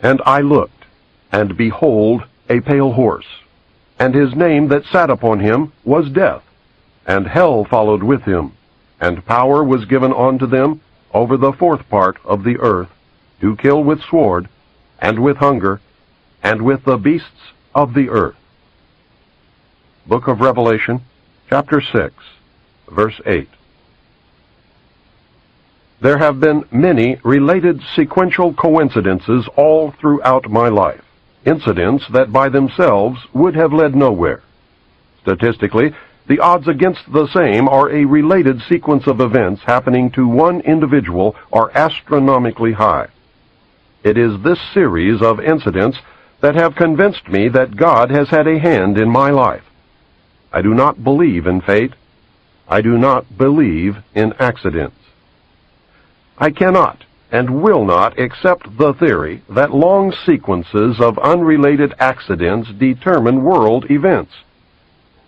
And I looked, and behold, a pale horse, and his name that sat upon him was Death, and hell followed with him, and power was given unto them over the fourth part of the earth, to kill with sword, and with hunger, and with the beasts of the earth. Book of Revelation, chapter 6, verse 8. There have been many related sequential coincidences all throughout my life, incidents that by themselves would have led nowhere. Statistically, the odds against the same are a related sequence of events happening to one individual are astronomically high. It is this series of incidents that have convinced me that God has had a hand in my life. I do not believe in fate. I do not believe in accidents. I cannot and will not accept the theory that long sequences of unrelated accidents determine world events.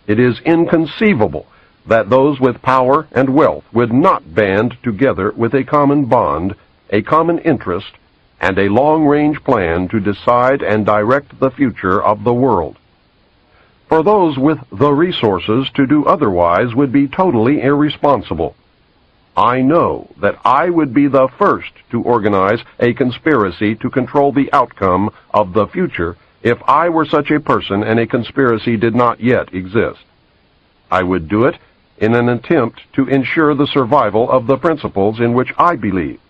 It is inconceivable that those with power and wealth would not band together with a common bond, a common interest, and a long-range plan to decide and direct the future of the world. For those with the resources to do otherwise would be totally irresponsible. I know that I would be the first to organize a conspiracy to control the outcome of the future if I were such a person and a conspiracy did not yet exist. I would do it in an attempt to ensure the survival of the principles in which I believe,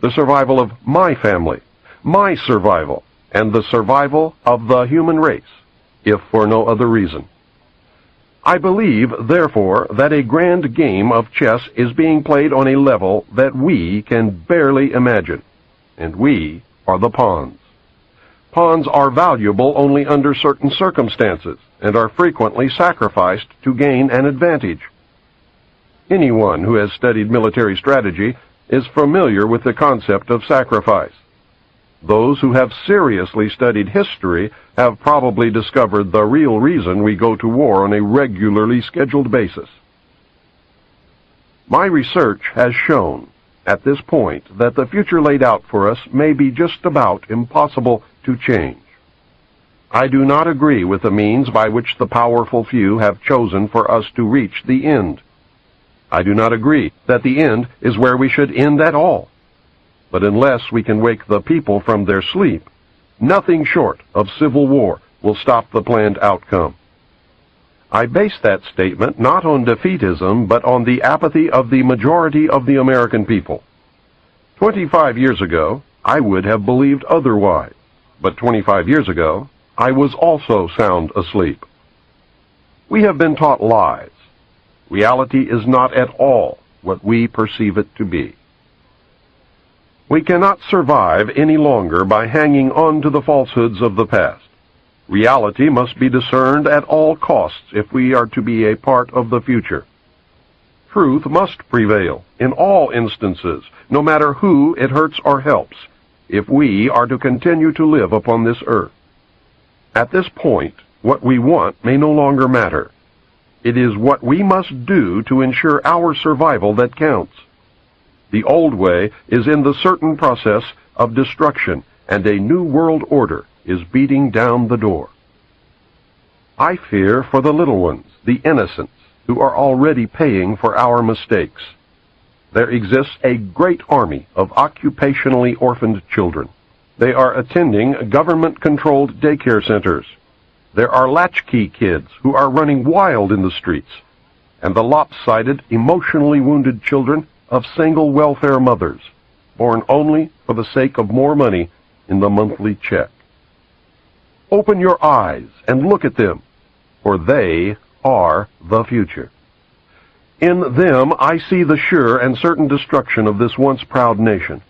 the survival of my family, my survival, and the survival of the human race, if for no other reason. I believe, therefore, that a grand game of chess is being played on a level that we can barely imagine, and we are the pawns. Pawns are valuable only under certain circumstances, and are frequently sacrificed to gain an advantage. Anyone who has studied military strategy is familiar with the concept of sacrifice. Those who have seriously studied history have probably discovered the real reason we go to war on a regularly scheduled basis. My research has shown, at this point, that the future laid out for us may be just about impossible to change. I do not agree with the means by which the powerful few have chosen for us to reach the end. I do not agree that the end is where we should end at all. But unless we can wake the people from their sleep, nothing short of civil war will stop the planned outcome. I base that statement not on defeatism, but on the apathy of the majority of the American people. 25 years ago, I would have believed otherwise, but 25 years ago, I was also sound asleep. We have been taught lies. Reality is not at all what we perceive it to be. We cannot survive any longer by hanging on to the falsehoods of the past. Reality must be discerned at all costs if we are to be a part of the future. Truth must prevail in all instances, no matter who it hurts or helps, if we are to continue to live upon this earth. At this point, what we want may no longer matter. It is what we must do to ensure our survival that counts. The old way is in the certain process of destruction, and a new world order is beating down the door. I fear for the little ones, the innocents, who are already paying for our mistakes. There exists a great army of occupationally orphaned children. They are attending government-controlled daycare centers. There are latchkey kids who are running wild in the streets, and the lopsided, emotionally wounded children of single welfare mothers, born only for the sake of more money in the monthly check. Open your eyes and look at them, for they are the future. In them I see the sure and certain destruction of this once proud nation.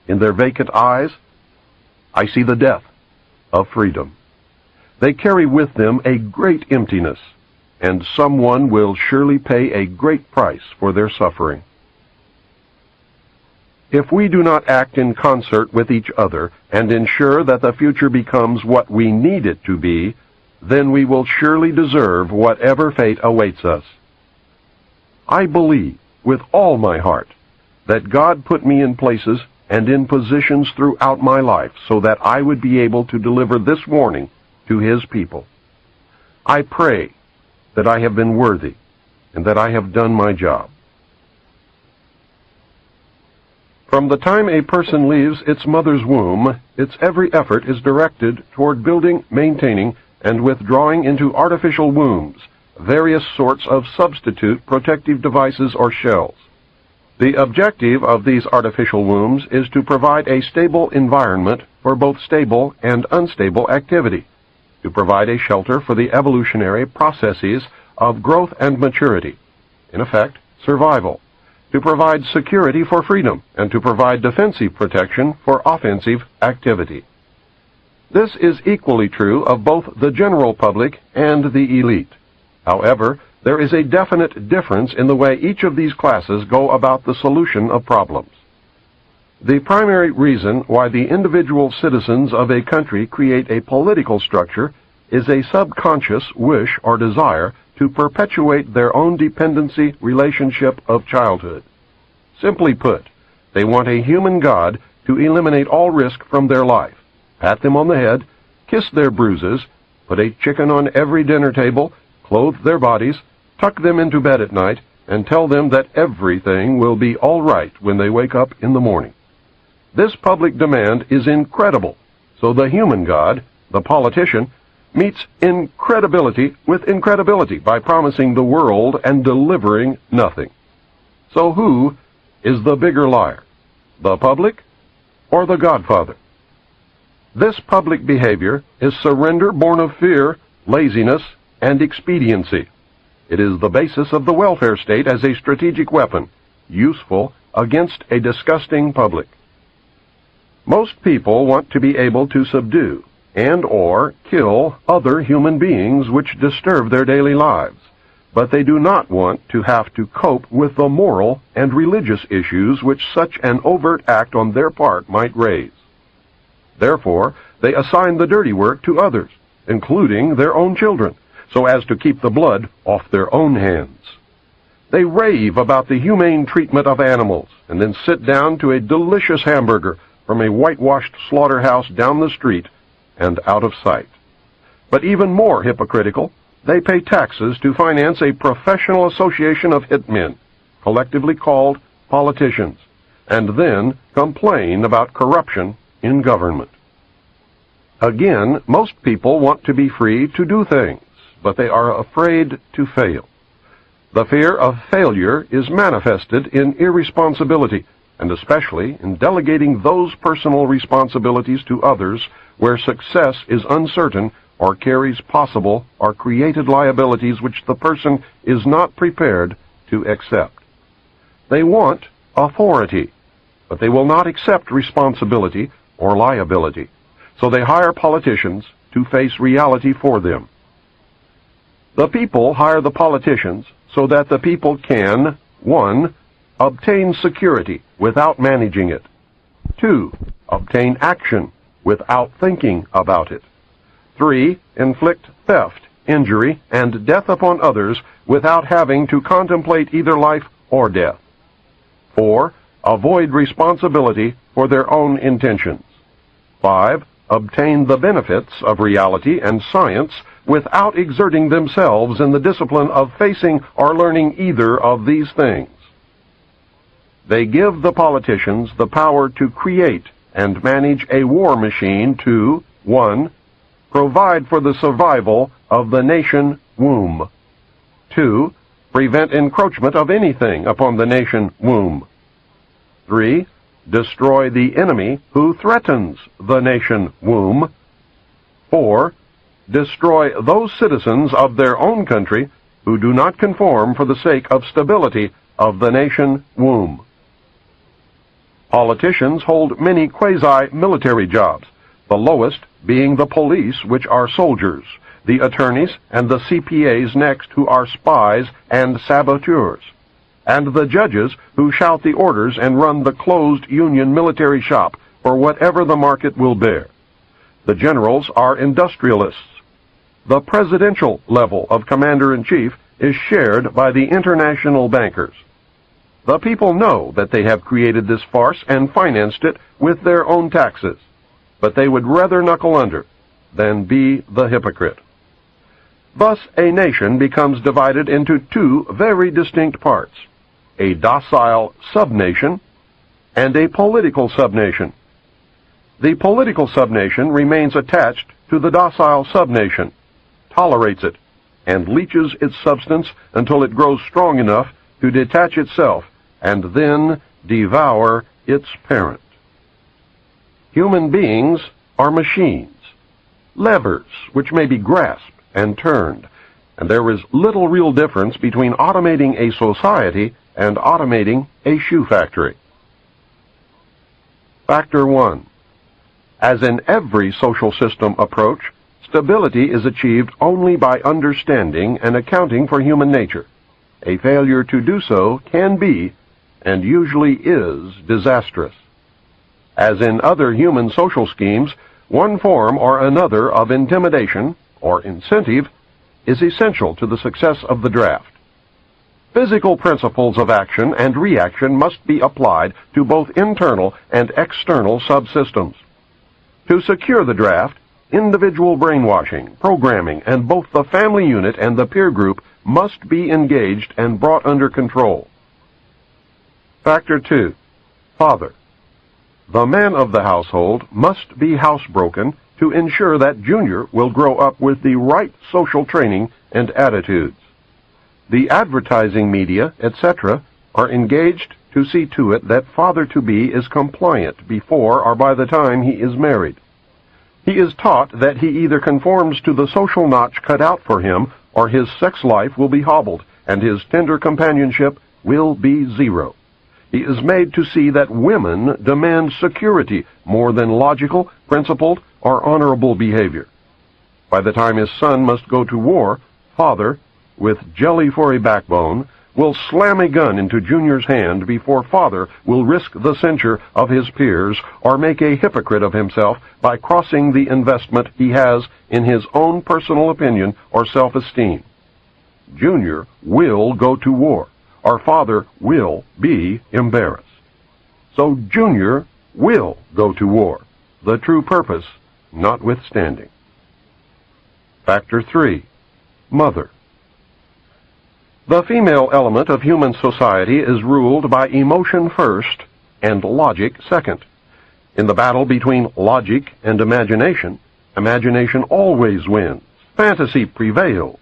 In their vacant eyes, I see the death of freedom. They carry with them a great emptiness, and someone will surely pay a great price for their suffering. If we do not act in concert with each other and ensure that the future becomes what we need it to be, then we will surely deserve whatever fate awaits us. I believe with all my heart that God put me in places and in positions throughout my life so that I would be able to deliver this warning to His people. I pray that I have been worthy and that I have done my job. From the time a person leaves its mother's womb, its every effort is directed toward building, maintaining, and withdrawing into artificial wombs various sorts of substitute protective devices or shells. The objective of these artificial wombs is to provide a stable environment for both stable and unstable activity, to provide a shelter for the evolutionary processes of growth and maturity, in effect, survival, to provide security for freedom, and to provide defensive protection for offensive activity. This is equally true of both the general public and the elite. However, there is a definite difference in the way each of these classes go about the solution of problems. The primary reason why the individual citizens of a country create a political structure is a subconscious wish or desire to perpetuate their own dependency relationship of childhood. Simply put, they want a human God to eliminate all risk from their life, pat them on the head, kiss their bruises, put a chicken on every dinner table, clothe their bodies, tuck them into bed at night, and tell them that everything will be all right when they wake up in the morning. This public demand is incredible, so the human God, the politician, meets incredibility with incredibility by promising the world and delivering nothing. So who is the bigger liar, the public or the Godfather? This public behavior is surrender born of fear, laziness, and expediency. It is the basis of the welfare state as a strategic weapon, useful against a disgusting public. Most people want to be able to subdue and or kill other human beings which disturb their daily lives, but they do not want to have to cope with the moral and religious issues which such an overt act on their part might raise. Therefore, they assign the dirty work to others, including their own children, so as to keep the blood off their own hands. They rave about the humane treatment of animals, and then sit down to a delicious hamburger from a whitewashed slaughterhouse down the street and out of sight. But even more hypocritical, they pay taxes to finance a professional association of hitmen, collectively called politicians, and then complain about corruption in government. Again, most people want to be free to do things, but they are afraid to fail. The fear of failure is manifested in irresponsibility, and especially in delegating those personal responsibilities to others where success is uncertain or carries possible or created liabilities which the person is not prepared to accept. They want authority, but they will not accept responsibility or liability, so they hire politicians to face reality for them. The people hire the politicians so that the people can, 1. Obtain security without managing it. 2. Obtain action without thinking about it. 3. Inflict theft, injury, and death upon others without having to contemplate either life or death. 4. Avoid responsibility for their own intentions. 5. Obtain the benefits of reality and science without exerting themselves in the discipline of facing or learning either of these things. They give the politicians the power to create and manage a war machine to, 1. Provide for the survival of the nation womb. 2. Prevent encroachment of anything upon the nation womb. 3. Destroy the enemy who threatens the nation womb. 4. Destroy those citizens of their own country who do not conform for the sake of stability of the nation womb. Politicians hold many quasi-military jobs, the lowest being the police, which are soldiers, the attorneys and the CPAs next, who are spies and saboteurs, and the judges who shout the orders and run the closed union military shop for whatever the market will bear. The generals are industrialists. The presidential level of commander-in-chief is shared by the international bankers. The people know that they have created this farce and financed it with their own taxes, but they would rather knuckle under than be the hypocrite. Thus, a nation becomes divided into two very distinct parts, a docile subnation and a political subnation. The political subnation remains attached to the docile subnation, tolerates it, and leeches its substance until it grows strong enough to detach itself and then devour its parent. Human beings are machines, levers which may be grasped and turned, and there is little real difference between automating a society and automating a shoe factory. Factor 1. As in every social system approach, stability is achieved only by understanding and accounting for human nature. A failure to do so can be, and usually is, disastrous. As in other human social schemes, one form or another of intimidation, or incentive, is essential to the success of the draft. Physical principles of action and reaction must be applied to both internal and external subsystems. To secure the draft, individual brainwashing, programming, and both the family unit and the peer group must be engaged and brought under control. Factor 2. Father. The man of the household must be housebroken to ensure that Junior will grow up with the right social training and attitudes. The advertising media, etc., are engaged to see to it that father-to-be is compliant before or by the time he is married. He is taught that he either conforms to the social notch cut out for him, or his sex life will be hobbled, and his tender companionship will be zero. He is made to see that women demand security more than logical, principled, or honorable behavior. By the time his son must go to war, father, with jelly for a backbone, will slam a gun into Junior's hand before father will risk the censure of his peers or make a hypocrite of himself by crossing the investment he has in his own personal opinion or self-esteem. Junior will go to war, or father will be embarrassed. So Junior will go to war, the true purpose notwithstanding. Factor 3. Mother. The female element of human society is ruled by emotion first and logic second. In the battle between logic and imagination, imagination always wins. Fantasy prevails.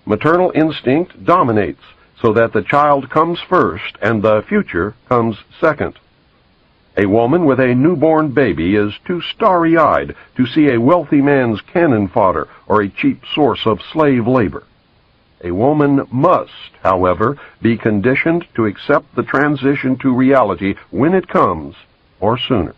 Maternal instinct dominates, so that the child comes first and the future comes second. A woman with a newborn baby is too starry-eyed to see a wealthy man's cannon fodder or a cheap source of slave labor. A woman must, however, be conditioned to accept the transition to reality when it comes, or sooner.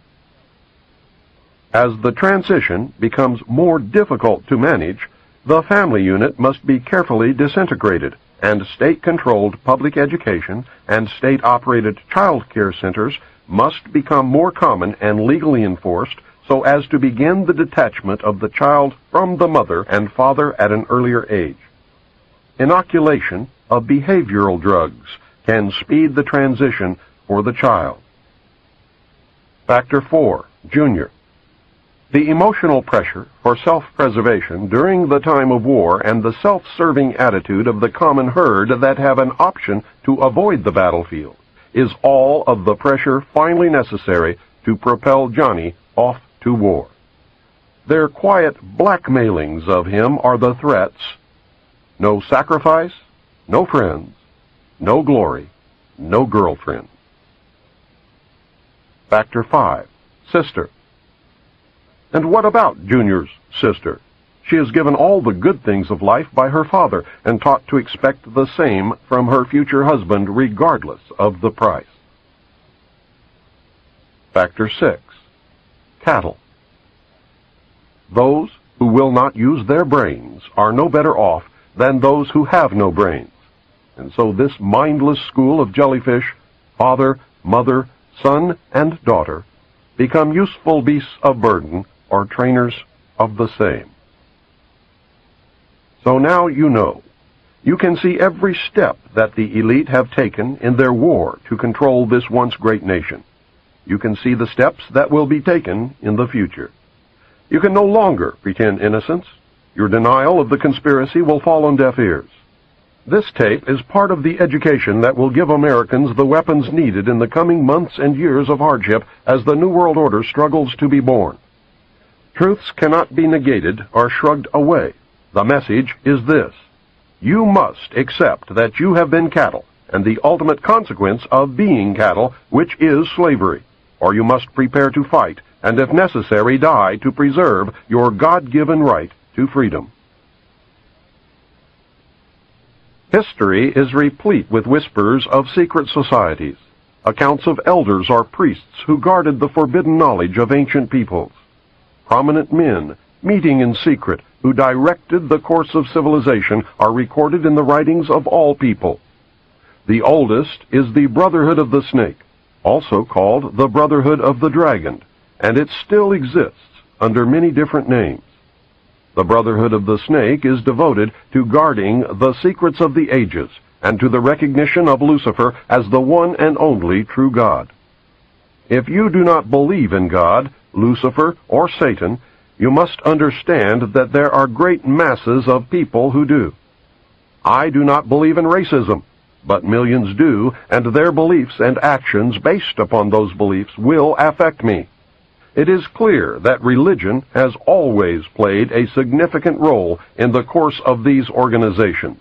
As the transition becomes more difficult to manage, the family unit must be carefully disintegrated, and state-controlled public education and state-operated child care centers must become more common and legally enforced so as to begin the detachment of the child from the mother and father at an earlier age. Inoculation of behavioral drugs can speed the transition for the child. Factor 4. Junior. The emotional pressure for self-preservation during the time of war and the self-serving attitude of the common herd that have an option to avoid the battlefield is all of the pressure finally necessary to propel Johnny off to war. Their quiet blackmailings of him are the threats: no sacrifice, no friends, no glory, no girlfriend. Factor 5. Sister. And what about Junior's sister? She is given all the good things of life by her father and taught to expect the same from her future husband regardless of the price. Factor 6. Cattle. Those who will not use their brains are no better off than those who have no brains. And so this mindless school of jellyfish, father, mother, son, and daughter, become useful beasts of burden or trainers of the same. So now you know. You can see every step that the elite have taken in their war to control this once great nation. You can see the steps that will be taken in the future. You can no longer pretend innocence. Your denial of the conspiracy will fall on deaf ears. This tape is part of the education that will give Americans the weapons needed in the coming months and years of hardship as the New World Order struggles to be born. Truths cannot be negated or shrugged away. The message is this: you must accept that you have been cattle, and the ultimate consequence of being cattle, which is slavery, or you must prepare to fight, and if necessary die to preserve your God-given right to freedom. History is replete with whispers of secret societies, accounts of elders or priests who guarded the forbidden knowledge of ancient peoples, prominent men meeting in secret who directed the course of civilization are recorded in the writings of all people. The oldest is the Brotherhood of the Snake, also called the Brotherhood of the Dragon, and it still exists under many different names. The Brotherhood of the Snake is devoted to guarding the secrets of the ages and to the recognition of Lucifer as the one and only true God. If you do not believe in God, Lucifer, or Satan, you must understand that there are great masses of people who do. I do not believe in racism, but millions do, and their beliefs and actions based upon those beliefs will affect me. It is clear that religion has always played a significant role in the course of these organizations.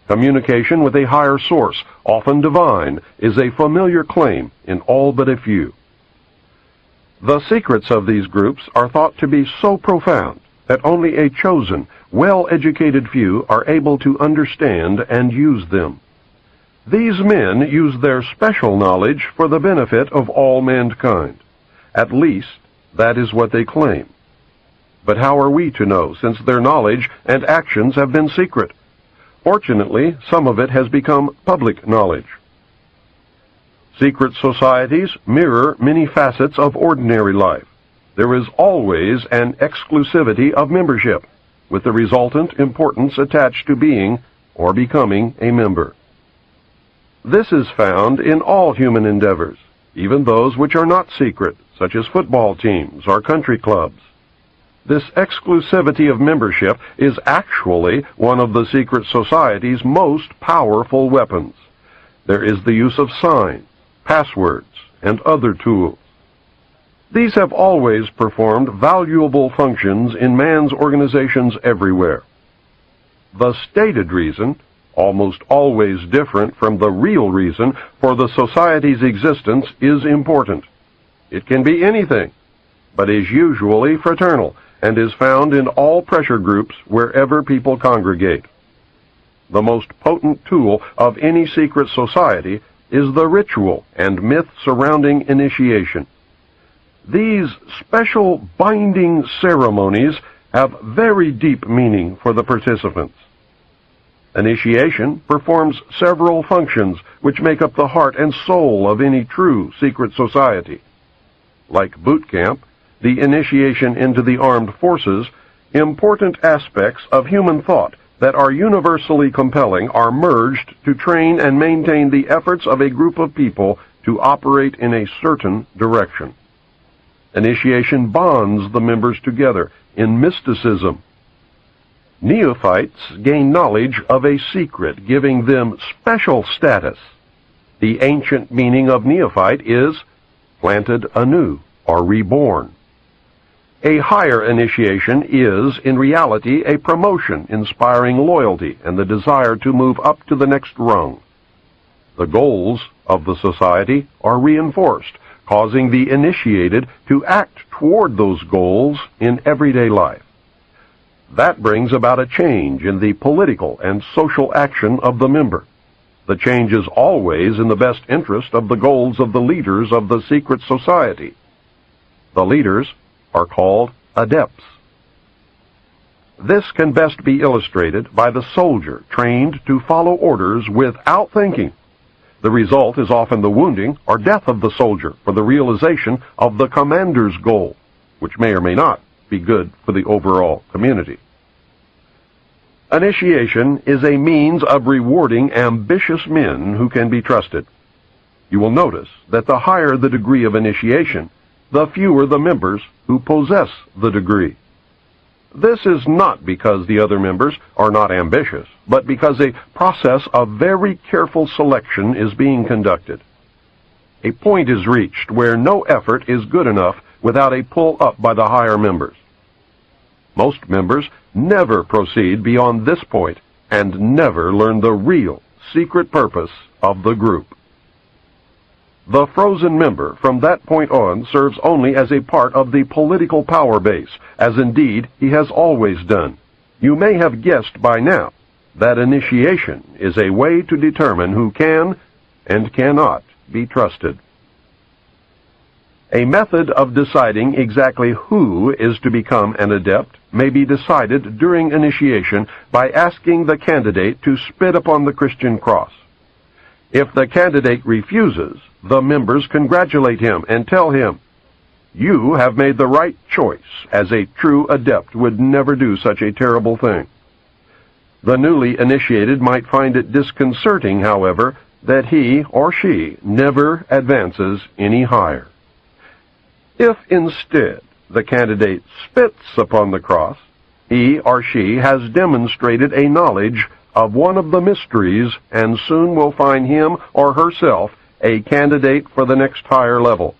Communication with a higher source, often divine, is a familiar claim in all but a few. The secrets of these groups are thought to be so profound that only a chosen, well-educated few are able to understand and use them. These men use their special knowledge for the benefit of all mankind. At least, that is what they claim. But how are we to know, since their knowledge and actions have been secret? Fortunately, some of it has become public knowledge. Secret societies mirror many facets of ordinary life. There is always an exclusivity of membership, with the resultant importance attached to being or becoming a member. This is found in all human endeavors, even those which are not secret, such as football teams or country clubs. This exclusivity of membership is actually one of the secret society's most powerful weapons. There is the use of signs, passwords, and other tools. These have always performed valuable functions in man's organizations everywhere. The stated reason, almost always different from the real reason for the society's existence, is important. It can be anything, but is usually fraternal and is found in all pressure groups wherever people congregate. The most potent tool of any secret society is the ritual and myth surrounding initiation. These special binding ceremonies have very deep meaning for the participants. Initiation performs several functions which make up the heart and soul of any true secret society. Like boot camp, the initiation into the armed forces, important aspects of human thought that are universally compelling are merged to train and maintain the efforts of a group of people to operate in a certain direction. Initiation bonds the members together in mysticism. Neophytes gain knowledge of a secret, giving them special status. The ancient meaning of neophyte is planted anew or reborn. A higher initiation is, in reality, a promotion inspiring loyalty and the desire to move up to the next rung. The goals of the society are reinforced, causing the initiated to act toward those goals in everyday life. That brings about a change in the political and social action of the member. The change is always in the best interest of the goals of the leaders of the secret society. The leaders are called adepts. This can best be illustrated by the soldier trained to follow orders without thinking. The result is often the wounding or death of the soldier for the realization of the commander's goal, which may or may not be good for the overall community. Initiation is a means of rewarding ambitious men who can be trusted. You will notice that the higher the degree of initiation, the fewer the members who possess the degree. This is not because the other members are not ambitious, but because a process of very careful selection is being conducted. A point is reached where no effort is good enough without a pull up by the higher members. Most members never proceed beyond this point and never learn the real secret purpose of the group. The frozen member from that point on serves only as a part of the political power base, as indeed he has always done. You may have guessed by now that initiation is a way to determine who can and cannot be trusted. A method of deciding exactly who is to become an adept may be decided during initiation by asking the candidate to spit upon the Christian cross. If the candidate refuses, the members congratulate him and tell him, "You have made the right choice, as a true adept would never do such a terrible thing." The newly initiated might find it disconcerting, however, that he or she never advances any higher. If instead the candidate spits upon the cross, he or she has demonstrated a knowledge of one of the mysteries and soon will find him or herself a candidate for the next higher level.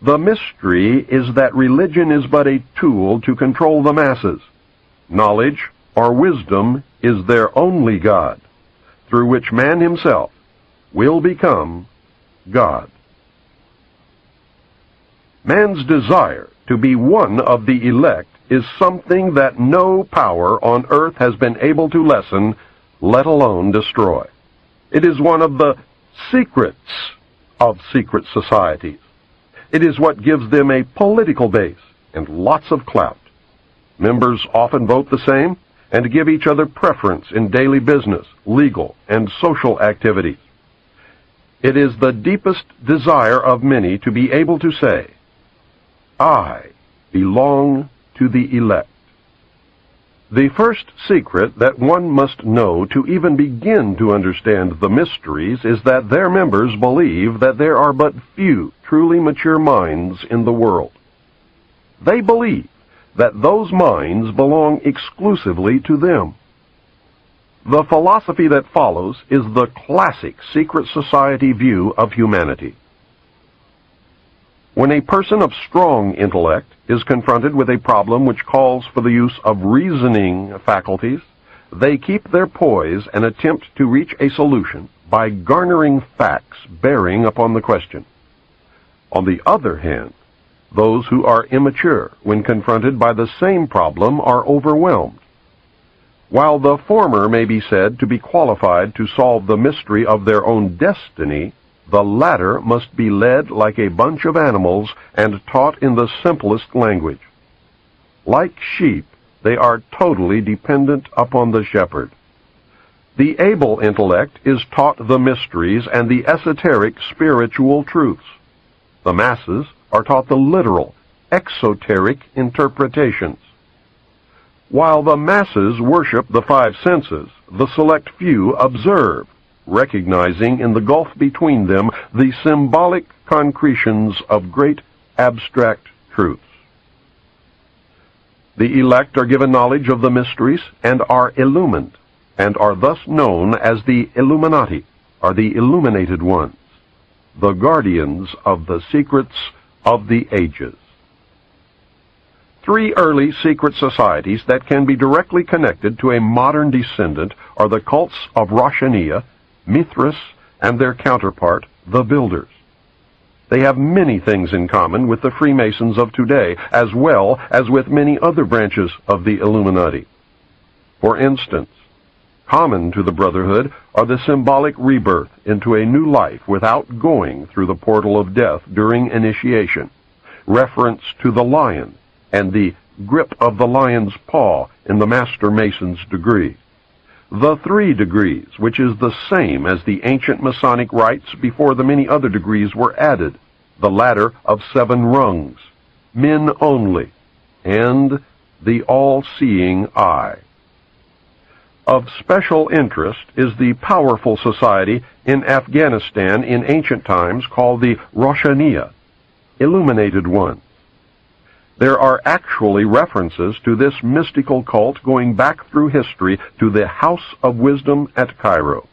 The mystery is that religion is but a tool to control the masses. Knowledge or wisdom is their only God, through which man himself will become God. Man's desire to be one of the elect is something that no power on earth has been able to lessen, let alone destroy. It is one of the secrets of secret societies. It is what gives them a political base and lots of clout. Members often vote the same and give each other preference in daily business, legal, and social activities. It is the deepest desire of many to be able to say, "I belong to the elect." The first secret that one must know to even begin to understand the mysteries is that their members believe that there are but few truly mature minds in the world. They believe that those minds belong exclusively to them. The philosophy that follows is the classic secret society view of humanity. When a person of strong intellect is confronted with a problem which calls for the use of reasoning faculties, they keep their poise and attempt to reach a solution by garnering facts bearing upon the question. On the other hand, those who are immature when confronted by the same problem are overwhelmed. While the former may be said to be qualified to solve the mystery of their own destiny, the latter must be led like a bunch of animals and taught in the simplest language. Like sheep, they are totally dependent upon the shepherd. The able intellect is taught the mysteries and the esoteric spiritual truths. The masses are taught the literal, exoteric interpretations. While the masses worship the five senses, the select few observe, recognizing in the gulf between them the symbolic concretions of great abstract truths. The elect are given knowledge of the mysteries and are illumined, and are thus known as the Illuminati, or the illuminated ones, the guardians of the secrets of the ages. Three early secret societies that can be directly connected to a modern descendant are the cults of Roshaniya, Mithras, and their counterpart, the Builders. They have many things in common with the Freemasons of today, as well as with many other branches of the Illuminati. For instance, common to the Brotherhood are the symbolic rebirth into a new life without going through the portal of death during initiation, reference to the lion, and the grip of the lion's paw in the Master Mason's degree. The 3 degrees, which is the same as the ancient Masonic rites before the many other degrees were added, the ladder of 7 rungs, men only, and the all-seeing eye. Of special interest is the powerful society in Afghanistan in ancient times called the Roshaniya, Illuminated Ones. There are actually references to this mystical cult going back through history to the House of Wisdom at Cairo.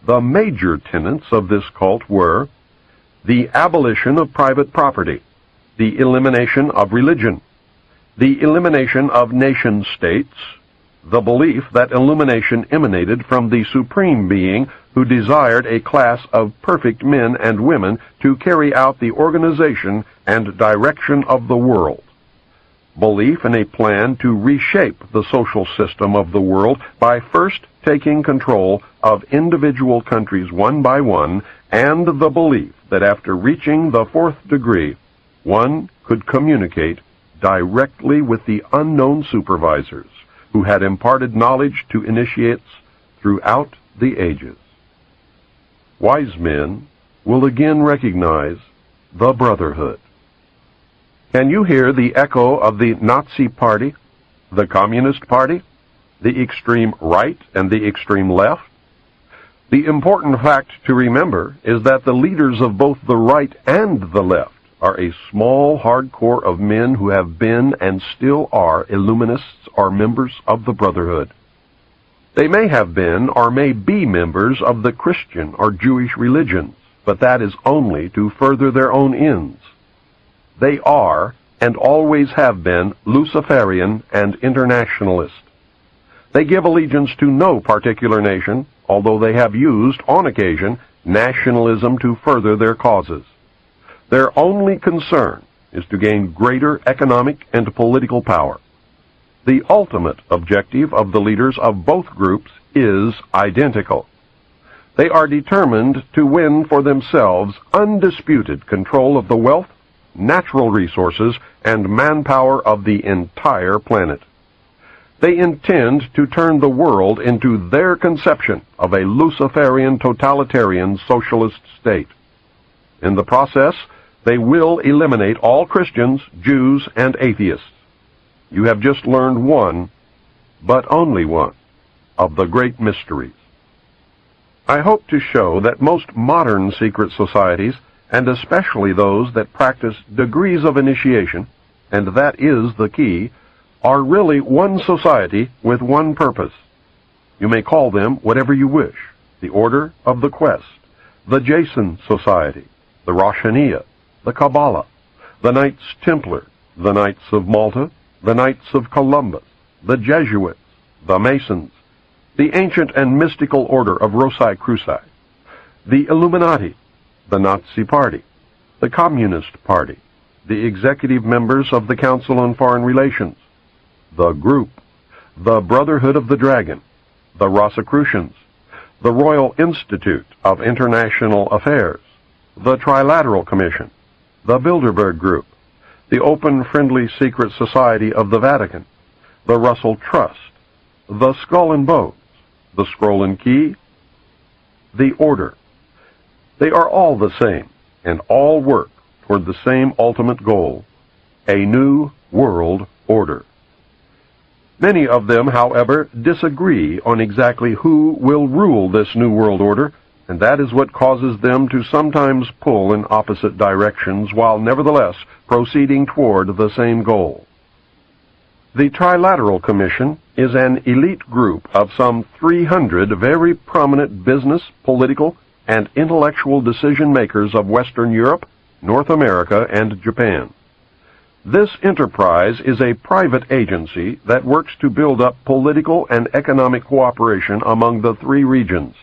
The major tenets of this cult were the abolition of private property, the elimination of religion, the elimination of nation-states, the belief that illumination emanated from the Supreme Being who desired a class of perfect men and women to carry out the organization and direction of the world. Belief in a plan to reshape the social system of the world by first taking control of individual countries one by one, and the belief that after reaching the fourth degree, one could communicate directly with the unknown supervisors who had imparted knowledge to initiates throughout the ages. Wise men will again recognize the Brotherhood. Can you hear the echo of the Nazi Party, the Communist Party, the extreme right and the extreme left? The important fact to remember is that the leaders of both the right and the left are a small hard core of men who have been and still are Illuminists or members of the Brotherhood. They may have been or may be members of the Christian or Jewish religions, but that is only to further their own ends. They are and always have been Luciferian and internationalist. They give allegiance to no particular nation, although they have used, on occasion, nationalism to further their causes. Their only concern is to gain greater economic and political power. The ultimate objective of the leaders of both groups is identical. They are determined to win for themselves undisputed control of the wealth, natural resources, and manpower of the entire planet. They intend to turn the world into their conception of a Luciferian totalitarian socialist state. In the process, they will eliminate all Christians, Jews, and atheists. You have just learned one, but only one, of the great mysteries. I hope to show that most modern secret societies, and especially those that practice degrees of initiation, and that is the key, are really one society with one purpose. You may call them whatever you wish: the Order of the Quest, the Jason Society, the Roshaniya, the Kabbalah, the Knights Templar, the Knights of Malta, the Knights of Columbus, the Jesuits, the Masons, the ancient and mystical order of Rosicruci, the Illuminati, the Nazi Party, the Communist Party, the executive members of the Council on Foreign Relations, the Group, the Brotherhood of the Dragon, the Rosicrucians, the Royal Institute of International Affairs, the Trilateral Commission, the Bilderberg Group, the Open Friendly Secret Society of the Vatican, the Russell Trust, the Skull and Bones, the Scroll and Key, the Order. They are all the same, and all work toward the same ultimate goal: a new world order. Many of them, however, disagree on exactly who will rule this new world order, and that is what causes them to sometimes pull in opposite directions while nevertheless proceeding toward the same goal. The Trilateral Commission is an elite group of some 300 very prominent business, political, and intellectual decision-makers of Western Europe, North America, and Japan. This enterprise is a private agency that works to build up political and economic cooperation among the three regions.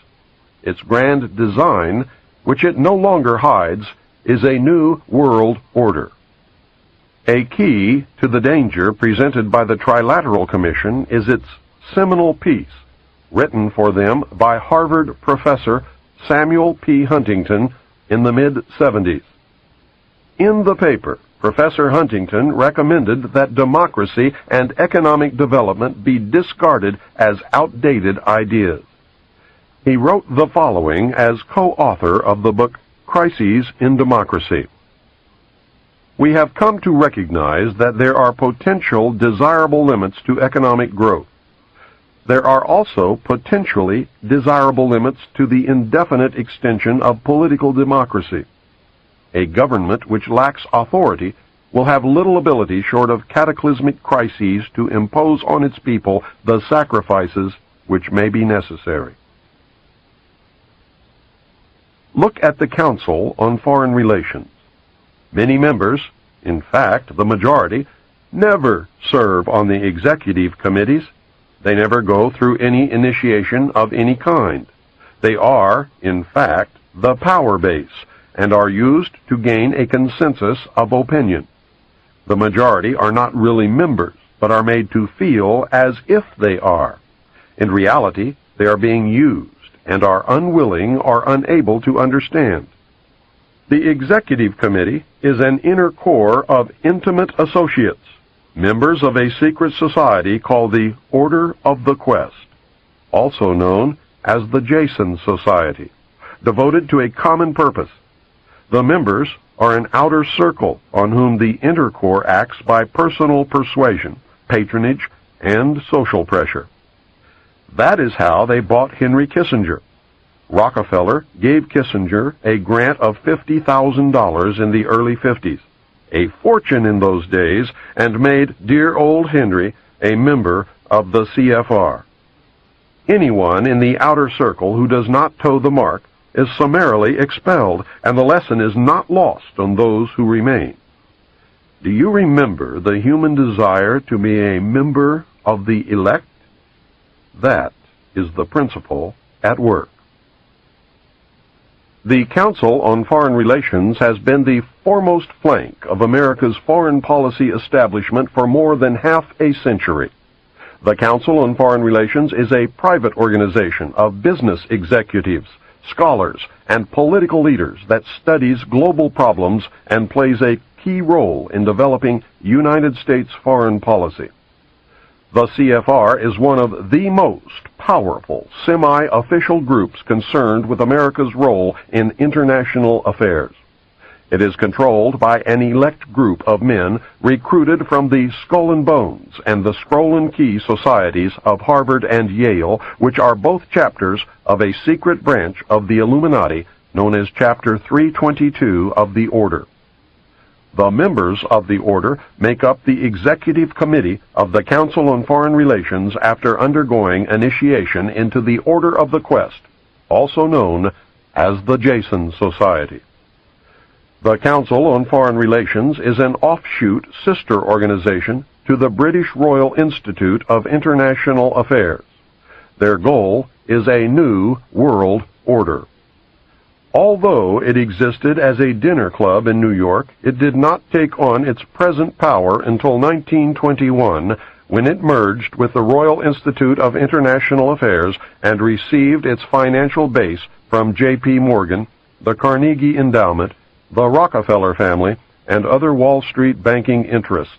Its grand design, which it no longer hides, is a new world order. A key to the danger presented by the Trilateral Commission is its seminal piece, written for them by Harvard professor Samuel P. Huntington in the mid-70s. In the paper, Professor Huntington recommended that democracy and economic development be discarded as outdated ideas. He wrote the following as co-author of the book Crises in Democracy. We have come to recognize that there are potential desirable limits to economic growth. There are also potentially desirable limits to the indefinite extension of political democracy. A government which lacks authority will have little ability short of cataclysmic crises to impose on its people the sacrifices which may be necessary. Look at the Council on Foreign Relations. Many members, in fact the majority, never serve on the executive committees. They never go through any initiation of any kind. They are, in fact, the power base and are used to gain a consensus of opinion. The majority are not really members, but are made to feel as if they are. In reality, they are being used and are unwilling or unable to understand. The Executive Committee is an inner core of intimate associates, members of a secret society called the Order of the Quest, also known as the Jason Society, devoted to a common purpose. The members are an outer circle on whom the inner core acts by personal persuasion, patronage, and social pressure. That is how they bought Henry Kissinger. Rockefeller gave Kissinger a grant of $50,000 in the early 50s, a fortune in those days, and made dear old Henry a member of the CFR. Anyone in the outer circle who does not toe the mark is summarily expelled, and the lesson is not lost on those who remain. Do you remember the human desire to be a member of the elect? That is the principle at work. The Council on Foreign Relations has been the foremost flank of America's foreign policy establishment for more than half a century. The Council on Foreign Relations is a private organization of business executives, scholars, and political leaders that studies global problems and plays a key role in developing United States foreign policy. The CFR is one of the most powerful semi-official groups concerned with America's role in international affairs. It is controlled by an elect group of men recruited from the Skull and Bones and the Scroll and Key societies of Harvard and Yale, which are both chapters of a secret branch of the Illuminati known as Chapter 322 of the Order. The members of the Order make up the Executive Committee of the Council on Foreign Relations after undergoing initiation into the Order of the Quest, also known as the Jason Society. The Council on Foreign Relations is an offshoot sister organization to the British Royal Institute of International Affairs. Their goal is a new world order. Although it existed as a dinner club in New York, it did not take on its present power until 1921, when it merged with the Royal Institute of International Affairs and received its financial base from J.P. Morgan, the Carnegie Endowment, the Rockefeller family, and other Wall Street banking interests.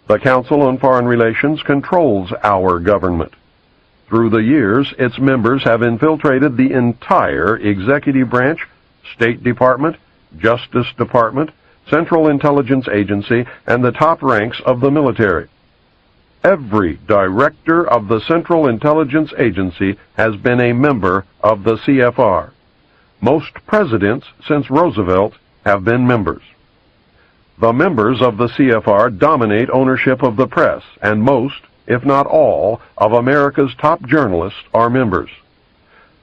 The Council on Foreign Relations controls our government. Through the years, its members have infiltrated the entire executive branch, State Department, Justice Department, Central Intelligence Agency, and the top ranks of the military. Every director of the Central Intelligence Agency has been a member of the CFR. Most presidents since Roosevelt have been members. The members of the CFR dominate ownership of the press, and most, if not all, of America's top journalists are members.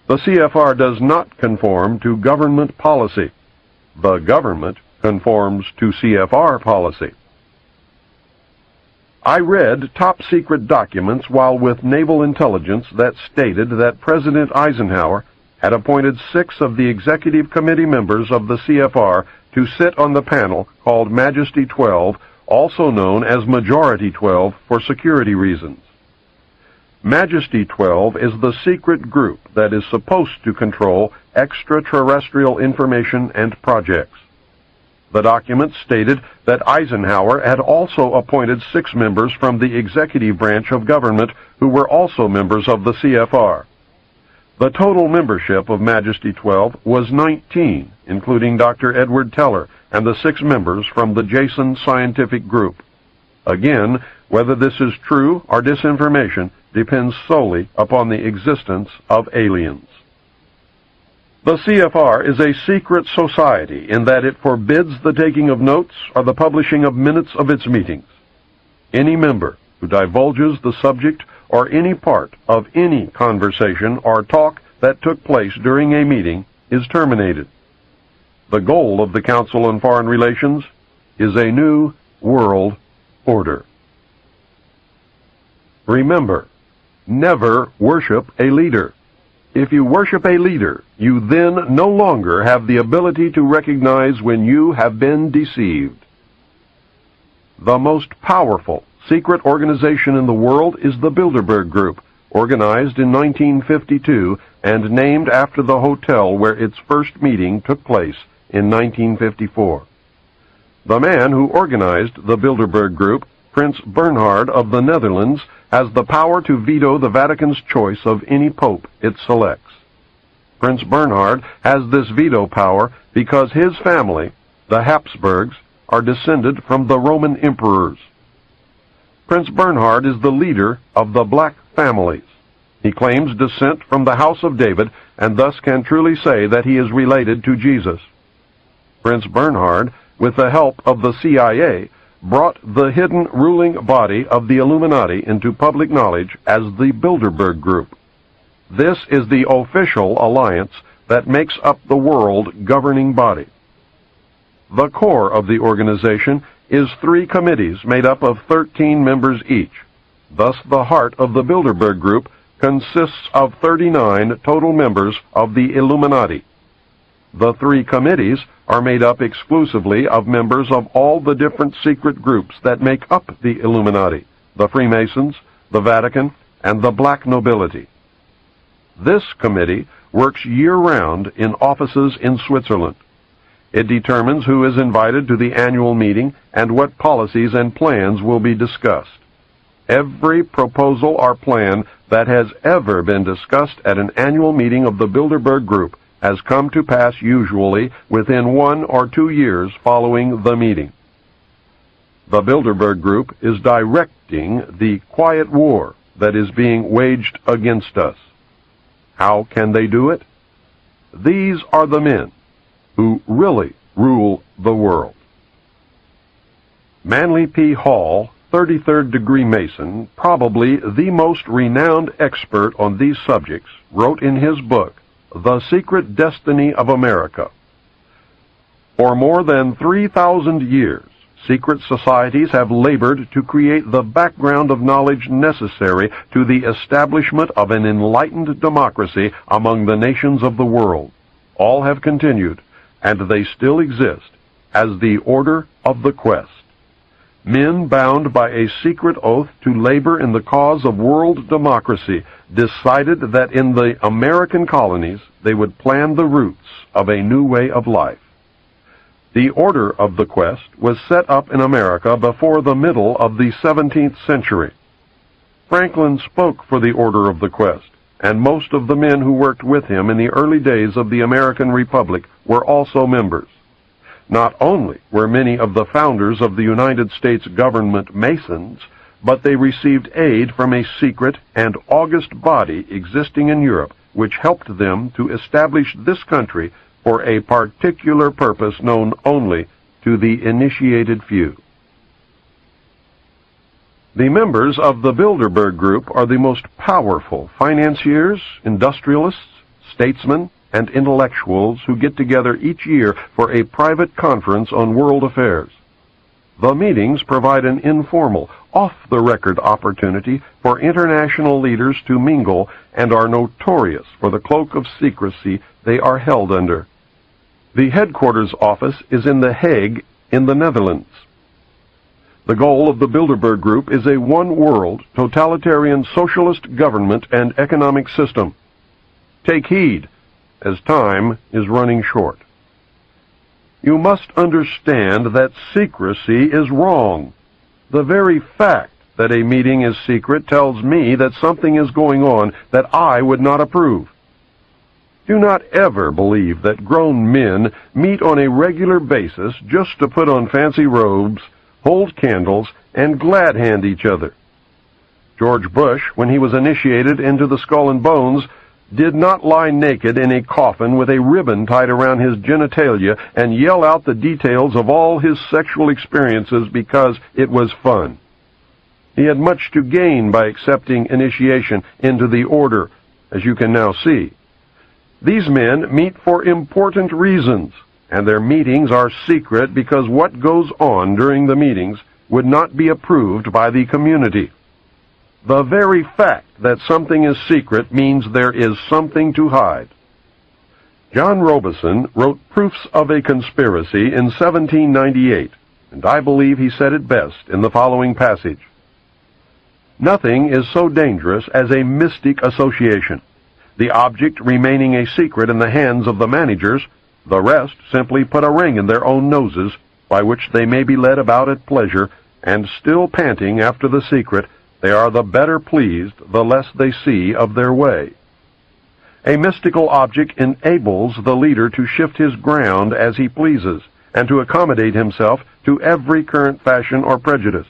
The CFR does not conform to government policy. The government conforms to CFR policy. I read top-secret documents while with Naval Intelligence that stated that President Eisenhower had appointed 6 of the Executive Committee members of the CFR to sit on the panel called Majesty 12, also known as Majority 12 for security reasons. Majesty 12 is the secret group that is supposed to control extraterrestrial information and projects. The document stated that Eisenhower had also appointed 6 members from the executive branch of government who were also members of the CFR. The total membership of Majesty 12 was 19, including Dr. Edward Teller and the 6 members from the Jason Scientific Group. Again, whether this is true or disinformation depends solely upon the existence of aliens. The CFR is a secret society in that it forbids the taking of notes or the publishing of minutes of its meetings. Any member who divulges the subject or any part of any conversation or talk that took place during a meeting is terminated. The goal of the Council on Foreign Relations is a new world order. Remember, never worship a leader. If you worship a leader, you then no longer have the ability to recognize when you have been deceived. The most powerful secret organization in the world is the Bilderberg Group, organized in 1952 and named after the hotel where its first meeting took place in 1954. The man who organized the Bilderberg Group, Prince Bernhard of the Netherlands, has the power to veto the Vatican's choice of any pope it selects. Prince Bernhard has this veto power because his family, the Habsburgs, are descended from the Roman emperors. Prince Bernhard is the leader of the black families. He claims descent from the house of David and thus can truly say that he is related to Jesus. Prince Bernhard, with the help of the CIA, brought the hidden ruling body of the Illuminati into public knowledge as the Bilderberg Group. This is the official alliance that makes up the world governing body. The core of the organization is 3 committees made up of 13 members each. Thus, the heart of the Bilderberg Group consists of 39 total members of the Illuminati. The 3 committees are made up exclusively of members of all the different secret groups that make up the Illuminati, the Freemasons, the Vatican, and the black nobility. This committee works year-round in offices in Switzerland. It determines who is invited to the annual meeting and what policies and plans will be discussed. Every proposal or plan that has ever been discussed at an annual meeting of the Bilderberg Group has come to pass usually within 1 or 2 years following the meeting. The Bilderberg Group is directing the quiet war that is being waged against us. How can they do it? These are the men who really rule the world. Manly P. Hall, 33rd degree Mason, probably the most renowned expert on these subjects, wrote in his book, The Secret Destiny of America. For more than 3,000 years, secret societies have labored to create the background of knowledge necessary to the establishment of an enlightened democracy among the nations of the world. All have continued, and they still exist, as the Order of the Quest. Men bound by a secret oath to labor in the cause of world democracy decided that in the American colonies they would plan the roots of a new way of life. The Order of the Quest was set up in America before the middle of the 17th century. Franklin spoke for the Order of the Quest, and most of the men who worked with him in the early days of the American Republic were also members. Not only were many of the founders of the United States government Masons, but they received aid from a secret and august body existing in Europe, which helped them to establish this country for a particular purpose known only to the initiated few. The members of the Bilderberg Group are the most powerful financiers, industrialists, statesmen, and intellectuals who get together each year for a private conference on world affairs. The meetings provide an informal, off-the-record opportunity for international leaders to mingle and are notorious for the cloak of secrecy they are held under. The headquarters office is in The Hague in the Netherlands. The goal of the Bilderberg Group is a one-world, totalitarian socialist government and economic system. Take heed, as time is running short. You must understand that secrecy is wrong. The very fact that a meeting is secret tells me that something is going on that I would not approve. Do not ever believe that grown men meet on a regular basis just to put on fancy robes, hold candles, and glad hand each other. George Bush, when he was initiated into the Skull and Bones, did not lie naked in a coffin with a ribbon tied around his genitalia and yell out the details of all his sexual experiences because it was fun. He had much to gain by accepting initiation into the order, as you can now see. These men meet for important reasons, and their meetings are secret because what goes on during the meetings would not be approved by the community. The very fact that something is secret means there is something to hide. John Robison wrote Proofs of a Conspiracy in 1798, and I believe he said it best in the following passage. Nothing is so dangerous as a mystic association. The object remaining a secret in the hands of the managers, the rest simply put a ring in their own noses, by which they may be led about at pleasure, and still panting after the secret, they are the better pleased the less they see of their way. A mystical object enables the leader to shift his ground as he pleases, and to accommodate himself to every current fashion or prejudice.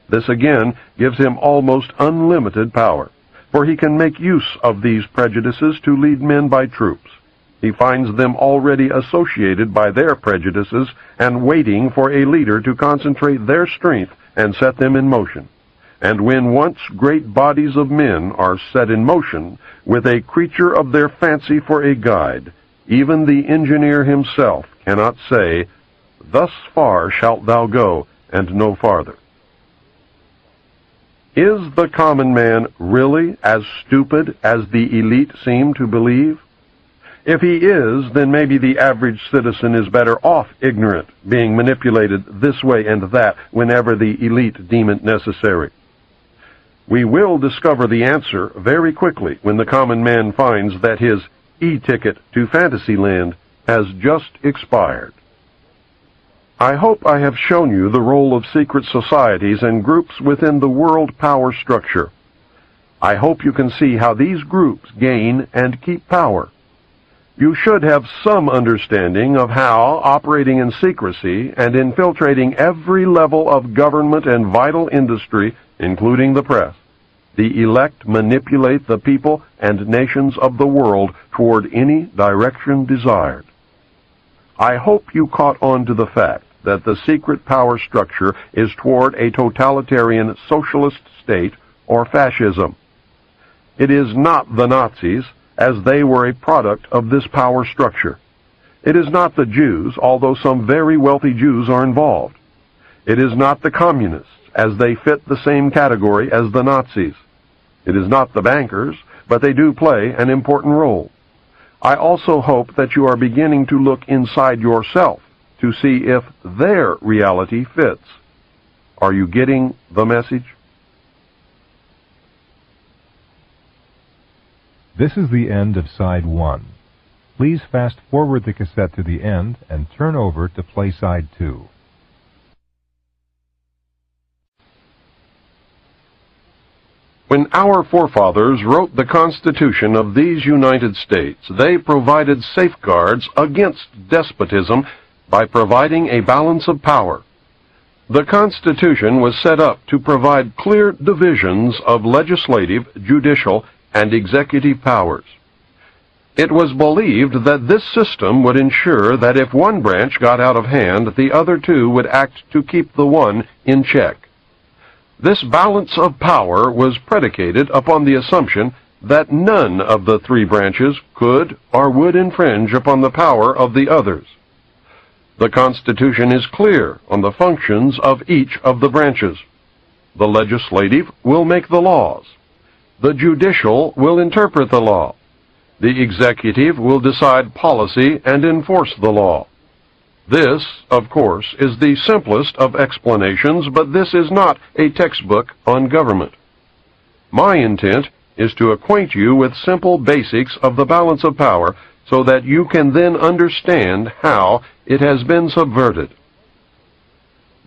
This again gives him almost unlimited power, for he can make use of these prejudices to lead men by troops. He finds them already associated by their prejudices and waiting for a leader to concentrate their strength and set them in motion. And when once great bodies of men are set in motion, with a creature of their fancy for a guide, even the engineer himself cannot say, "Thus far shalt thou go, and no farther." Is the common man really as stupid as the elite seem to believe? If he is, then maybe the average citizen is better off ignorant, being manipulated this way and that whenever the elite deem it necessary. We will discover the answer very quickly when the common man finds that his e-ticket to Fantasyland has just expired. I hope I have shown you the role of secret societies and groups within the world power structure. I hope you can see how these groups gain and keep power. You should have some understanding of how, operating in secrecy and infiltrating every level of government and vital industry, including the press, the elect manipulate the people and nations of the world toward any direction desired. I hope you caught on to the fact that the secret power structure is toward a totalitarian socialist state or fascism. It is not the Nazis, as they were a product of this power structure. It is not the Jews, although some very wealthy Jews are involved. It is not the communists, as they fit the same category as the Nazis. It is not the bankers, but they do play an important role. I also hope that you are beginning to look inside yourself to see if their reality fits. Are you getting the message? This is the end of Side 1. Please fast forward the cassette to the end and turn over to play Side 2. When our forefathers wrote the Constitution of these United States, they provided safeguards against despotism by providing a balance of power. The Constitution was set up to provide clear divisions of legislative, judicial, and executive powers. It was believed that this system would ensure that if one branch got out of hand, the other two would act to keep the one in check. This balance of power was predicated upon the assumption that none of the three branches could or would infringe upon the power of the others. The Constitution is clear on the functions of each of the branches. The legislative will make the laws. The judicial will interpret the law. The executive will decide policy and enforce the law. This, of course, is the simplest of explanations, but this is not a textbook on government. My intent is to acquaint you with simple basics of the balance of power so that you can then understand how it has been subverted.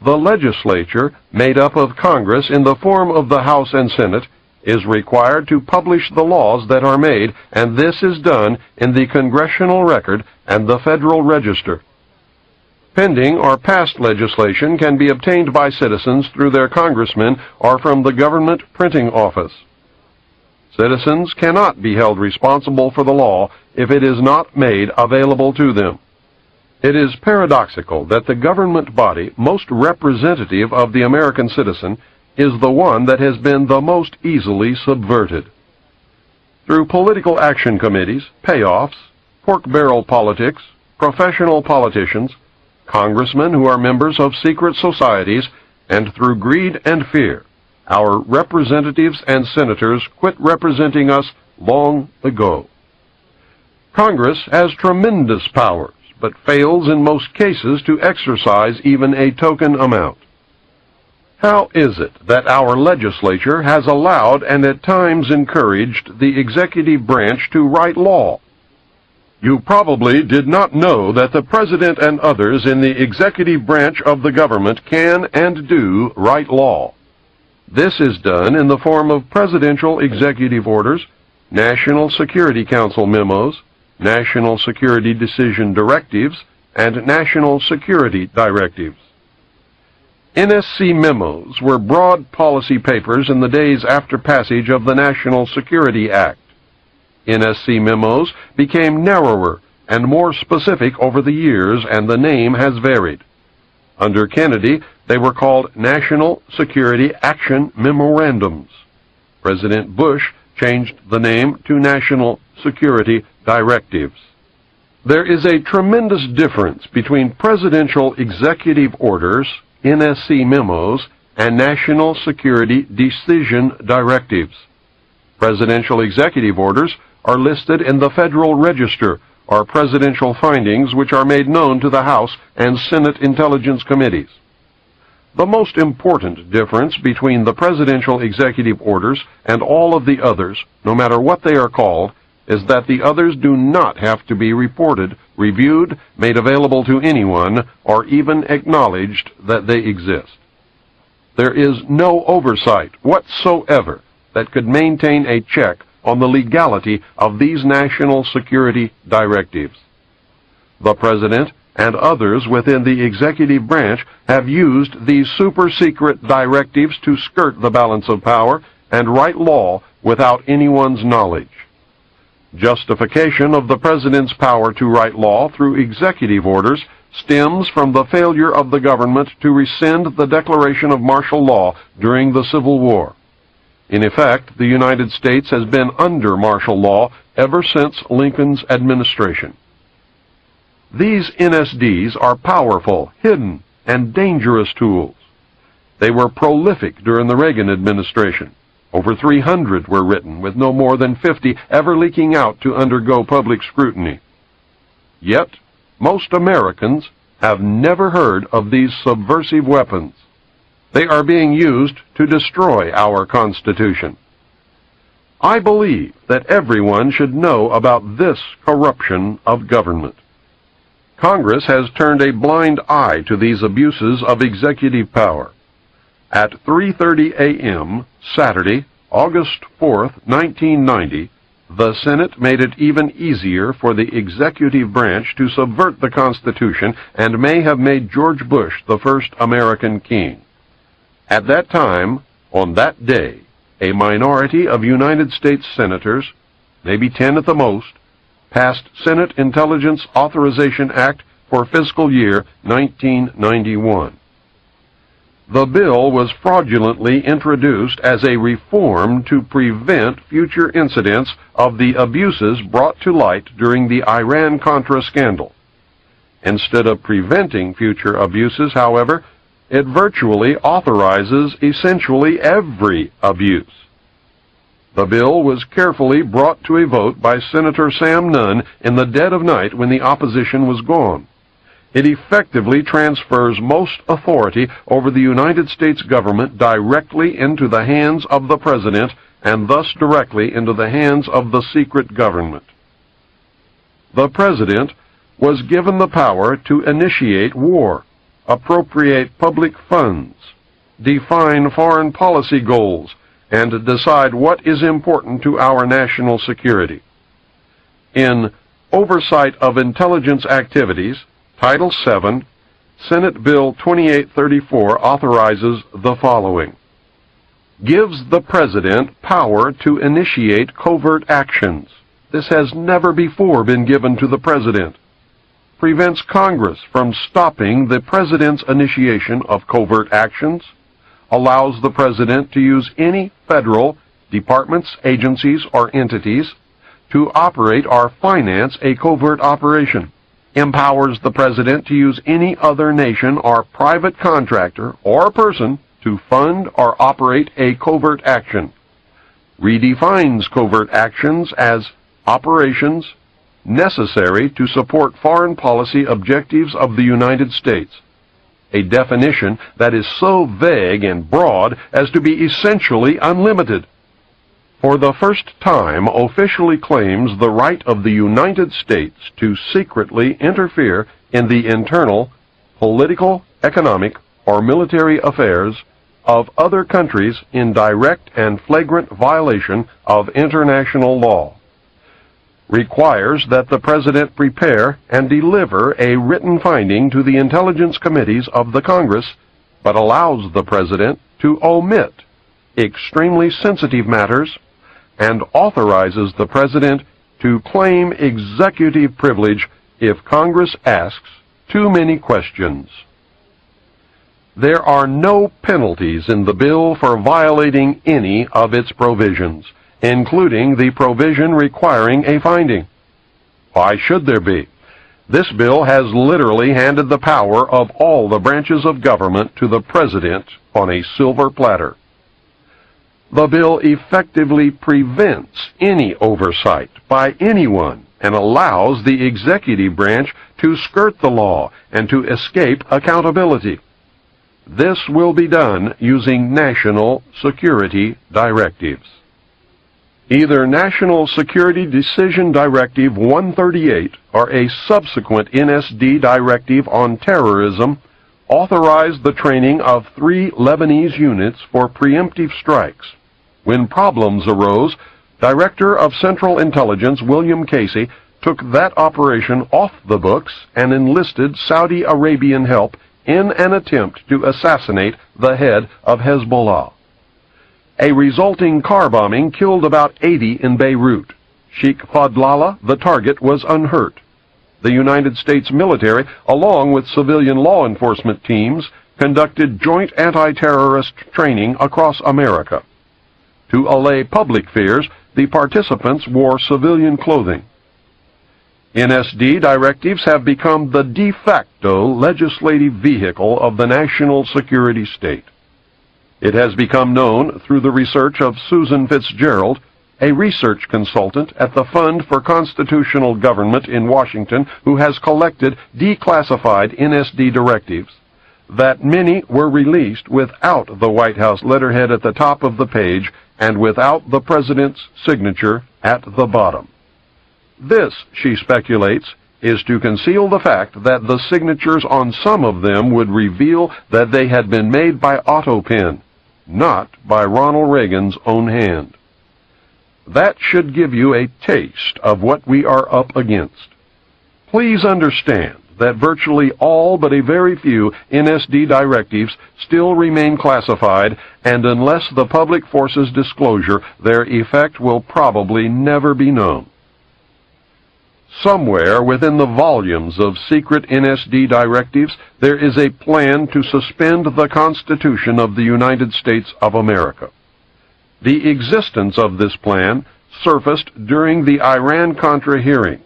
The legislature, made up of Congress in the form of the House and Senate, is required to publish the laws that are made, and this is done in the Congressional Record and the Federal Register. Pending or passed legislation can be obtained by citizens through their congressmen or from the government printing office. Citizens cannot be held responsible for the law if it is not made available to them. It is paradoxical that the government body most representative of the American citizen is the one that has been the most easily subverted. Through political action committees, payoffs, pork barrel politics, professional politicians, congressmen who are members of secret societies, and through greed and fear, our representatives and senators quit representing us long ago. Congress has tremendous powers, but fails in most cases to exercise even a token amount. How is it that our legislature has allowed and at times encouraged the executive branch to write law? You probably did not know that the President and others in the executive branch of the government can and do write law. This is done in the form of presidential executive orders, National Security Council memos, National Security Decision Directives, and National Security Directives. NSC memos were broad policy papers in the days after passage of the National Security Act. NSC memos became narrower and more specific over the years, and the name has varied. Under Kennedy, they were called National Security Action Memorandums. President Bush changed the name to National Security Directives. There is a tremendous difference between presidential executive orders, NSC memos, and National Security Decision Directives. Presidential executive orders are listed in the Federal Register, or presidential findings, which are made known to the House and Senate Intelligence Committees. The most important difference between the presidential executive orders and all of the others, no matter what they are called, is that the others do not have to be reported, reviewed, made available to anyone, or even acknowledged that they exist. There is no oversight whatsoever that could maintain a check on the legality of these national security directives. The President and others within the executive branch have used these super-secret directives to skirt the balance of power and write law without anyone's knowledge. Justification of the President's power to write law through executive orders stems from the failure of the government to rescind the declaration of martial law during the Civil War. In effect, the United States has been under martial law ever since Lincoln's administration. These NSDs are powerful, hidden, and dangerous tools. They were prolific during the Reagan administration. Over 300 were written, with no more than 50 ever leaking out to undergo public scrutiny. Yet, most Americans have never heard of these subversive weapons. They are being used to destroy our Constitution. I believe that everyone should know about this corruption of government. Congress has turned a blind eye to these abuses of executive power. At 3:30 a.m. Saturday, August 4th, 1990, the Senate made it even easier for the executive branch to subvert the Constitution and may have made George Bush the first American king. At that time, on that day, a minority of United States senators, maybe 10 at the most, passed Senate Intelligence Authorization Act for fiscal year 1991. The bill was fraudulently introduced as a reform to prevent future incidents of the abuses brought to light during the Iran-Contra scandal. Instead of preventing future abuses, however, it virtually authorizes essentially every abuse. The bill was carefully brought to a vote by Senator Sam Nunn in the dead of night when the opposition was gone. It effectively transfers most authority over the United States government directly into the hands of the President and thus directly into the hands of the secret government. The President was given the power to initiate war, appropriate public funds, define foreign policy goals, and decide what is important to our national security. In Oversight of Intelligence Activities, Title VII, Senate Bill 2834 authorizes the following. Gives the President power to initiate covert actions. This has never before been given to the President. Prevents Congress from stopping the President's initiation of covert actions. Allows the President to use any federal departments, agencies, or entities to operate or finance a covert operation. Empowers the President to use any other nation or private contractor or person to fund or operate a covert action. Redefines covert actions as operations necessary to support foreign policy objectives of the United States, a definition that is so vague and broad as to be essentially unlimited. For the first time officially claims the right of the United States to secretly interfere in the internal, political, economic, or military affairs of other countries in direct and flagrant violation of international law. Requires that the President prepare and deliver a written finding to the intelligence committees of the Congress, but allows the President to omit extremely sensitive matters and authorizes the President to claim executive privilege if Congress asks too many questions. There are no penalties in the bill for violating any of its provisions, including the provision requiring a finding. Why should there be? This bill has literally handed the power of all the branches of government to the President on a silver platter. The bill effectively prevents any oversight by anyone and allows the executive branch to skirt the law and to escape accountability. This will be done using national security directives. Either National Security Decision Directive 138 or a subsequent NSD directive on terrorism authorized the training of 3 Lebanese units for preemptive strikes. When problems arose, Director of Central Intelligence William Casey took that operation off the books and enlisted Saudi Arabian help in an attempt to assassinate the head of Hezbollah. A resulting car bombing killed about 80 in Beirut. Sheikh Fadlallah, the target, was unhurt. The United States military, along with civilian law enforcement teams, conducted joint anti-terrorist training across America. To allay public fears, the participants wore civilian clothing. NSD directives have become the de facto legislative vehicle of the national security state. It has become known through the research of Susan Fitzgerald, a research consultant at the Fund for Constitutional Government in Washington, who has collected declassified NSD directives, that many were released without the White House letterhead at the top of the page and without the President's signature at the bottom. This, she speculates, is to conceal the fact that the signatures on some of them would reveal that they had been made by autopen, not by Ronald Reagan's own hand. That should give you a taste of what we are up against. Please understand that virtually all but a very few NSD directives still remain classified, and unless the public forces disclosure, their effect will probably never be known. Somewhere within the volumes of secret NSD directives, there is a plan to suspend the Constitution of the United States of America. The existence of this plan surfaced during the Iran-Contra hearings.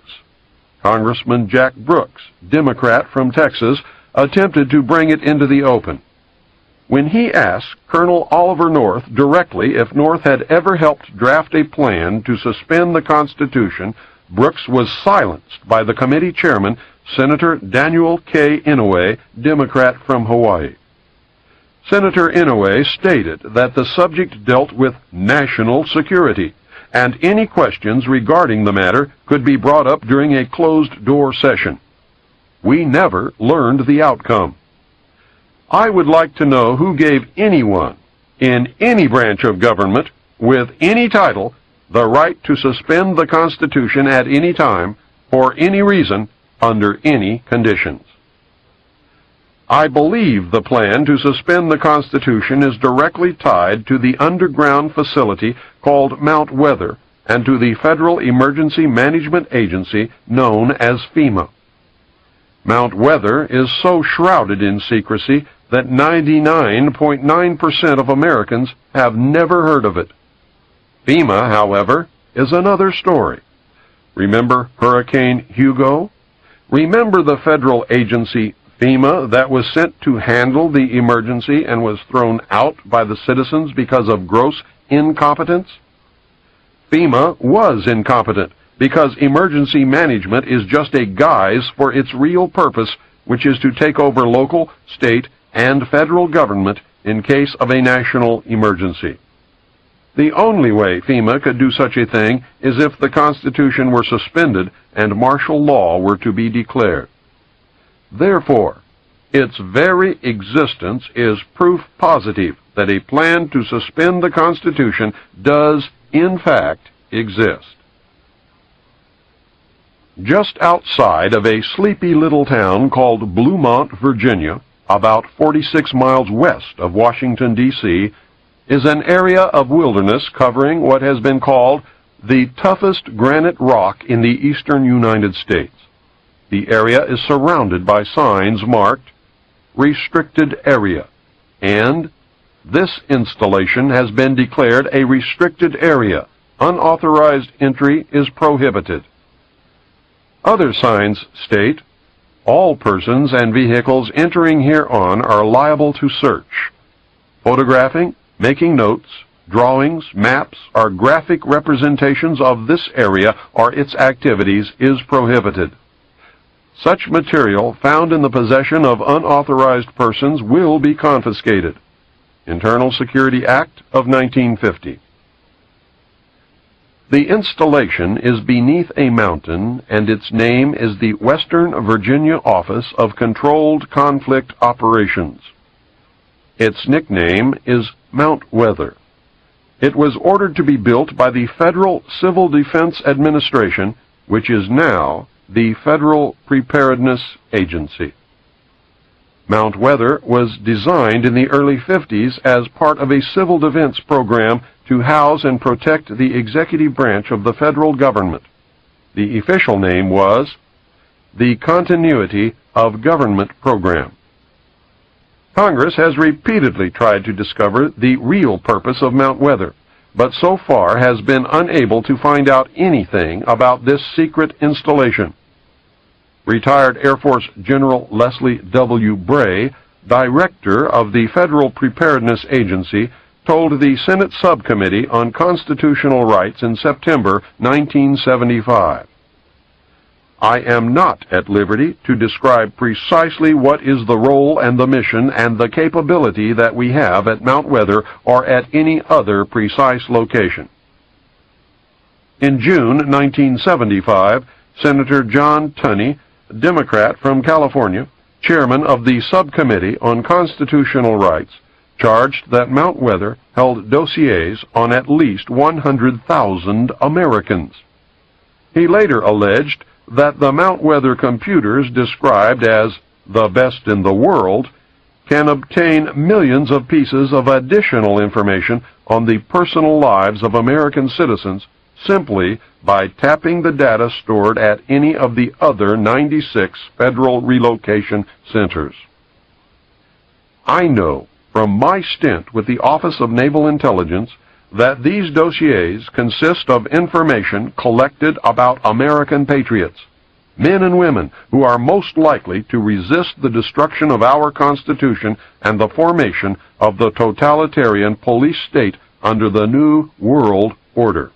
Congressman Jack Brooks, Democrat from Texas, attempted to bring it into the open. When he asked Colonel Oliver North directly if North had ever helped draft a plan to suspend the Constitution, Brooks was silenced by the committee chairman, Senator Daniel K. Inouye, Democrat from Hawaii. Senator Inouye stated that the subject dealt with national security, and any questions regarding the matter could be brought up during a closed-door session. We never learned the outcome. I would like to know who gave anyone in any branch of government with any title the right to suspend the Constitution at any time, for any reason, under any conditions. I believe the plan to suspend the Constitution is directly tied to the underground facility called Mount Weather and to the Federal Emergency Management Agency known as FEMA. Mount Weather is so shrouded in secrecy that 99.9% of Americans have never heard of it. FEMA, however, is another story. Remember Hurricane Hugo? Remember the federal agency FEMA that was sent to handle the emergency and was thrown out by the citizens because of gross incompetence? FEMA was incompetent because emergency management is just a guise for its real purpose, which is to take over local, state, and federal government in case of a national emergency. The only way FEMA could do such a thing is if the Constitution were suspended and martial law were to be declared. Therefore, its very existence is proof positive that a plan to suspend the Constitution does, in fact, exist. Just outside of a sleepy little town called Bluemont, Virginia, about 46 miles west of Washington, D.C., is an area of wilderness covering what has been called the toughest granite rock in the eastern United States. The area is surrounded by signs marked Restricted Area, and this installation has been declared a restricted area. Unauthorized entry is prohibited. Other signs state, all persons and vehicles entering hereon are liable to search. Photographing, making notes, drawings, maps, or graphic representations of this area or its activities is prohibited. Such material found in the possession of unauthorized persons will be confiscated. Internal Security Act of 1950. The installation is beneath a mountain, and its name is the Western Virginia Office of Controlled Conflict Operations. Its nickname is Mount Weather. It was ordered to be built by the Federal Civil Defense Administration, which is now the Federal Preparedness Agency. Mount Weather was designed in the early 50s as part of a civil defense program to house and protect the executive branch of the federal government. The official name was the Continuity of Government Program. Congress has repeatedly tried to discover the real purpose of Mount Weather, but so far has been unable to find out anything about this secret installation. Retired Air Force General Leslie W. Bray, director of the Federal Preparedness Agency, told the Senate Subcommittee on Constitutional Rights in September 1975, I am not at liberty to describe precisely what is the role and the mission and the capability that we have at Mount Weather or at any other precise location. In June 1975, Senator John Tunney, Democrat from California, chairman of the Subcommittee on Constitutional Rights, charged that Mount Weather held dossiers on at least 100,000 Americans. He later alleged that the Mount Weather computers, described as the best in the world, can obtain millions of pieces of additional information on the personal lives of American citizens simply by tapping the data stored at any of the other 96 federal relocation centers. I know from my stint with the Office of Naval Intelligence that these dossiers consist of information collected about American patriots, men and women who are most likely to resist the destruction of our Constitution and the formation of the totalitarian police state under the New World Order.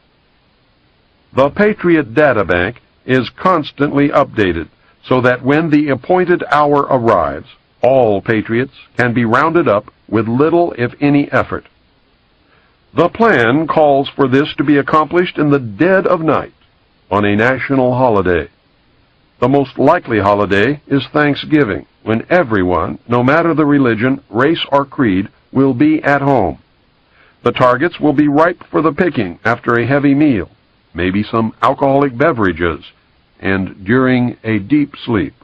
The Patriot Data Bank is constantly updated so that when the appointed hour arrives, all patriots can be rounded up with little, if any, effort. The plan calls for this to be accomplished in the dead of night on a national holiday. The most likely holiday is Thanksgiving, when everyone, no matter the religion, race, or creed, will be at home. The targets will be ripe for the picking after a heavy meal, maybe some alcoholic beverages, and during a deep sleep.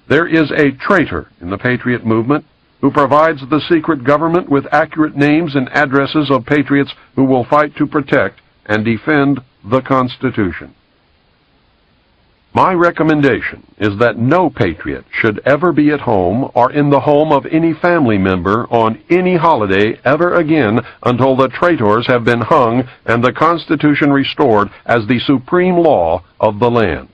There is a traitor in the Patriot movement who provides the secret government with accurate names and addresses of patriots who will fight to protect and defend the Constitution. My recommendation is that no patriot should ever be at home or in the home of any family member on any holiday ever again until the traitors have been hung and the Constitution restored as the supreme law of the land.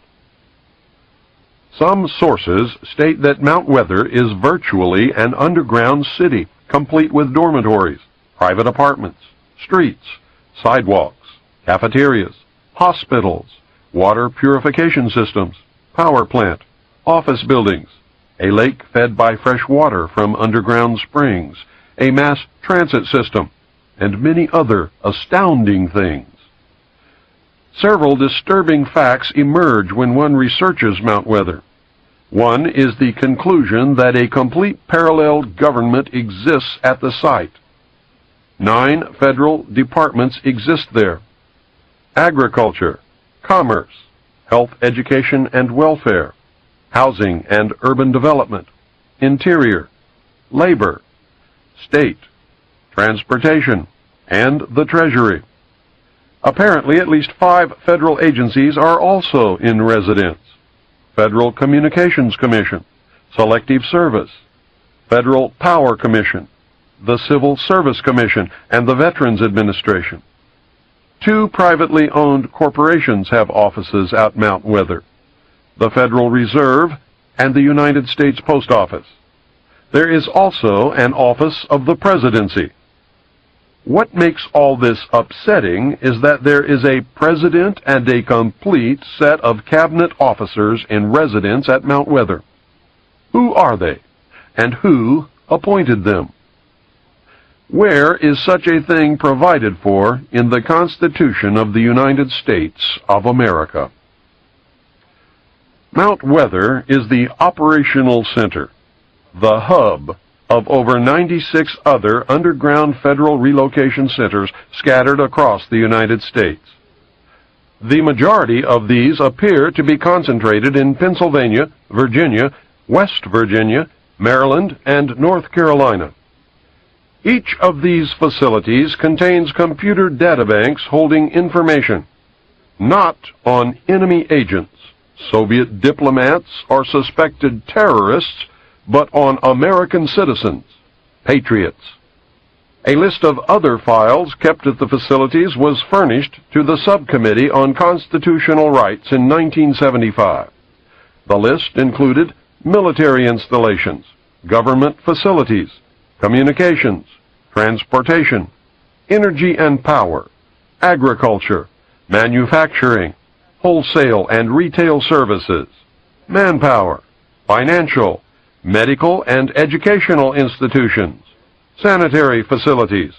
Some sources state that Mount Weather is virtually an underground city, complete with dormitories, private apartments, streets, sidewalks, cafeterias, hospitals, water purification systems, power plant, office buildings, a lake fed by fresh water from underground springs, a mass transit system, and many other astounding things. Several disturbing facts emerge when one researches Mount Weather. One is the conclusion that a complete parallel government exists at the site. 9 federal departments exist there: agriculture, commerce, health, education, and welfare, housing and urban development, interior, labor, state, transportation, and the Treasury. Apparently, at least 5 federal agencies are also in residence: Federal Communications Commission, Selective Service, Federal Power Commission, the Civil Service Commission, and the Veterans Administration. 2 privately owned corporations have offices at Mount Weather: the Federal Reserve and the United States Post Office. There is also an office of the Presidency. What makes all this upsetting is that there is a president and a complete set of cabinet officers in residence at Mount Weather. Who are they, and who appointed them? Where is such a thing provided for in the Constitution of the United States of America? Mount Weather is the operational center, the hub of over 96 other underground federal relocation centers scattered across the United States. The majority of these appear to be concentrated in Pennsylvania, Virginia, West Virginia, Maryland, and North Carolina. Each of these facilities contains computer databanks holding information, not on enemy agents, Soviet diplomats, or suspected terrorists, but on American citizens, patriots. A list of other files kept at the facilities was furnished to the Subcommittee on Constitutional Rights in 1975. The list included military installations, government facilities, communications, transportation, energy and power, agriculture, manufacturing, wholesale and retail services, manpower, financial, medical and educational institutions, sanitary facilities,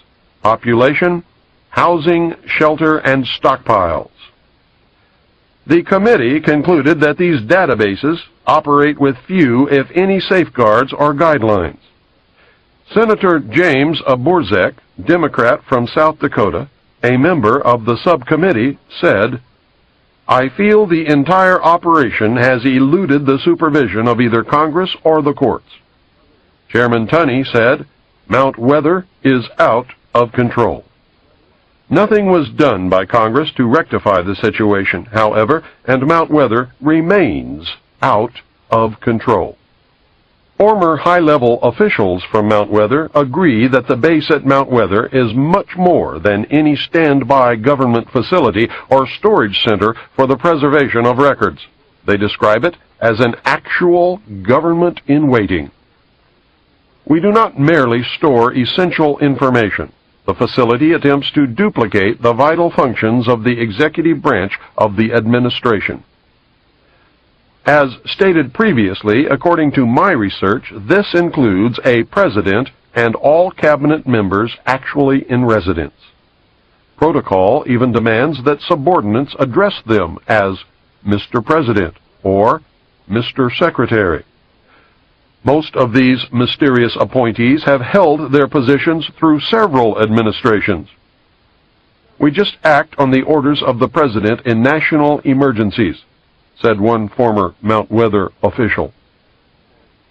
population, housing, shelter, and stockpiles. The committee concluded that these databases operate with few, if any, safeguards or guidelines. Senator James Borzek, Democrat from South Dakota, a member of the subcommittee, said, "I feel the entire operation has eluded the supervision of either Congress or the courts." Chairman Tunney said, "Mount Weather is out of control." Nothing was done by Congress to rectify the situation, however, and Mount Weather remains out of control. Former high-level officials from Mount Weather agree that the base at Mount Weather is much more than any standby government facility or storage center for the preservation of records. They describe it as an actual government in waiting. We do not merely store essential information. The facility attempts to duplicate the vital functions of the executive branch of the administration. As stated previously, according to my research, this includes a president and all cabinet members actually in residence. Protocol even demands that subordinates address them as Mr. President or Mr. Secretary. Most of these mysterious appointees have held their positions through several administrations. "We just act on the orders of the President in national emergencies," said one former Mount Weather official.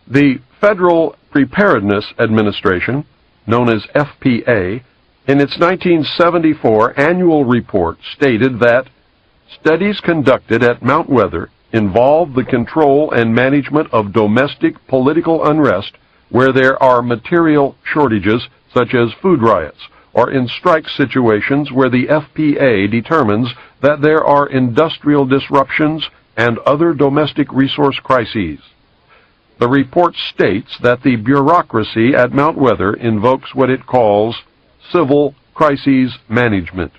The Federal Preparedness Administration, known as FPA, in its 1974 annual report stated that studies conducted at Mount Weather involve the control and management of domestic political unrest where there are material shortages such as food riots, or in strike situations where the FPA determines that there are industrial disruptions and other domestic resource crises. The report states that the bureaucracy at Mount Weather invokes what it calls civil crises management.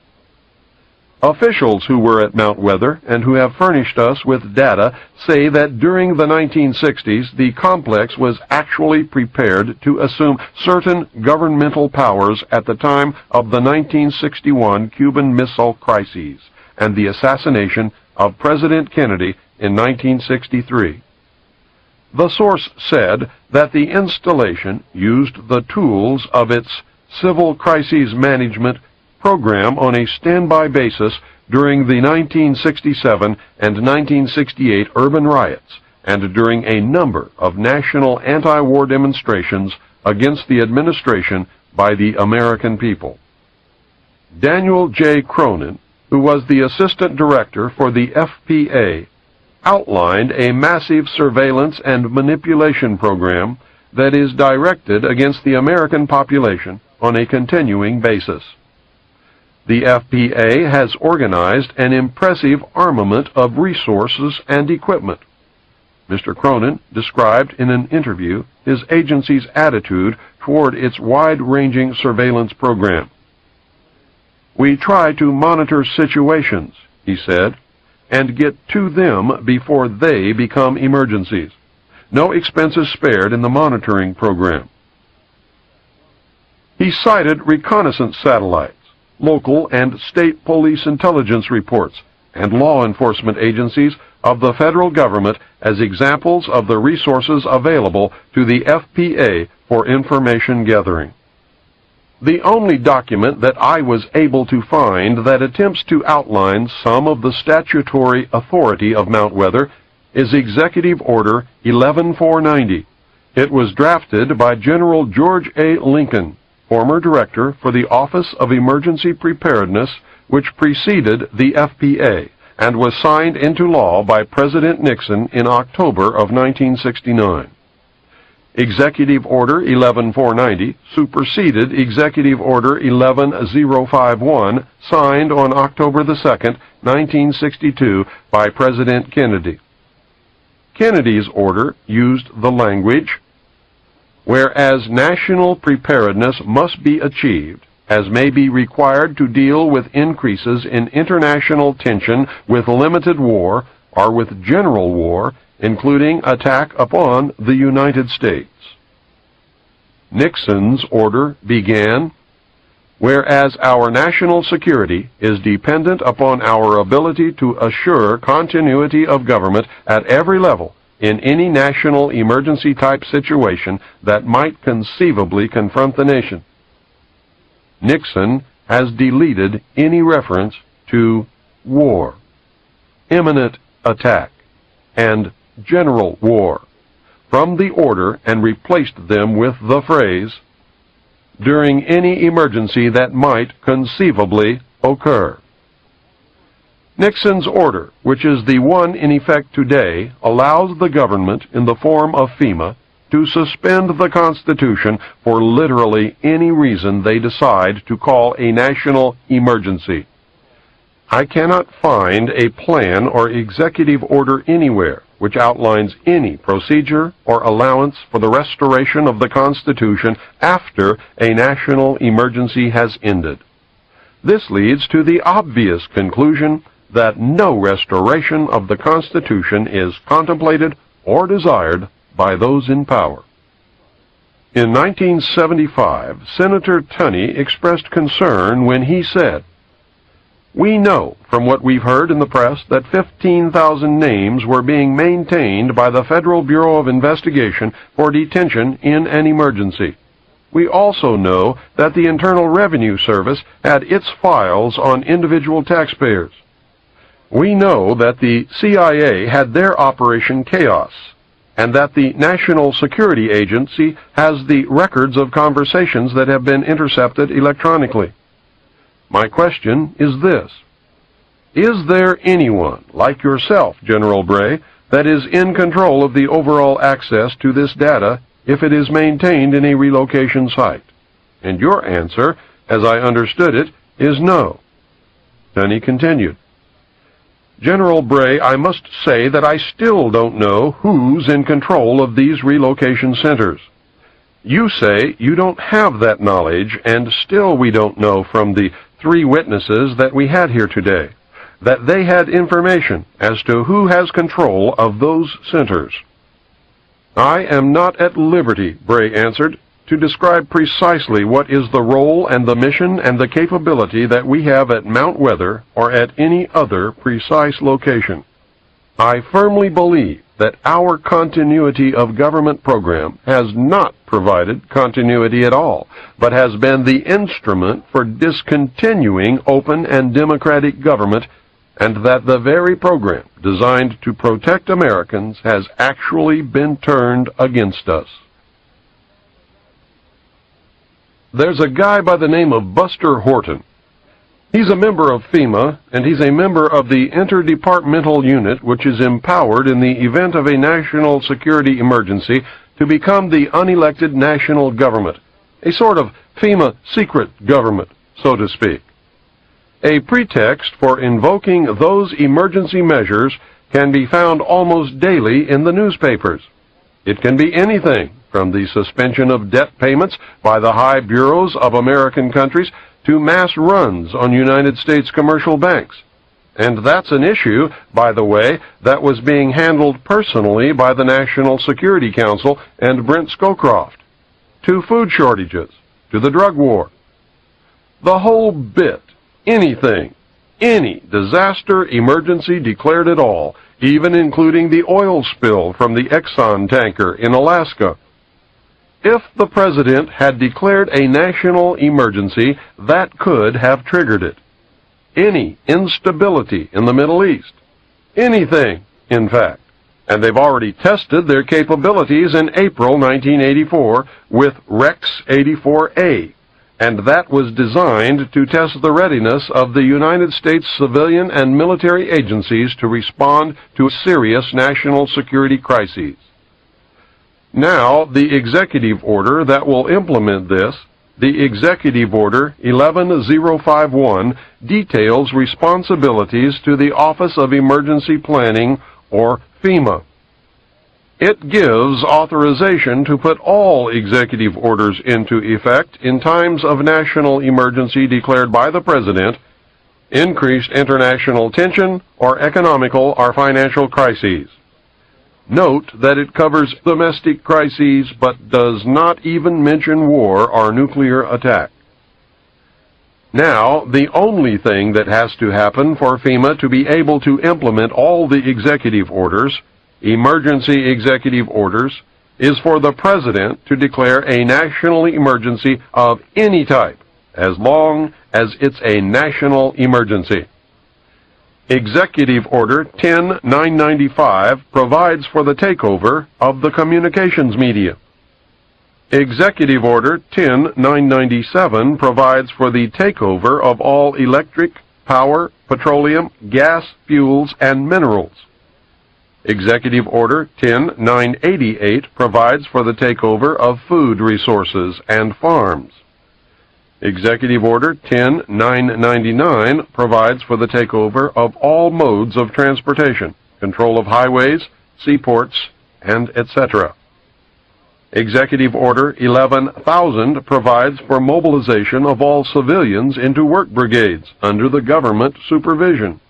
Officials who were at Mount Weather and who have furnished us with data say that during the 1960s, the complex was actually prepared to assume certain governmental powers at the time of the 1961 Cuban Missile Crisis and the assassination of President Kennedy in 1963. The source said that the installation used the tools of its civil crises management program on a standby basis during the 1967 and 1968 urban riots and during a number of national anti-war demonstrations against the administration by the American people. Daniel J. Cronin, who was the assistant director for the FPA, outlined a massive surveillance and manipulation program that is directed against the American population on a continuing basis. The FPA has organized an impressive armament of resources and equipment. Mr. Cronin described in an interview his agency's attitude toward its wide-ranging surveillance program. "We try to monitor situations," he said, "and get to them before they become emergencies. No expenses spared in the monitoring program." He cited reconnaissance satellites, local and state police intelligence reports, and law enforcement agencies of the federal government as examples of the resources available to the FPA for information gathering. The only document that I was able to find that attempts to outline some of the statutory authority of Mount Weather is Executive Order 11490. It was drafted by General George A. Lincoln, former director for the Office of Emergency Preparedness, which preceded the FPA, and was signed into law by President Nixon in October of 1969. Executive Order 11490 superseded Executive Order 11051, signed on October 2, 1962, by President Kennedy. Kennedy's order used the language, "Whereas national preparedness must be achieved, as may be required to deal with increases in international tension with limited war or with general war, including attack upon the United States." Nixon's order began, "Whereas our national security is dependent upon our ability to assure continuity of government at every level in any national emergency-type situation that might conceivably confront the nation." Nixon has deleted any reference to war, imminent attack, and general war from the order and replaced them with the phrase, "during any emergency that might conceivably occur." Nixon's order, which is the one in effect today, allows the government, in the form of FEMA, to suspend the Constitution for literally any reason they decide to call a national emergency. I cannot find a plan or executive order anywhere which outlines any procedure or allowance for the restoration of the Constitution after a national emergency has ended. This leads to the obvious conclusion that no restoration of the Constitution is contemplated or desired by those in power. In 1975, Senator Tunney expressed concern when he said, "We know from what we've heard in the press that 15,000 names were being maintained by the Federal Bureau of Investigation for detention in an emergency. We also know that the Internal Revenue Service had its files on individual taxpayers. We know that the CIA had their Operation Chaos. and that the National Security Agency has the records of conversations that have been intercepted electronically. My question is this: is there anyone like yourself, General Bray, that is in control of the overall access to this data if it is maintained in a relocation site? And your answer, as I understood it, is no. Then he continued, General Bray, I must say that I still don't know who's in control of these relocation centers. You say you don't have that knowledge, and still we don't know from the 3 witnesses that we had here today that they had information as to who has control of those centers. I am not at liberty, Bray answered, to describe precisely what is the role and the mission and the capability that we have at Mount Weather or at any other precise location. I firmly believe that our continuity of government program has not provided continuity at all, but has been the instrument for discontinuing open and democratic government, and that the very program designed to protect Americans has actually been turned against us. There's a guy by the name of Buster Horton. He's a member of FEMA, and he's a member of the interdepartmental unit which is empowered in the event of a national security emergency to become the unelected national government, a sort of FEMA secret government, so to speak. A pretext for invoking those emergency measures can be found almost daily in the newspapers. It can be anything from the suspension of debt payments by the high bureaus of American countries to mass runs on United States commercial banks. And that's an issue, by the way, that was being handled personally by the National Security Council and Brent Scowcroft. To food shortages, to the drug war. The whole bit, anything, any disaster emergency declared at all, even including the oil spill from the Exxon tanker in Alaska. If the President had declared a national emergency, that could have triggered it. Any instability in the Middle East. Anything, in fact. And they've already tested their capabilities in April 1984 with Rex 84A, and that was designed to test the readiness of the United States civilian and military agencies to respond to serious national security crises. Now, the executive order that will implement this, the Executive Order 11051, details responsibilities to the Office of Emergency Planning, or FEMA. It gives authorization to put all executive orders into effect in times of national emergency declared by the President, increased international tension, or economical or financial crises. Note that it covers domestic crises but does not even mention war or nuclear attack. Now, the only thing that has to happen for FEMA to be able to implement all the executive orders, emergency executive orders, is for the President to declare a national emergency of any type, as long as it's a national emergency. Executive Order 10995 provides for the takeover of the communications media. Executive Order 10997 provides for the takeover of all electric, power, petroleum, gas, fuels, and minerals. Executive Order 10988 provides for the takeover of food resources and farms. Executive Order 10999 provides for the takeover of all modes of transportation, control of highways, seaports, and etc. Executive Order 11000 provides for mobilization of all civilians into work brigades under the government supervision.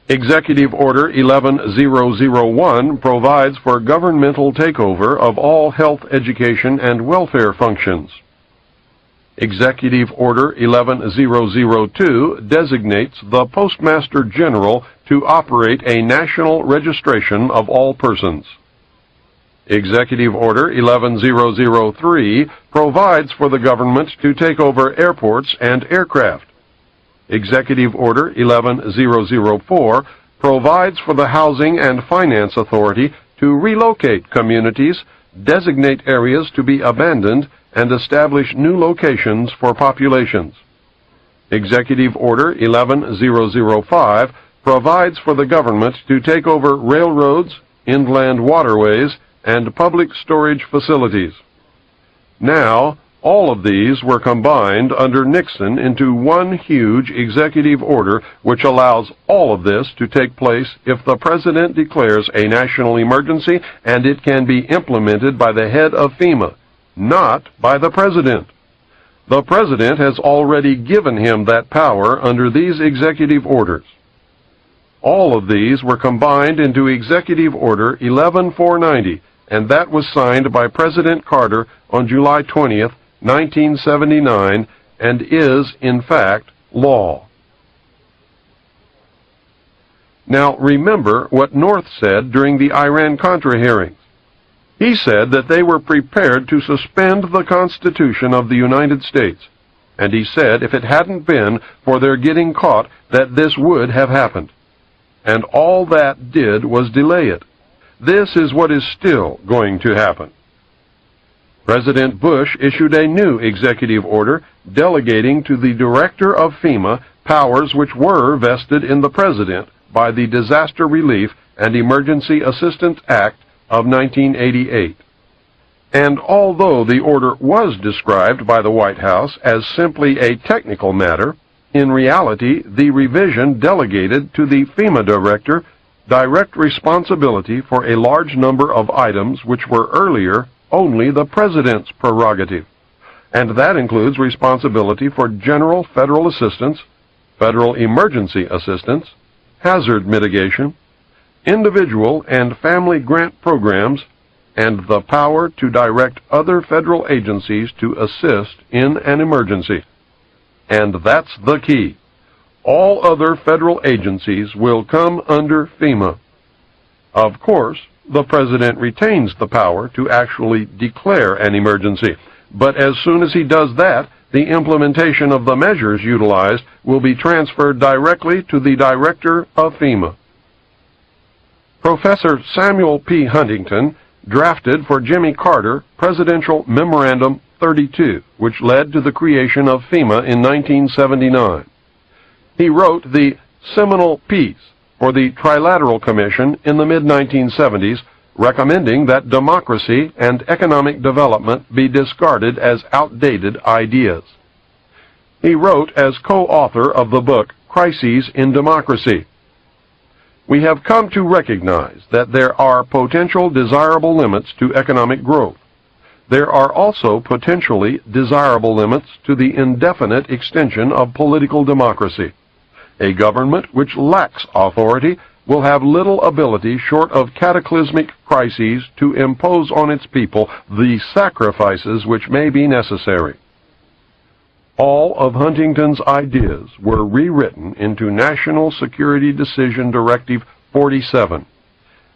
Executive Order 11001 provides for governmental takeover of all health, education, and welfare functions. Executive Order 11002 designates the Postmaster General to operate a national registration of all persons. Executive Order 11003 provides for the government to take over airports and aircraft. Executive Order 11004 provides for the Housing and Finance Authority to relocate communities, designate areas to be abandoned, and establish new locations for populations. Executive Order 11005 provides for the government to take over railroads, inland waterways, and public storage facilities. Now, all of these were combined under Nixon into one huge executive order which allows all of this to take place if the President declares a national emergency, and it can be implemented by the head of FEMA, not by the President. The President has already given him that power under these executive orders. All of these were combined into Executive Order 11490, and that was signed by President Carter on July 20th, 1979, and is, in fact, law. Now, remember what North said during the Iran-Contra hearings. He said that they were prepared to suspend the Constitution of the United States, and he said if it hadn't been for their getting caught that this would have happened. And all that did was delay it. This is what is still going to happen. President Bush issued a new executive order delegating to the director of FEMA powers which were vested in the President by the Disaster Relief and Emergency Assistance Act of 1988. And although the order was described by the White House as simply a technical matter, in reality the revision delegated to the FEMA director direct responsibility for a large number of items which were earlier only the President's prerogative, and that includes responsibility for general federal assistance, federal emergency assistance, hazard mitigation, individual and family grant programs, and the power to direct other federal agencies to assist in an emergency. And that's the key. All other federal agencies will come under FEMA. Of course, the President retains the power to actually declare an emergency, but as soon as he does that, the implementation of the measures utilized will be transferred directly to the director of FEMA. Professor Samuel P. Huntington drafted for Jimmy Carter Presidential Memorandum 32, which led to the creation of FEMA in 1979. He wrote the seminal piece for the Trilateral Commission in the mid-1970s, recommending that democracy and economic development be discarded as outdated ideas. He wrote as co-author of the book Crises in Democracy. We have come to recognize that there are potential desirable limits to economic growth. There are also potentially desirable limits to the indefinite extension of political democracy. A government which lacks authority will have little ability short of cataclysmic crises to impose on its people the sacrifices which may be necessary. All of Huntington's ideas were rewritten into National Security Decision Directive 47,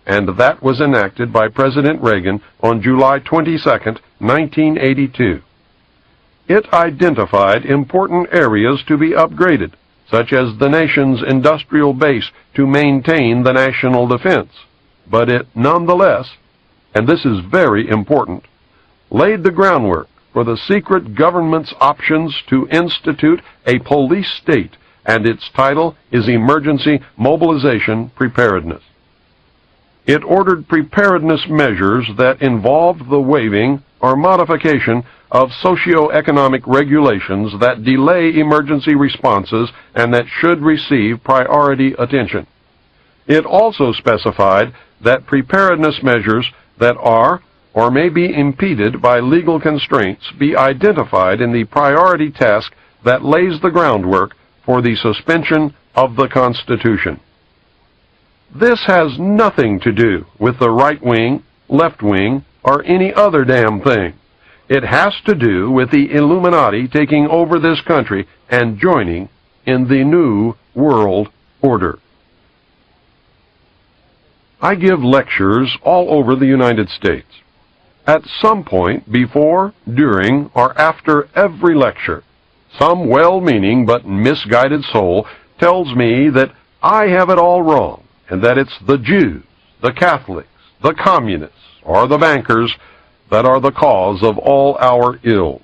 and that was enacted by President Reagan on July 22, 1982. It identified important areas to be upgraded, such as the nation's industrial base to maintain the national defense, but it nonetheless, and this is very important, laid the groundwork for the secret government's options to institute a police state, and its title is Emergency Mobilization Preparedness. It ordered preparedness measures that involved the waiving or modification of socio-economic regulations that delay emergency responses and that should receive priority attention. It also specified that preparedness measures that are or may be impeded by legal constraints be identified in the priority task that lays the groundwork for the suspension of the Constitution. This has nothing to do with the right wing, left wing, or any other damn thing. It has to do with the Illuminati taking over this country and joining in the New World Order. I give lectures all over the United States. At some point before, during, or after every lecture, some well-meaning but misguided soul tells me that I have it all wrong, and that it's the Jews, the Catholics, the communists, or the bankers that are the cause of all our ills.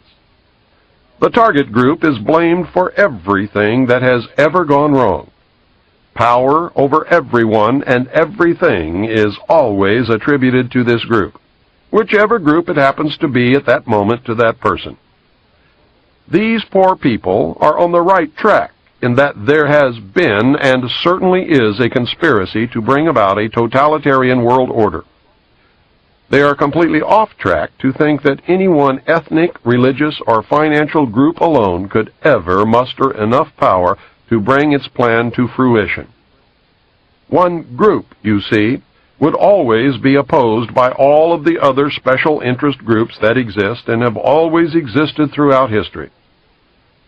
The target group is blamed for everything that has ever gone wrong. Power over everyone and everything is always attributed to this group, whichever group it happens to be at that moment to that person. These poor people are on the right track in that there has been and certainly is a conspiracy to bring about a totalitarian world order. They are completely off track to think that any one ethnic, religious, or financial group alone could ever muster enough power to bring its plan to fruition. One group, you see, would always be opposed by all of the other special interest groups that exist and have always existed throughout history.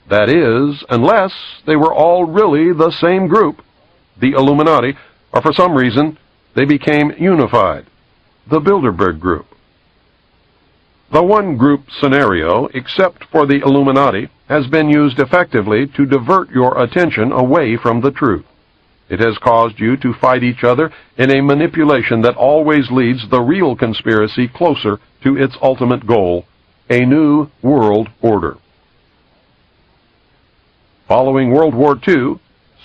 That is, unless they were all really the same group, the Illuminati, or for some reason they became unified, the Bilderberg Group. The one-group scenario, except for the Illuminati, has been used effectively to divert your attention away from the truth. It has caused you to fight each other in a manipulation that always leads the real conspiracy closer to its ultimate goal, a new world order. Following World War II,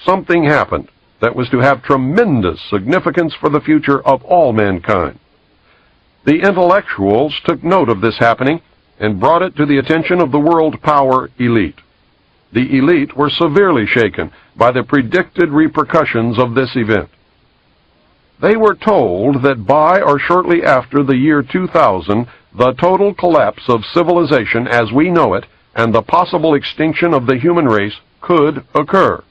something happened that was to have tremendous significance for the future of all mankind. The intellectuals took note of this happening and brought it to the attention of the world power elite. The elite were severely shaken by the predicted repercussions of this event. They were told that by or shortly after the year 2000, the total collapse of civilization as we know it and the possible extinction of the human race could occur.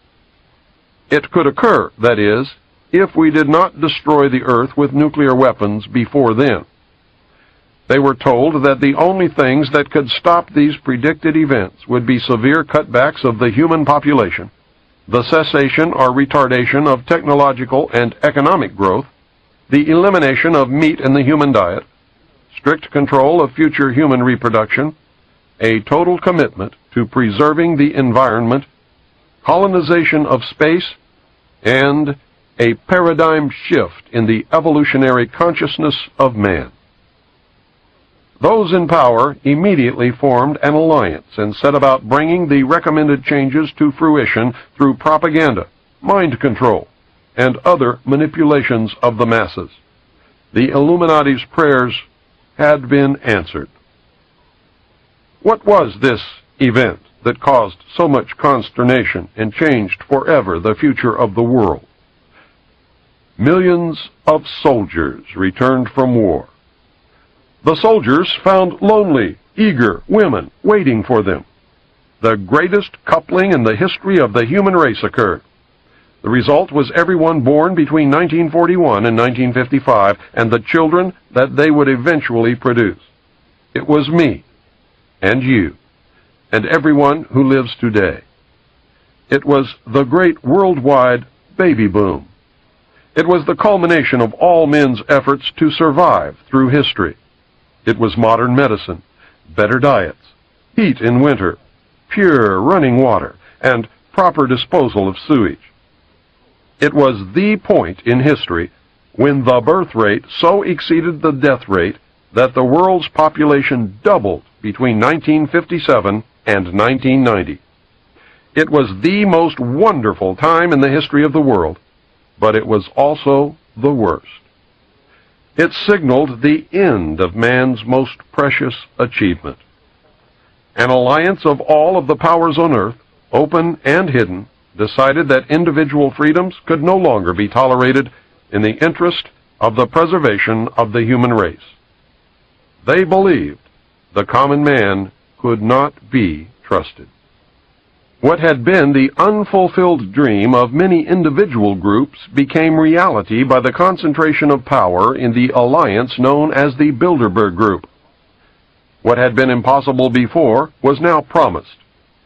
It could occur, that is, if we did not destroy the earth with nuclear weapons before then. They were told that the only things that could stop these predicted events would be severe cutbacks of the human population, the cessation or retardation of technological and economic growth, the elimination of meat in the human diet, strict control of future human reproduction, a total commitment to preserving the environment, colonization of space, and a paradigm shift in the evolutionary consciousness of man. Those in power immediately formed an alliance and set about bringing the recommended changes to fruition through propaganda, mind control, and other manipulations of the masses. The Illuminati's prayers had been answered. What was this event that caused so much consternation and changed forever the future of the world? Millions of soldiers returned from war. The soldiers found lonely, eager women waiting for them. The greatest coupling in the history of the human race occurred. The result was everyone born between 1941 and 1955 and the children that they would eventually produce. It was me, and you, and everyone who lives today. It was the great worldwide baby boom. It was the culmination of all men's efforts to survive through history. It was modern medicine, better diets, heat in winter, pure running water, and proper disposal of sewage. It was the point in history when the birth rate so exceeded the death rate that the world's population doubled between 1957 and 1990. It was the most wonderful time in the history of the world, but it was also the worst. It signaled the end of man's most precious achievement. An alliance of all of the powers on earth, open and hidden, decided that individual freedoms could no longer be tolerated in the interest of the preservation of the human race. They believed the common man could not be trusted. What had been the unfulfilled dream of many individual groups became reality by the concentration of power in the alliance known as the Bilderberg Group. What had been impossible before was now promised.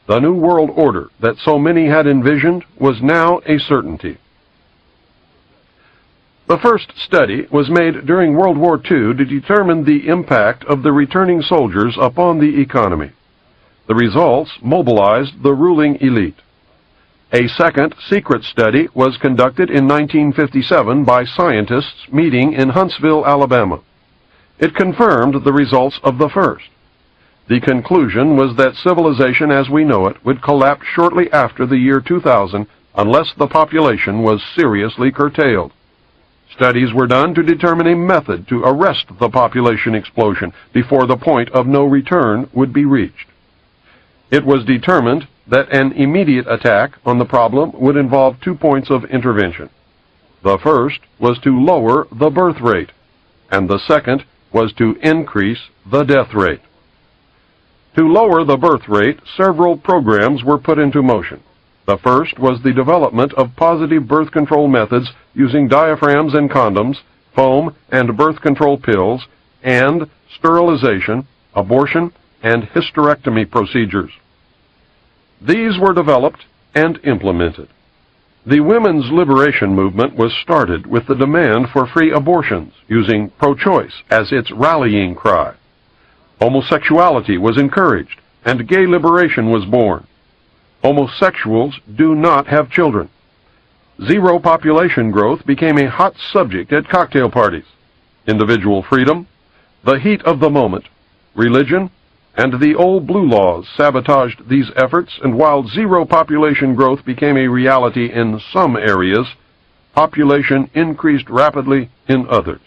The new world order that so many had envisioned was now a certainty. The first study was made during World War II to determine the impact of the returning soldiers upon the economy. The results mobilized the ruling elite. A second secret study was conducted in 1957 by scientists meeting in Huntsville, Alabama. It confirmed the results of the first. The conclusion was that civilization as we know it would collapse shortly after the year 2000 unless the population was seriously curtailed. Studies were done to determine a method to arrest the population explosion before the point of no return would be reached. It was determined that an immediate attack on the problem would involve 2 points of intervention. The first was to lower the birth rate, and the second was to increase the death rate. To lower the birth rate, several programs were put into motion. The first was the development of positive birth control methods using diaphragms and condoms, foam and birth control pills, and sterilization, abortion, and hysterectomy procedures. These were developed and implemented. The women's liberation movement was started with the demand for free abortions, using pro-choice as its rallying cry. Homosexuality was encouraged, and gay liberation was born. Homosexuals do not have children. Zero population growth became a hot subject at cocktail parties. Individual freedom, the heat of the moment, religion, and the old blue laws sabotaged these efforts, and while zero population growth became a reality in some areas, population increased rapidly in others.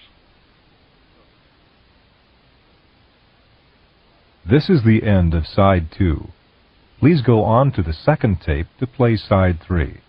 This is the end of Side 2. Please go on to the second tape to play Side 3.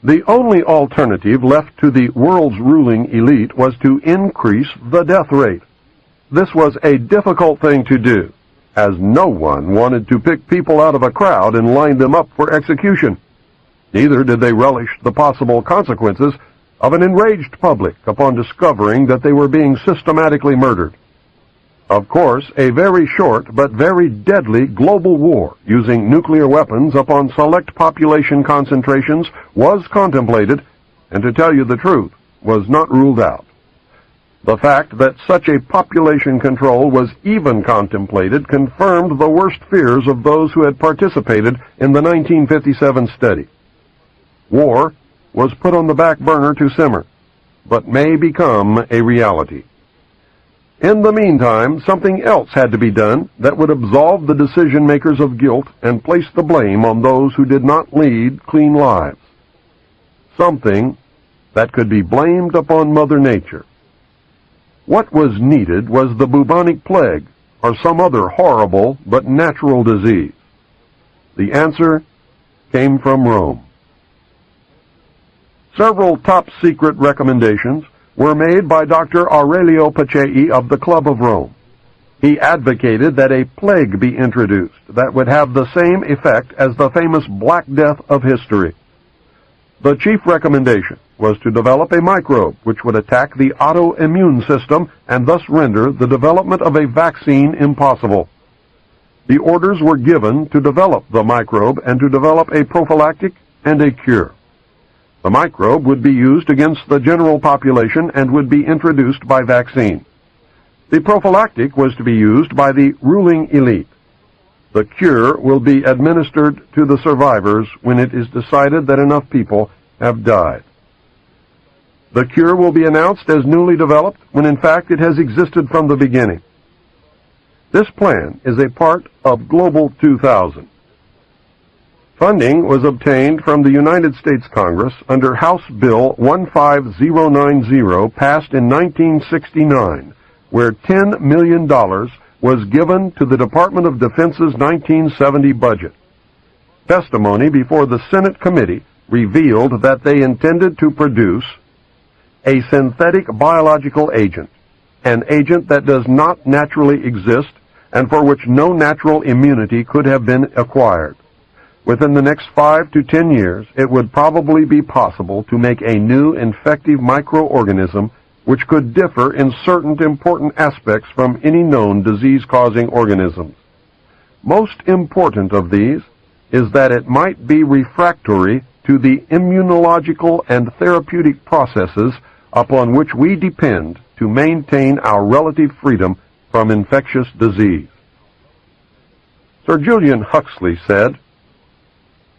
The only alternative left to the world's ruling elite was to increase the death rate. This was a difficult thing to do, as no one wanted to pick people out of a crowd and line them up for execution. Neither did they relish the possible consequences of an enraged public upon discovering that they were being systematically murdered. Of course, a very short but very deadly global war using nuclear weapons upon select population concentrations was contemplated, and to tell you the truth, was not ruled out. The fact that such a population control was even contemplated confirmed the worst fears of those who had participated in the 1957 study. War was put on the back burner to simmer, but may become a reality. In the meantime, something else had to be done that would absolve the decision-makers of guilt and place the blame on those who did not lead clean lives. Something that could be blamed upon Mother Nature. What was needed was the bubonic plague, or some other horrible but natural disease. The answer came from Rome. Several top-secret recommendations were made by Dr. Aurelio Pacelli of the Club of Rome. He advocated that a plague be introduced that would have the same effect as the famous Black Death of history. The chief recommendation was to develop a microbe which would attack the autoimmune system and thus render the development of a vaccine impossible. The orders were given to develop the microbe and to develop a prophylactic and a cure. The microbe would be used against the general population and would be introduced by vaccine. The prophylactic was to be used by the ruling elite. The cure will be administered to the survivors when it is decided that enough people have died. The cure will be announced as newly developed when in fact it has existed from the beginning. This plan is a part of Global 2000. Funding was obtained from the United States Congress under House Bill 15090 passed in 1969, where $10 million was given to the Department of Defense's 1970 budget. Testimony before the Senate committee revealed that they intended to produce a synthetic biological agent, an agent that does not naturally exist and for which no natural immunity could have been acquired. Within the next 5 to 10 years, it would probably be possible to make a new infective microorganism which could differ in certain important aspects from any known disease-causing organisms. Most important of these is that it might be refractory to the immunological and therapeutic processes upon which we depend to maintain our relative freedom from infectious disease. Sir Julian Huxley said,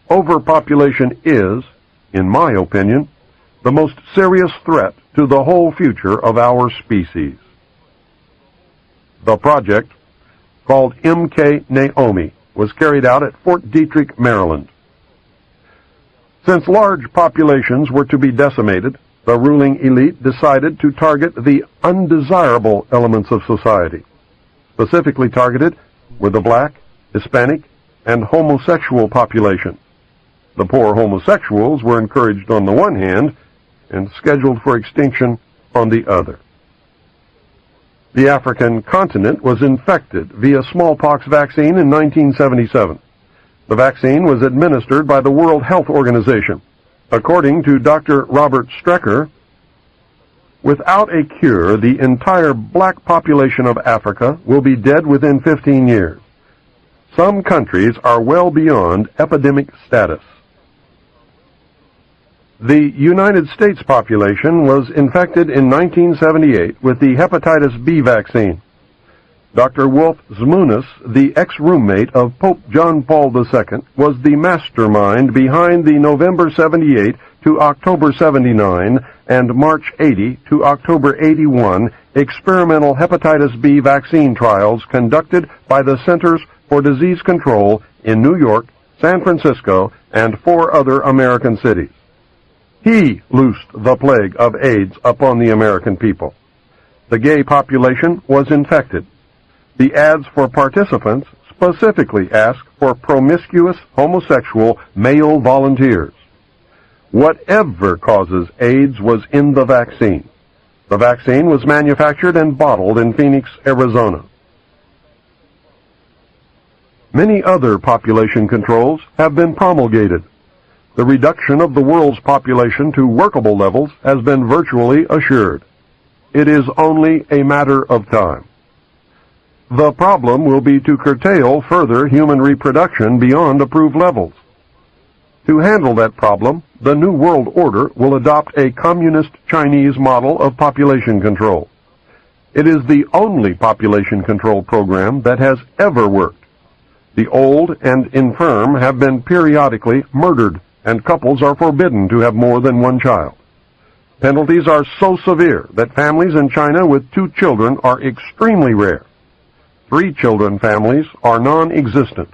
"Overpopulation is, in my opinion, the most serious threat to the whole future of our species." The project, called MK Naomi, was carried out at Fort Detrick, Maryland. Since large populations were to be decimated, the ruling elite decided to target the undesirable elements of society. Specifically targeted were the black, Hispanic, and homosexual populations. The poor homosexuals were encouraged on the one hand and scheduled for extinction on the other. The African continent was infected via smallpox vaccine in 1977. The vaccine was administered by the World Health Organization. According to Dr. Robert Strecker, without a cure, the entire black population of Africa will be dead within 15 years. Some countries are well beyond epidemic status. The United States population was infected in 1978 with the hepatitis B vaccine. Dr. Wolf Zmunis, the ex-roommate of Pope John Paul II, was the mastermind behind the November 78 to October 79 and March 80 to October 81 experimental hepatitis B vaccine trials conducted by the Centers for Disease Control in New York, San Francisco, and 4 other American cities. He loosed the plague of AIDS upon the American people. The gay population was infected. The ads for participants specifically asked for promiscuous homosexual male volunteers. Whatever causes AIDS was in the vaccine. The vaccine was manufactured and bottled in Phoenix, Arizona. Many other population controls have been promulgated. The reduction of the world's population to workable levels has been virtually assured. It is only a matter of time. The problem will be to curtail further human reproduction beyond approved levels. To handle that problem, the New World Order will adopt a communist Chinese model of population control. It is the only population control program that has ever worked. The old and infirm have been periodically murdered, and couples are forbidden to have more than one child. Penalties are so severe that families in China with 2 children are extremely rare. 3 children families are non-existent.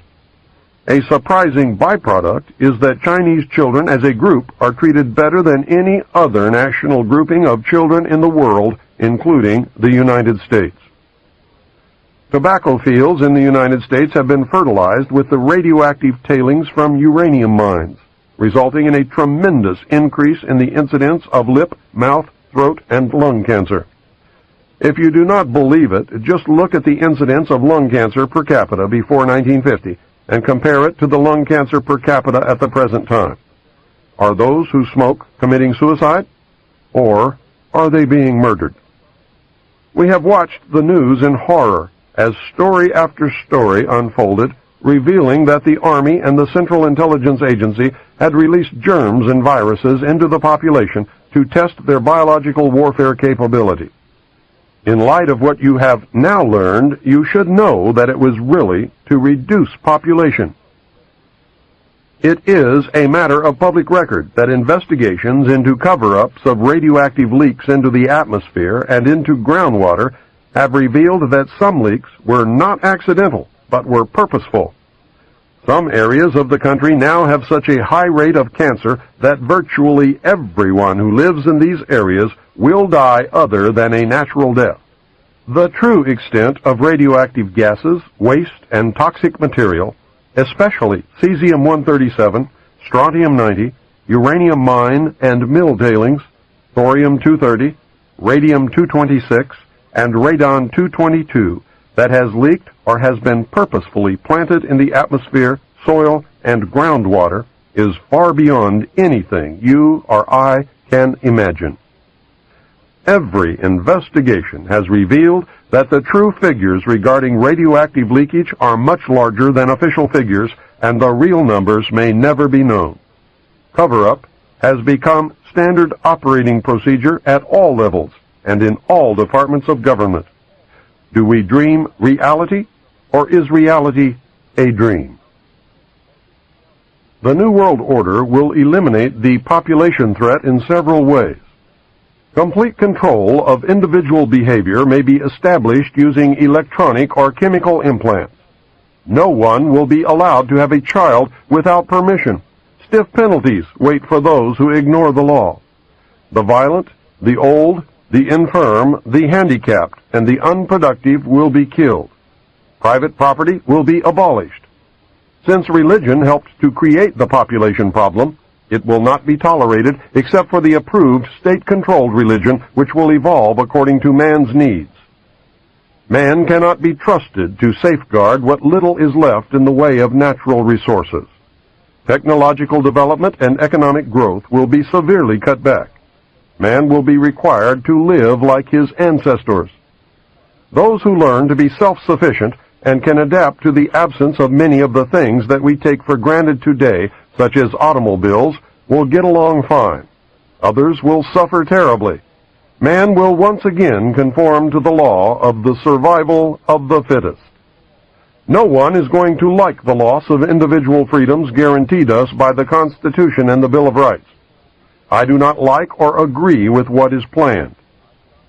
A surprising byproduct is that Chinese children as a group are treated better than any other national grouping of children in the world, including the United States. Tobacco fields in the United States have been fertilized with the radioactive tailings from uranium mines, resulting in a tremendous increase in the incidence of lip, mouth, throat, and lung cancer. If you do not believe it, just look at the incidence of lung cancer per capita before 1950 and compare it to the lung cancer per capita at the present time. Are those who smoke committing suicide? Or are they being murdered? We have watched the news in horror as story after story unfolded, revealing that the Army and the Central Intelligence Agency had released germs and viruses into the population to test their biological warfare capability. In light of what you have now learned, you should know that it was really to reduce population. It is a matter of public record that investigations into cover-ups of radioactive leaks into the atmosphere and into groundwater have revealed that some leaks were not accidental, but were purposeful. Some areas of the country now have such a high rate of cancer that virtually everyone who lives in these areas will die other than a natural death. The true extent of radioactive gases, waste, and toxic material, especially cesium-137, strontium-90, uranium mine and mill tailings, thorium-230, radium-226, and radon-222, that has leaked or has been purposefully planted in the atmosphere, soil, and groundwater is far beyond anything you or I can imagine. Every investigation has revealed that the true figures regarding radioactive leakage are much larger than official figures, and the real numbers may never be known. Cover-up has become standard operating procedure at all levels and in all departments of government. Do we dream reality, or is reality a dream? The New World Order will eliminate the population threat in several ways. Complete control of individual behavior may be established using electronic or chemical implants. No one will be allowed to have a child without permission. Stiff penalties wait for those who ignore the law. The violent, the old, the infirm, the handicapped, and the unproductive will be killed. Private property will be abolished. Since religion helped to create the population problem, it will not be tolerated except for the approved state-controlled religion, which will evolve according to man's needs. Man cannot be trusted to safeguard what little is left in the way of natural resources. Technological development and economic growth will be severely cut back. Man will be required to live like his ancestors. Those who learn to be self-sufficient and can adapt to the absence of many of the things that we take for granted today, such as automobiles, will get along fine. Others will suffer terribly. Man will once again conform to the law of the survival of the fittest. No one is going to like the loss of individual freedoms guaranteed us by the Constitution and the Bill of Rights. I do not like or agree with what is planned.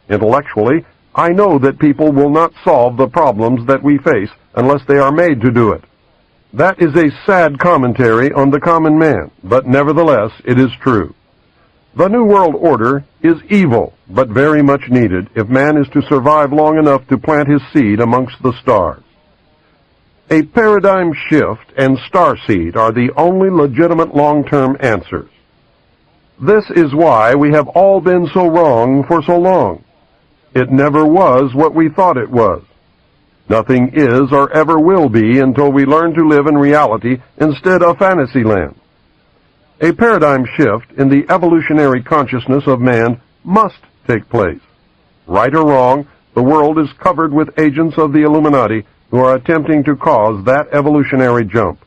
Intellectually, I know that people will not solve the problems that we face unless they are made to do it. That is a sad commentary on the common man, but nevertheless it is true. The New World Order is evil, but very much needed if man is to survive long enough to plant his seed amongst the stars. A paradigm shift and starseed are the only legitimate long-term answers. This is why we have all been so wrong for so long. It never was what we thought it was. Nothing is or ever will be until we learn to live in reality instead of fantasyland. A paradigm shift in the evolutionary consciousness of man must take place. Right or wrong, the world is covered with agents of the Illuminati who are attempting to cause that evolutionary jump.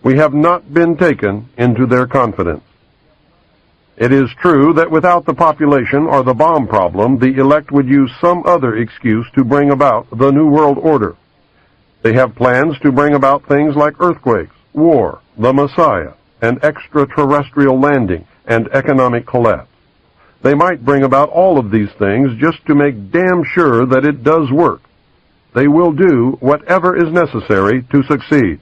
We have not been taken into their confidence. It is true that without the population or the bomb problem, the elect would use some other excuse to bring about the New World Order. They have plans to bring about things like earthquakes, war, the Messiah, an extraterrestrial landing, and economic collapse. They might bring about all of these things just to make damn sure that it does work. They will do whatever is necessary to succeed.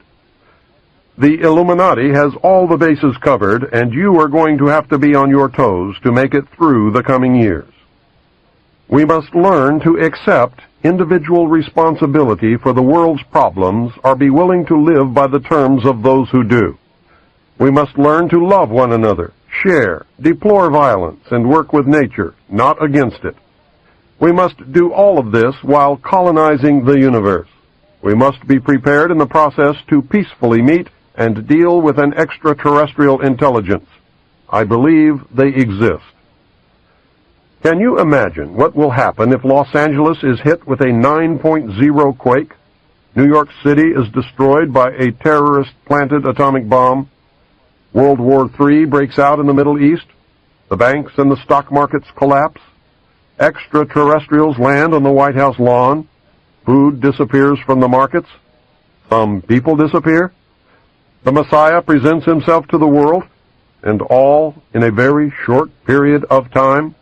The Illuminati has all the bases covered, and you are going to have to be on your toes to make it through the coming years. We must learn to accept individual responsibility for the world's problems or be willing to live by the terms of those who do. We must learn to love one another, share, deplore violence, and work with nature, not against it. We must do all of this while colonizing the universe. We must be prepared in the process to peacefully meet and deal with an extraterrestrial intelligence. I believe they exist. Can you imagine what will happen if Los Angeles is hit with a 9.0 quake? New York City is destroyed by a terrorist-planted atomic bomb? World War III breaks out in the Middle East? The banks and the stock markets collapse? Extraterrestrials land on the White House lawn? Food disappears from the markets? Some people disappear? The Messiah presents himself to the world, and all in a very short period of time?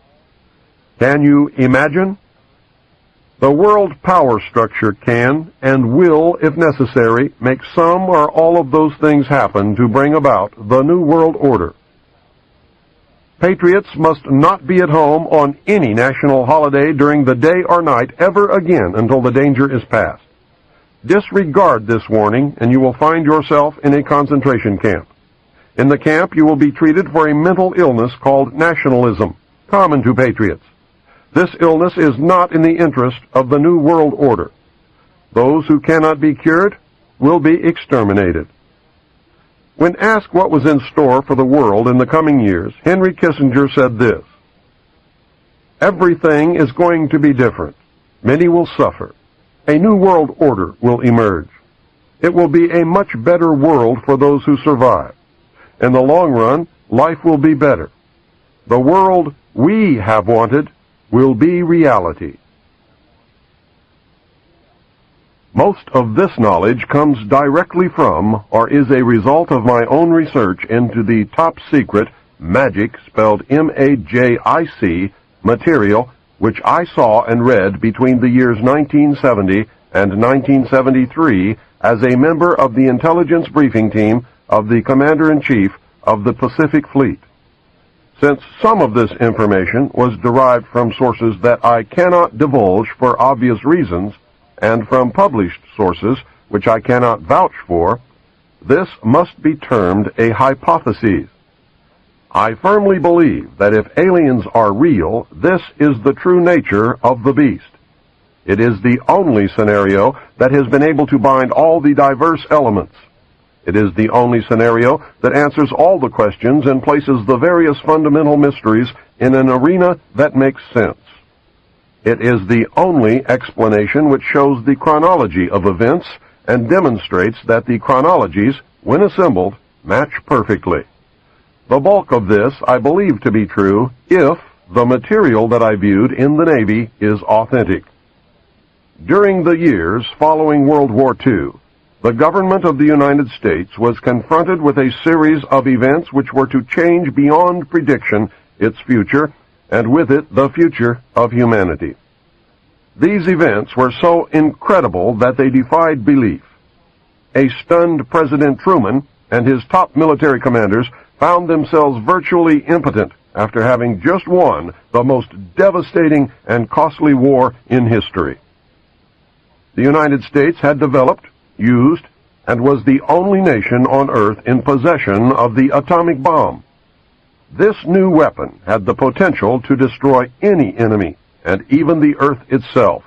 Can you imagine? The world power structure can and will, if necessary, make some or all of those things happen to bring about the New World Order. Patriots must not be at home on any national holiday during the day or night ever again until the danger is past. Disregard this warning, and you will find yourself in a concentration camp. In the camp, you will be treated for a mental illness called nationalism, common to patriots. This illness is not in the interest of the New World Order. Those who cannot be cured will be exterminated. When asked what was in store for the world in the coming years, Henry Kissinger said this: "Everything is going to be different. Many will suffer. A new world order will emerge. It will be a much better world for those who survive. In the long run, life will be better. The world we have wanted will be reality." Most of this knowledge comes directly from, or is a result of my own research into the top secret, magic, spelled M-A-J-I-C, material, which I saw and read between the years 1970 and 1973 as a member of the intelligence briefing team of the Commander-in-Chief of the Pacific Fleet. Since some of this information was derived from sources that I cannot divulge for obvious reasons, and from published sources which I cannot vouch for, this must be termed a hypothesis. I firmly believe that if aliens are real, this is the true nature of the beast. It is the only scenario that has been able to bind all the diverse elements. It is the only scenario that answers all the questions and places the various fundamental mysteries in an arena that makes sense. It is the only explanation which shows the chronology of events and demonstrates that the chronologies, when assembled, match perfectly. The bulk of this I believe to be true if the material that I viewed in the Navy is authentic. During the years following World War II, the government of the United States was confronted with a series of events which were to change beyond prediction its future, and with it the future of humanity. These events were so incredible that they defied belief. A stunned President Truman and his top military commanders found themselves virtually impotent after having just won the most devastating and costly war in history. The United States had developed, used, and was the only nation on Earth in possession of the atomic bomb. This new weapon had the potential to destroy any enemy, and even the Earth itself.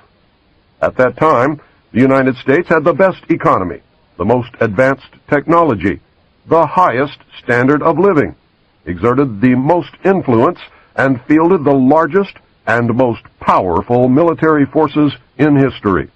At that time, the United States had the best economy, the most advanced technology, the highest standard of living, exerted the most influence, and fielded the largest and most powerful military forces in history.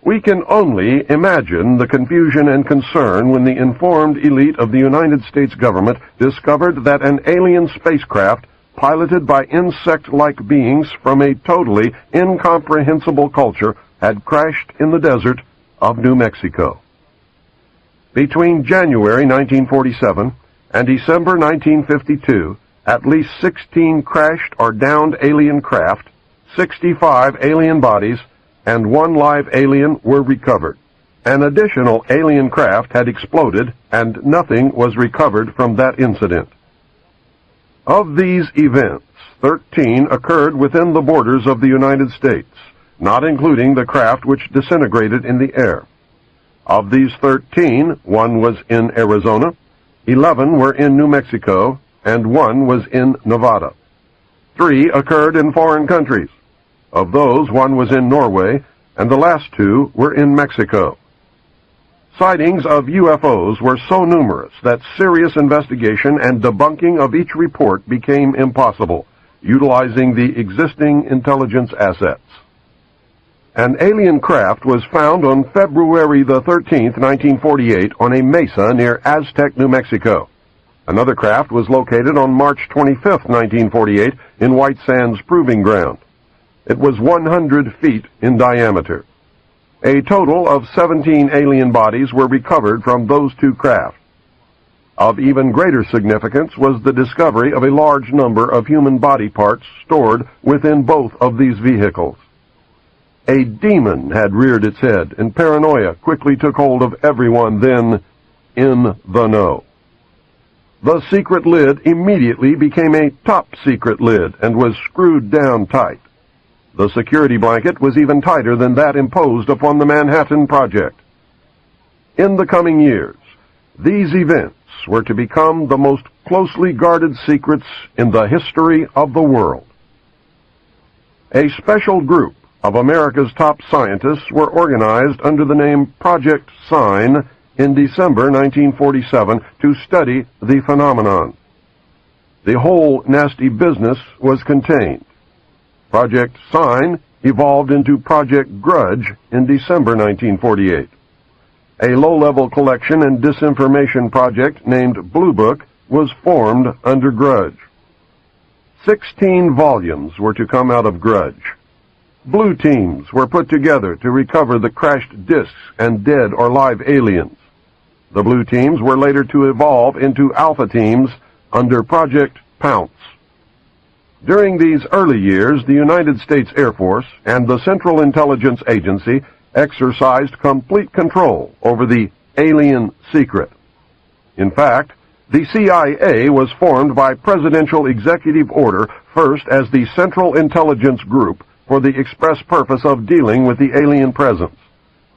We can only imagine the confusion and concern when the informed elite of the United States government discovered that an alien spacecraft piloted by insect-like beings from a totally incomprehensible culture had crashed in the desert of New Mexico. Between January 1947 and December 1952, at least 16 crashed or downed alien craft, 65 alien bodies, and 1 live alien were recovered. An additional alien craft had exploded, and nothing was recovered from that incident. Of these events, 13 occurred within the borders of the United States, not including the craft which disintegrated in the air. Of these 13, 1 was in Arizona, 11 were in New Mexico, and 1 was in Nevada. 3 occurred in foreign countries. Of those, 1 was in Norway, and the last 2 were in Mexico. Sightings of UFOs were so numerous that serious investigation and debunking of each report became impossible, utilizing the existing intelligence assets. An alien craft was found on February the 13th, 1948, on a mesa near Aztec, New Mexico. Another craft was located on March 25th, 1948, in White Sands Proving Ground. It was 100 feet in diameter. A total of 17 alien bodies were recovered from those 2 craft. Of even greater significance was the discovery of a large number of human body parts stored within both of these vehicles. A demon had reared its head, and paranoia quickly took hold of everyone then in the know. The secret lid immediately became a top-secret lid and was screwed down tight. The security blanket was even tighter than that imposed upon the Manhattan Project. In the coming years, these events were to become the most closely guarded secrets in the history of the world. A special group of America's top scientists were organized under the name Project Sign in December 1947 to study the phenomenon. The whole nasty business was contained. Project Sign evolved into Project Grudge in December 1948. A low-level collection and disinformation project named Blue Book was formed under Grudge. 16 volumes were to come out of Grudge. Blue teams were put together to recover the crashed discs and dead or live aliens. The blue teams were later to evolve into alpha teams under Project Pounce. During these early years, the United States Air Force and the Central Intelligence Agency exercised complete control over the alien secret. In fact, the CIA was formed by presidential executive order first as the Central Intelligence Group for the express purpose of dealing with the alien presence.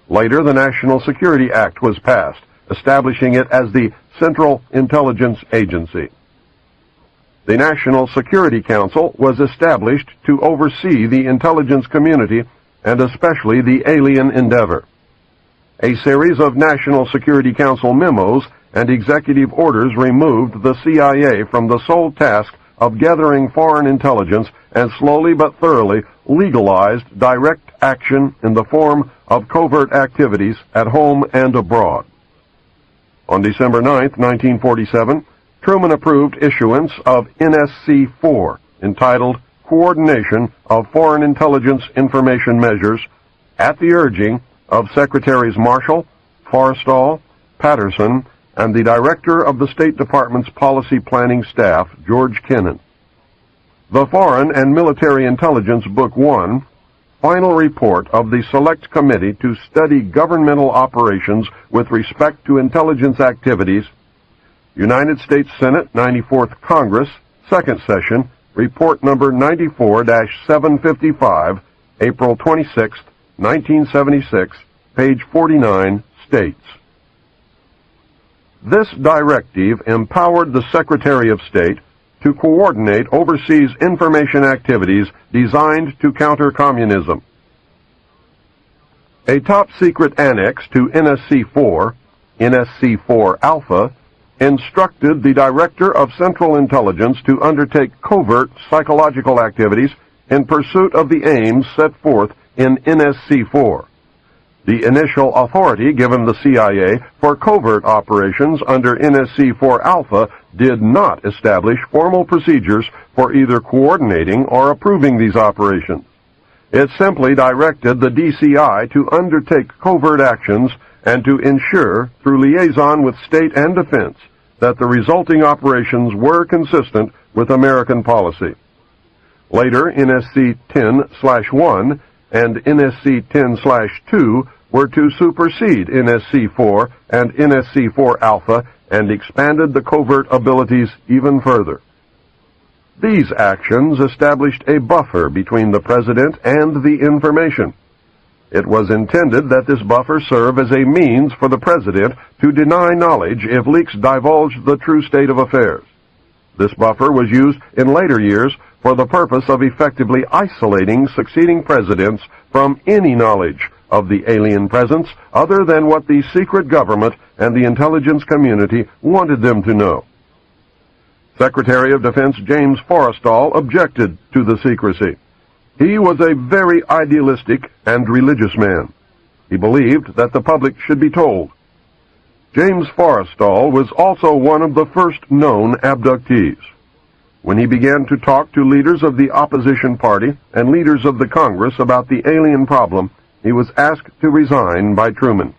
Later, the National Security Act was passed, establishing it as the Central Intelligence Agency. The National Security Council was established to oversee the intelligence community and especially the alien endeavor. A series of National Security Council memos and executive orders removed the CIA from the sole task of gathering foreign intelligence and slowly but thoroughly legalized direct action in the form of covert activities at home and abroad. On December 9, 1947, Truman approved issuance of NSC-4, entitled Coordination of Foreign Intelligence Information Measures, at the urging of Secretaries Marshall, Forrestal, Patterson, and the Director of the State Department's Policy Planning Staff, George Kennan. The Foreign and Military Intelligence Book 1, Final Report of the Select Committee to Study Governmental Operations with Respect to Intelligence Activities, United States Senate 94th Congress, Second Session, Report Number 94-755, April 26, 1976, page 49, states, "This directive empowered the Secretary of State to coordinate overseas information activities designed to counter communism." A top-secret annex to NSC-4, NSC-4 Alpha, instructed the Director of Central Intelligence to undertake covert psychological activities in pursuit of the aims set forth in NSC-4. The initial authority given the CIA for covert operations under NSC-4 Alpha did not establish formal procedures for either coordinating or approving these operations. It simply directed the DCI to undertake covert actions and to ensure, through liaison with state and defense, that the resulting operations were consistent with American policy. Later, NSC-10/1 and NSC-10/2 were to supersede NSC-4 and NSC-4 Alpha and expanded the covert abilities even further. These actions established a buffer between the President and the information. It was intended that this buffer serve as a means for the President to deny knowledge if leaks divulged the true state of affairs. This buffer was used in later years for the purpose of effectively isolating succeeding presidents from any knowledge of the alien presence other than what the secret government and the intelligence community wanted them to know. Secretary of Defense James Forrestal objected to the secrecy. He was a very idealistic and religious man. He believed that the public should be told. James Forrestal was also one of the first known abductees. When he began to talk to leaders of the opposition party and leaders of the Congress about the alien problem, he was asked to resign by Truman.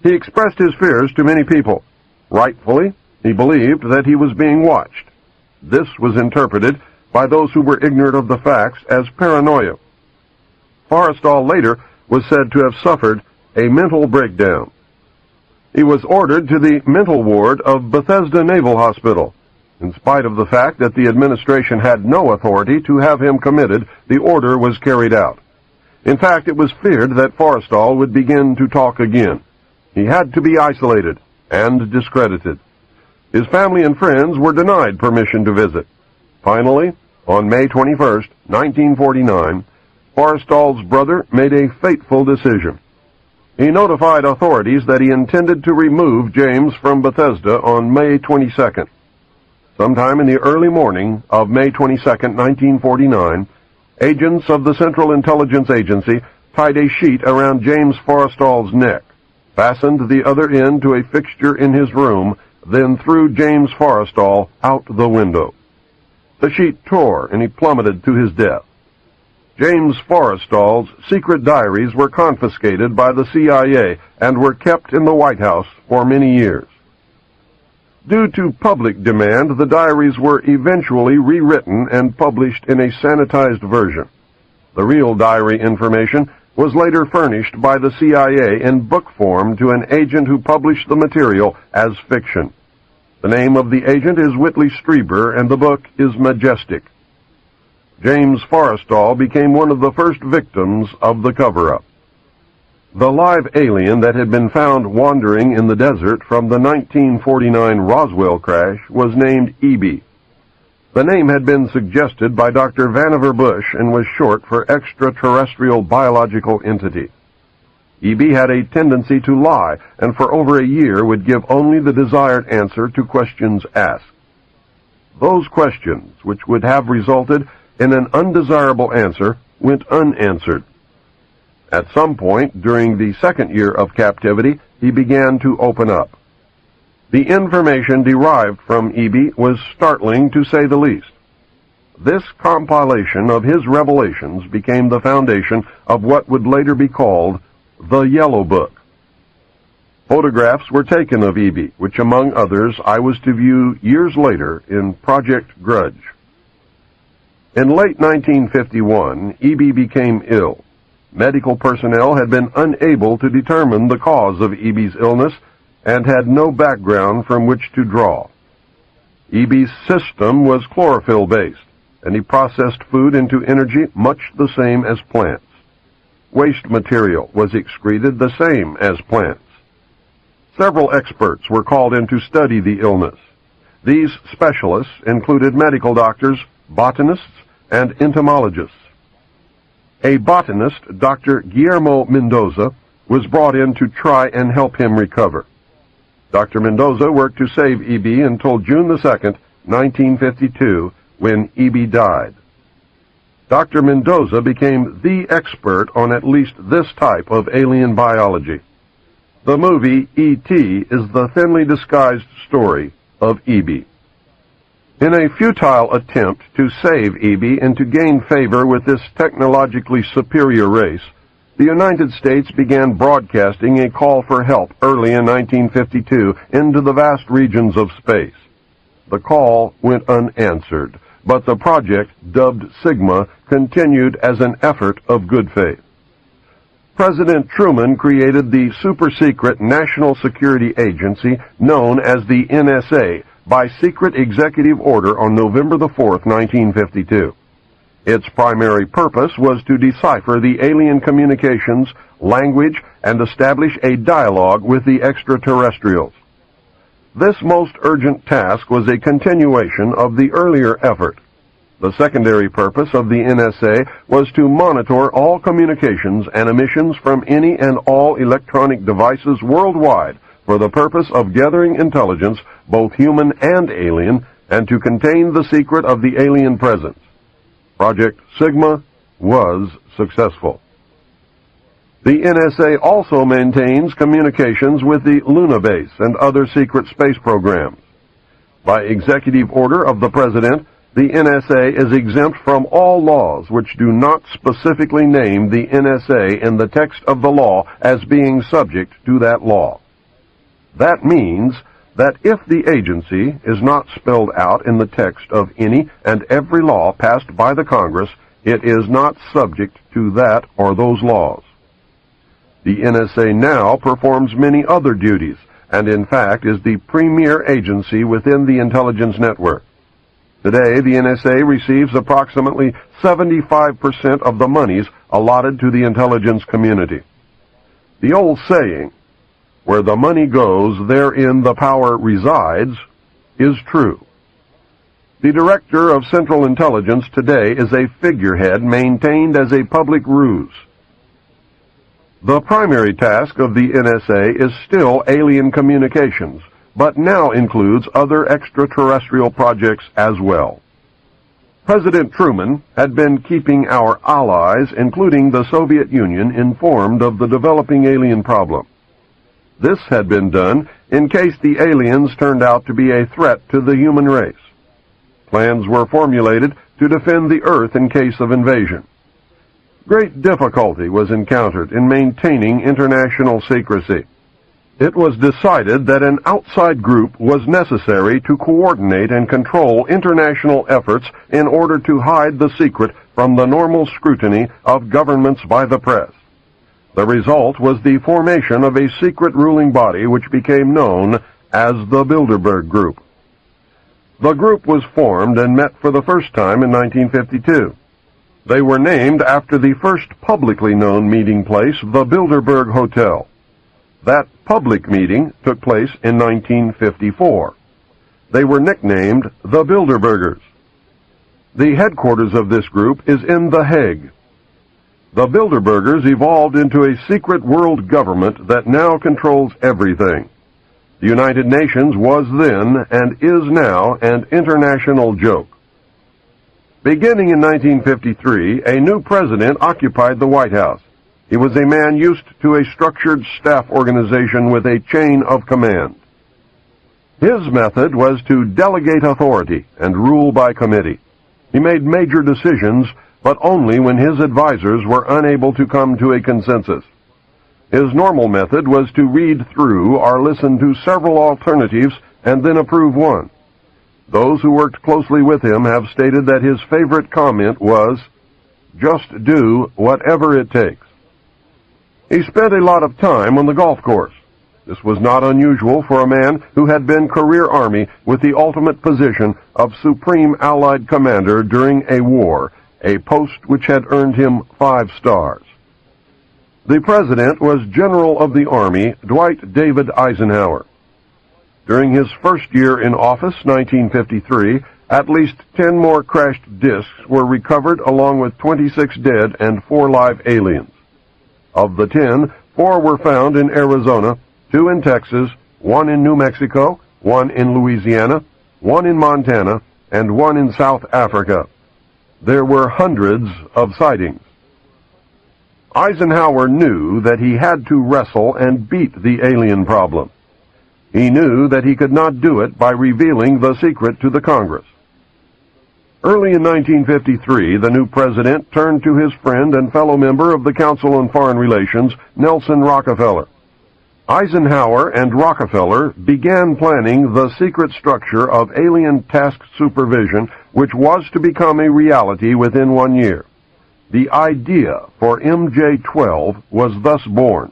He expressed his fears to many people. Rightfully, he believed that he was being watched. This was interpreted by those who were ignorant of the facts as paranoia. Forrestal later was said to have suffered a mental breakdown. He was ordered to the mental ward of Bethesda Naval Hospital. In spite of the fact that the administration had no authority to have him committed, the order was carried out. In fact, it was feared that Forrestal would begin to talk again. He had to be isolated and discredited. His family and friends were denied permission to visit. Finally, on May 21, 1949, Forrestal's brother made a fateful decision. He notified authorities that he intended to remove James from Bethesda on May 22nd. Sometime in the early morning of May 22, 1949, agents of the Central Intelligence Agency tied a sheet around James Forrestal's neck, fastened the other end to a fixture in his room, then threw James Forrestal out the window. The sheet tore and he plummeted to his death. James Forrestal's secret diaries were confiscated by the CIA and were kept in the White House for many years. Due to public demand, the diaries were eventually rewritten and published in a sanitized version. The real diary information was later furnished by the CIA in book form to an agent who published the material as fiction. The name of the agent is Whitley Strieber, and the book is Majestic. James Forrestal became one of the first victims of the cover-up. The live alien that had been found wandering in the desert from the 1949 Roswell crash was named EB. The name had been suggested by Dr. Vannevar Bush and was short for Extraterrestrial Biological Entity. EB had a tendency to lie, and for over a year would give only the desired answer to questions asked. Those questions, which would have resulted in an undesirable answer, went unanswered. At some point during the second year of captivity, he began to open up. The information derived from EB was startling, to say the least. This compilation of his revelations became the foundation of what would later be called the Yellow Book. Photographs were taken of EB, which among others I was to view years later in Project Grudge. In late 1951, EB became ill. Medical personnel had been unable to determine the cause of EB's illness and had no background from which to draw. EB's system was chlorophyll-based, and he processed food into energy much the same as plants. Waste material was excreted the same as plants. Several experts were called in to study the illness. These specialists included medical doctors, botanists, and entomologists. A botanist, Dr. Guillermo Mendoza, was brought in to try and help him recover. Dr. Mendoza worked to save EB until June 2, 1952, when EB died. Dr. Mendoza became the expert on at least this type of alien biology. The movie E.T. is the thinly disguised story of EB. In a futile attempt to save EB and to gain favor with this technologically superior race, the United States began broadcasting a call for help early in 1952 into the vast regions of space. The call went unanswered, but the project, dubbed Sigma, continued as an effort of good faith. President Truman created the super-secret National Security Agency known as the NSA by secret executive order on November 4, 1952. Its primary purpose was to decipher the alien communications, language, and establish a dialogue with the extraterrestrials. This most urgent task was a continuation of the earlier effort. The secondary purpose of the NSA was to monitor all communications and emissions from any and all electronic devices worldwide for the purpose of gathering intelligence, both human and alien, and to contain the secret of the alien presence. Project Sigma was successful. The NSA also maintains communications with the Luna base and other secret space programs. By executive order of the President, the NSA is exempt from all laws which do not specifically name the NSA in the text of the law as being subject to that law. That means that if the agency is not spelled out in the text of any and every law passed by the Congress, It is not subject to that or those laws. The NSA now performs many other duties, and in fact is the premier agency within the intelligence network. Today, the NSA receives approximately 75% of the monies allotted to the intelligence community. The old saying, "Where the money goes, therein the power resides," is true. The Director of Central Intelligence today is a figurehead maintained as a public ruse. The primary task of the NSA is still alien communications, but now includes other extraterrestrial projects as well. President Truman had been keeping our allies, including the Soviet Union, informed of the developing alien problem. This had been done in case the aliens turned out to be a threat to the human race. Plans were formulated to defend the Earth in case of invasion. Great difficulty was encountered in maintaining international secrecy. It was decided that an outside group was necessary to coordinate and control international efforts in order to hide the secret from the normal scrutiny of governments by the press. The result was the formation of a secret ruling body which became known as the Bilderberg Group. The group was formed and met for the first time in 1952. They were named after the first publicly known meeting place, the Bilderberg Hotel. That public meeting took place in 1954. They were nicknamed the Bilderbergers. The headquarters of this group is in The Hague. The Bilderbergers evolved into a secret world government that now controls everything. The United Nations was then, and is now, an international joke. Beginning in 1953, a new president occupied the White House. He was a man used to a structured staff organization with a chain of command. His method was to delegate authority and rule by committee. He made major decisions, but only when his advisors were unable to come to a consensus. His normal method was to read through or listen to several alternatives and then approve one. Those who worked closely with him have stated that his favorite comment was, "Just do whatever it takes." He spent a lot of time on the golf course. This was not unusual for a man who had been career Army with the ultimate position of Supreme Allied Commander during a war, a post which had earned him 5 stars. The President was General of the Army Dwight David Eisenhower. During his first year in office, 1953, at least 10 more crashed discs were recovered along with 26 dead and 4 live aliens. Of the 10, 4 were found in Arizona, 2 in Texas, 1 in New Mexico, 1 in Louisiana, 1 in Montana, and 1 in South Africa. There were hundreds of sightings. Eisenhower knew that he had to wrestle and beat the alien problem. He knew that he could not do it by revealing the secret to the Congress. Early in 1953, the new president turned to his friend and fellow member of the Council on Foreign Relations, Nelson Rockefeller. Eisenhower and Rockefeller began planning the secret structure of alien task supervision, which was to become a reality within 1 year. The idea for MJ-12 was thus born.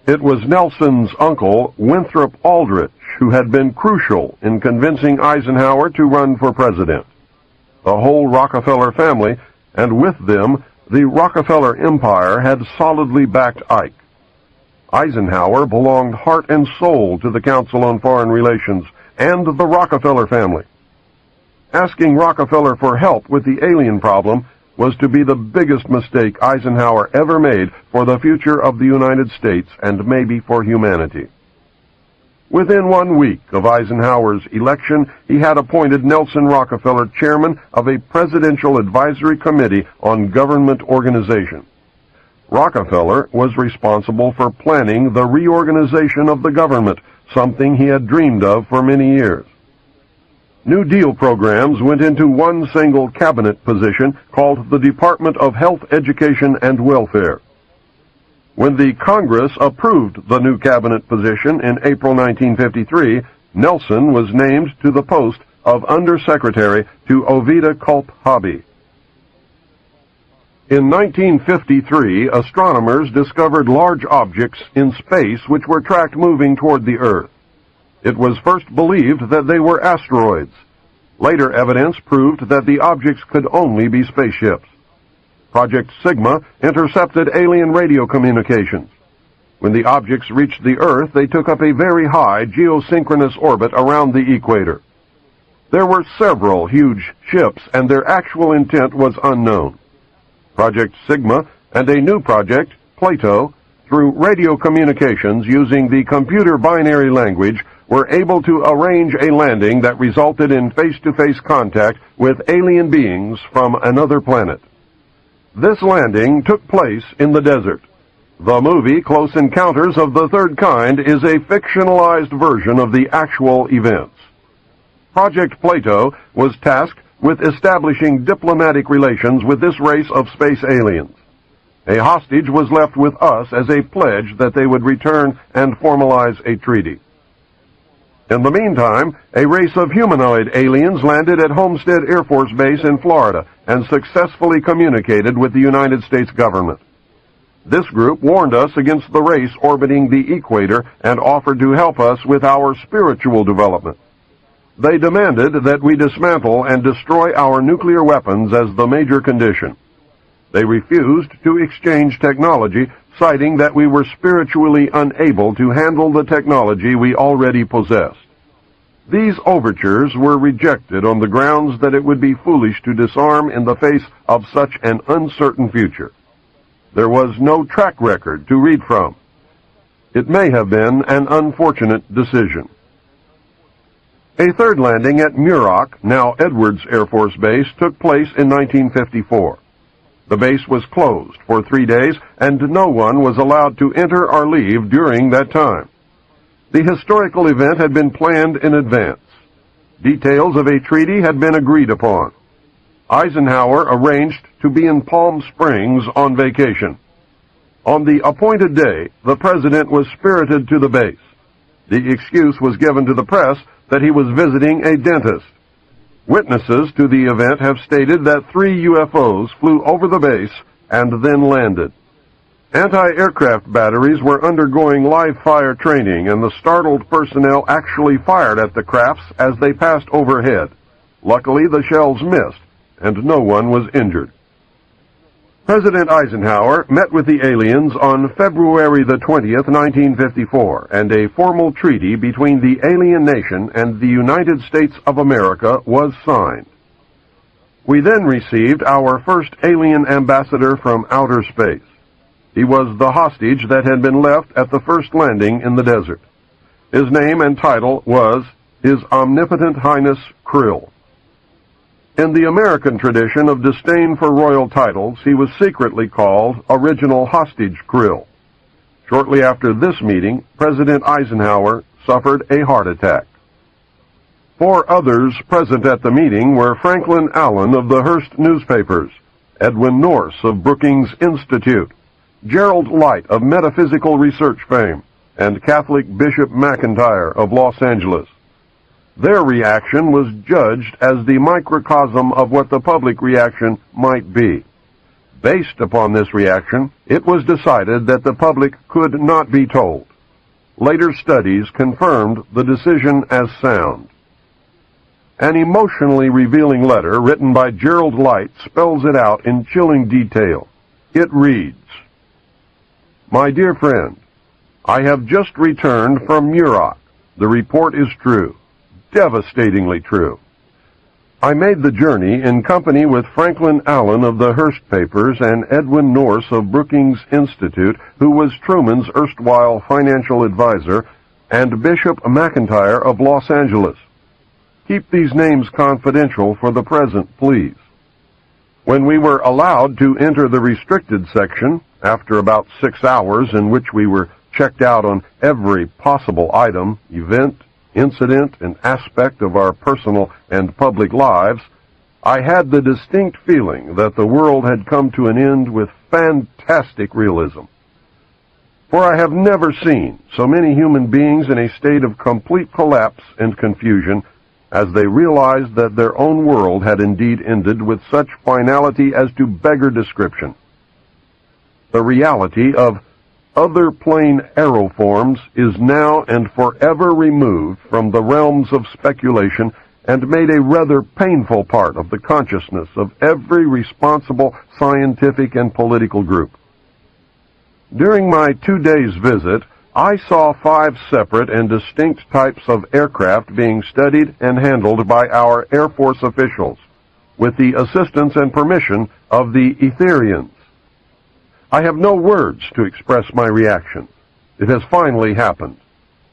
It was Nelson's uncle, Winthrop Aldrich, who had been crucial in convincing Eisenhower to run for president. The whole Rockefeller family, and with them, the Rockefeller empire, had solidly backed Ike. Eisenhower belonged heart and soul to the Council on Foreign Relations and the Rockefeller family. Asking Rockefeller for help with the alien problem was to be the biggest mistake Eisenhower ever made for the future of the United States and maybe for humanity. Within 1 week of Eisenhower's election, he had appointed Nelson Rockefeller chairman of a Presidential Advisory Committee on Government Organization. Rockefeller was responsible for planning the reorganization of the government, something he had dreamed of for many years. New Deal programs went into one single cabinet position called the Department of Health, Education, and Welfare. When the Congress approved the new cabinet position in April 1953, Nelson was named to the post of Undersecretary to Ovida Culp Hobby. In 1953, astronomers discovered large objects in space which were tracked moving toward the Earth. It was first believed that they were asteroids. Later evidence proved that the objects could only be spaceships. Project Sigma intercepted alien radio communications. When the objects reached the Earth, they took up a very high geosynchronous orbit around the equator. There were several huge ships, and their actual intent was unknown. Project Sigma and a new project, Plato, through radio communications using the computer binary language, were able to arrange a landing that resulted in face-to-face contact with alien beings from another planet. This landing took place in the desert. The movie Close Encounters of the Third Kind is a fictionalized version of the actual events. Project Plato was tasked with establishing diplomatic relations with this race of space aliens. A hostage was left with us as a pledge that they would return and formalize a treaty. In the meantime, a race of humanoid aliens landed at Homestead Air Force Base in Florida and successfully communicated with the United States government. This group warned us against the race orbiting the equator and offered to help us with our spiritual development. They demanded that we dismantle and destroy our nuclear weapons as the major condition. They refused to exchange technology, citing that we were spiritually unable to handle the technology we already possessed. These overtures were rejected on the grounds that it would be foolish to disarm in the face of such an uncertain future. There was no track record to read from. It may have been an unfortunate decision. A third landing at Muroc, now Edwards Air Force Base, took place in 1954. The base was closed for 3 days, and no one was allowed to enter or leave during that time. The historical event had been planned in advance. Details of a treaty had been agreed upon. Eisenhower arranged to be in Palm Springs on vacation. On the appointed day, the president was spirited to the base. The excuse was given to the press that he was visiting a dentist. Witnesses to the event have stated that 3 UFOs flew over the base and then landed. Anti-aircraft batteries were undergoing live-fire training, and the startled personnel actually fired at the crafts as they passed overhead. Luckily, the shells missed, and no one was injured. President Eisenhower met with the aliens on February the 20th, 1954, and a formal treaty between the alien nation and the United States of America was signed. We then received our first alien ambassador from outer space. He was the hostage that had been left at the first landing in the desert. His name and title was His Omnipotent Highness Krill. In the American tradition of disdain for royal titles, he was secretly called Original Hostage Krill. Shortly after this meeting, President Eisenhower suffered a heart attack. 4 others present at the meeting were Franklin Allen of the Hearst newspapers, Edwin Norse of Brookings Institute, Gerald Light of Metaphysical Research fame, and Catholic Bishop McIntyre of Los Angeles. Their reaction was judged as the microcosm of what the public reaction might be. Based upon this reaction, it was decided that the public could not be told. Later studies confirmed the decision as sound. An emotionally revealing letter written by Gerald Light spells it out in chilling detail. It reads, "My dear friend, I have just returned from Muroc. The report is true. Devastatingly true. I made the journey in company with Franklin Allen of the Hearst papers and Edwin Norse of Brookings Institute, who was Truman's erstwhile financial advisor, and Bishop McIntyre of Los Angeles. Keep these names confidential for the present, please. When we were allowed to enter the restricted section, after about 6 hours in which we were checked out on every possible item, event, incident, and aspect of our personal and public lives, I had the distinct feeling that the world had come to an end with fantastic realism. For I have never seen so many human beings in a state of complete collapse and confusion, as they realized that their own world had indeed ended with such finality as to beggar description. The reality of other plane aeroforms is now and forever removed from the realms of speculation and made a rather painful part of the consciousness of every responsible scientific and political group. During my 2 days' visit, I saw 5 separate and distinct types of aircraft being studied and handled by our Air Force officials, with the assistance and permission of the Etherians. I have no words to express my reaction. It has finally happened.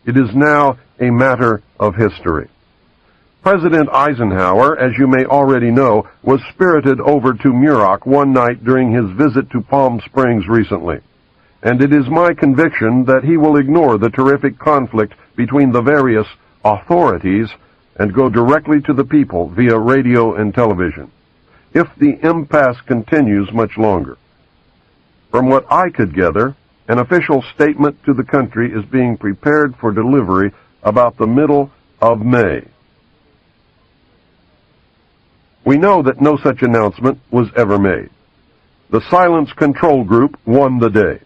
It is now a matter of history. President Eisenhower, as you may already know, was spirited over to Muroc one night during his visit to Palm Springs recently, and it is my conviction that he will ignore the terrific conflict between the various authorities and go directly to the people via radio and television, if the impasse continues much longer. From what I could gather, an official statement to the country is being prepared for delivery about the middle of May. We know that no such announcement was ever made. The Silence Control Group won the day.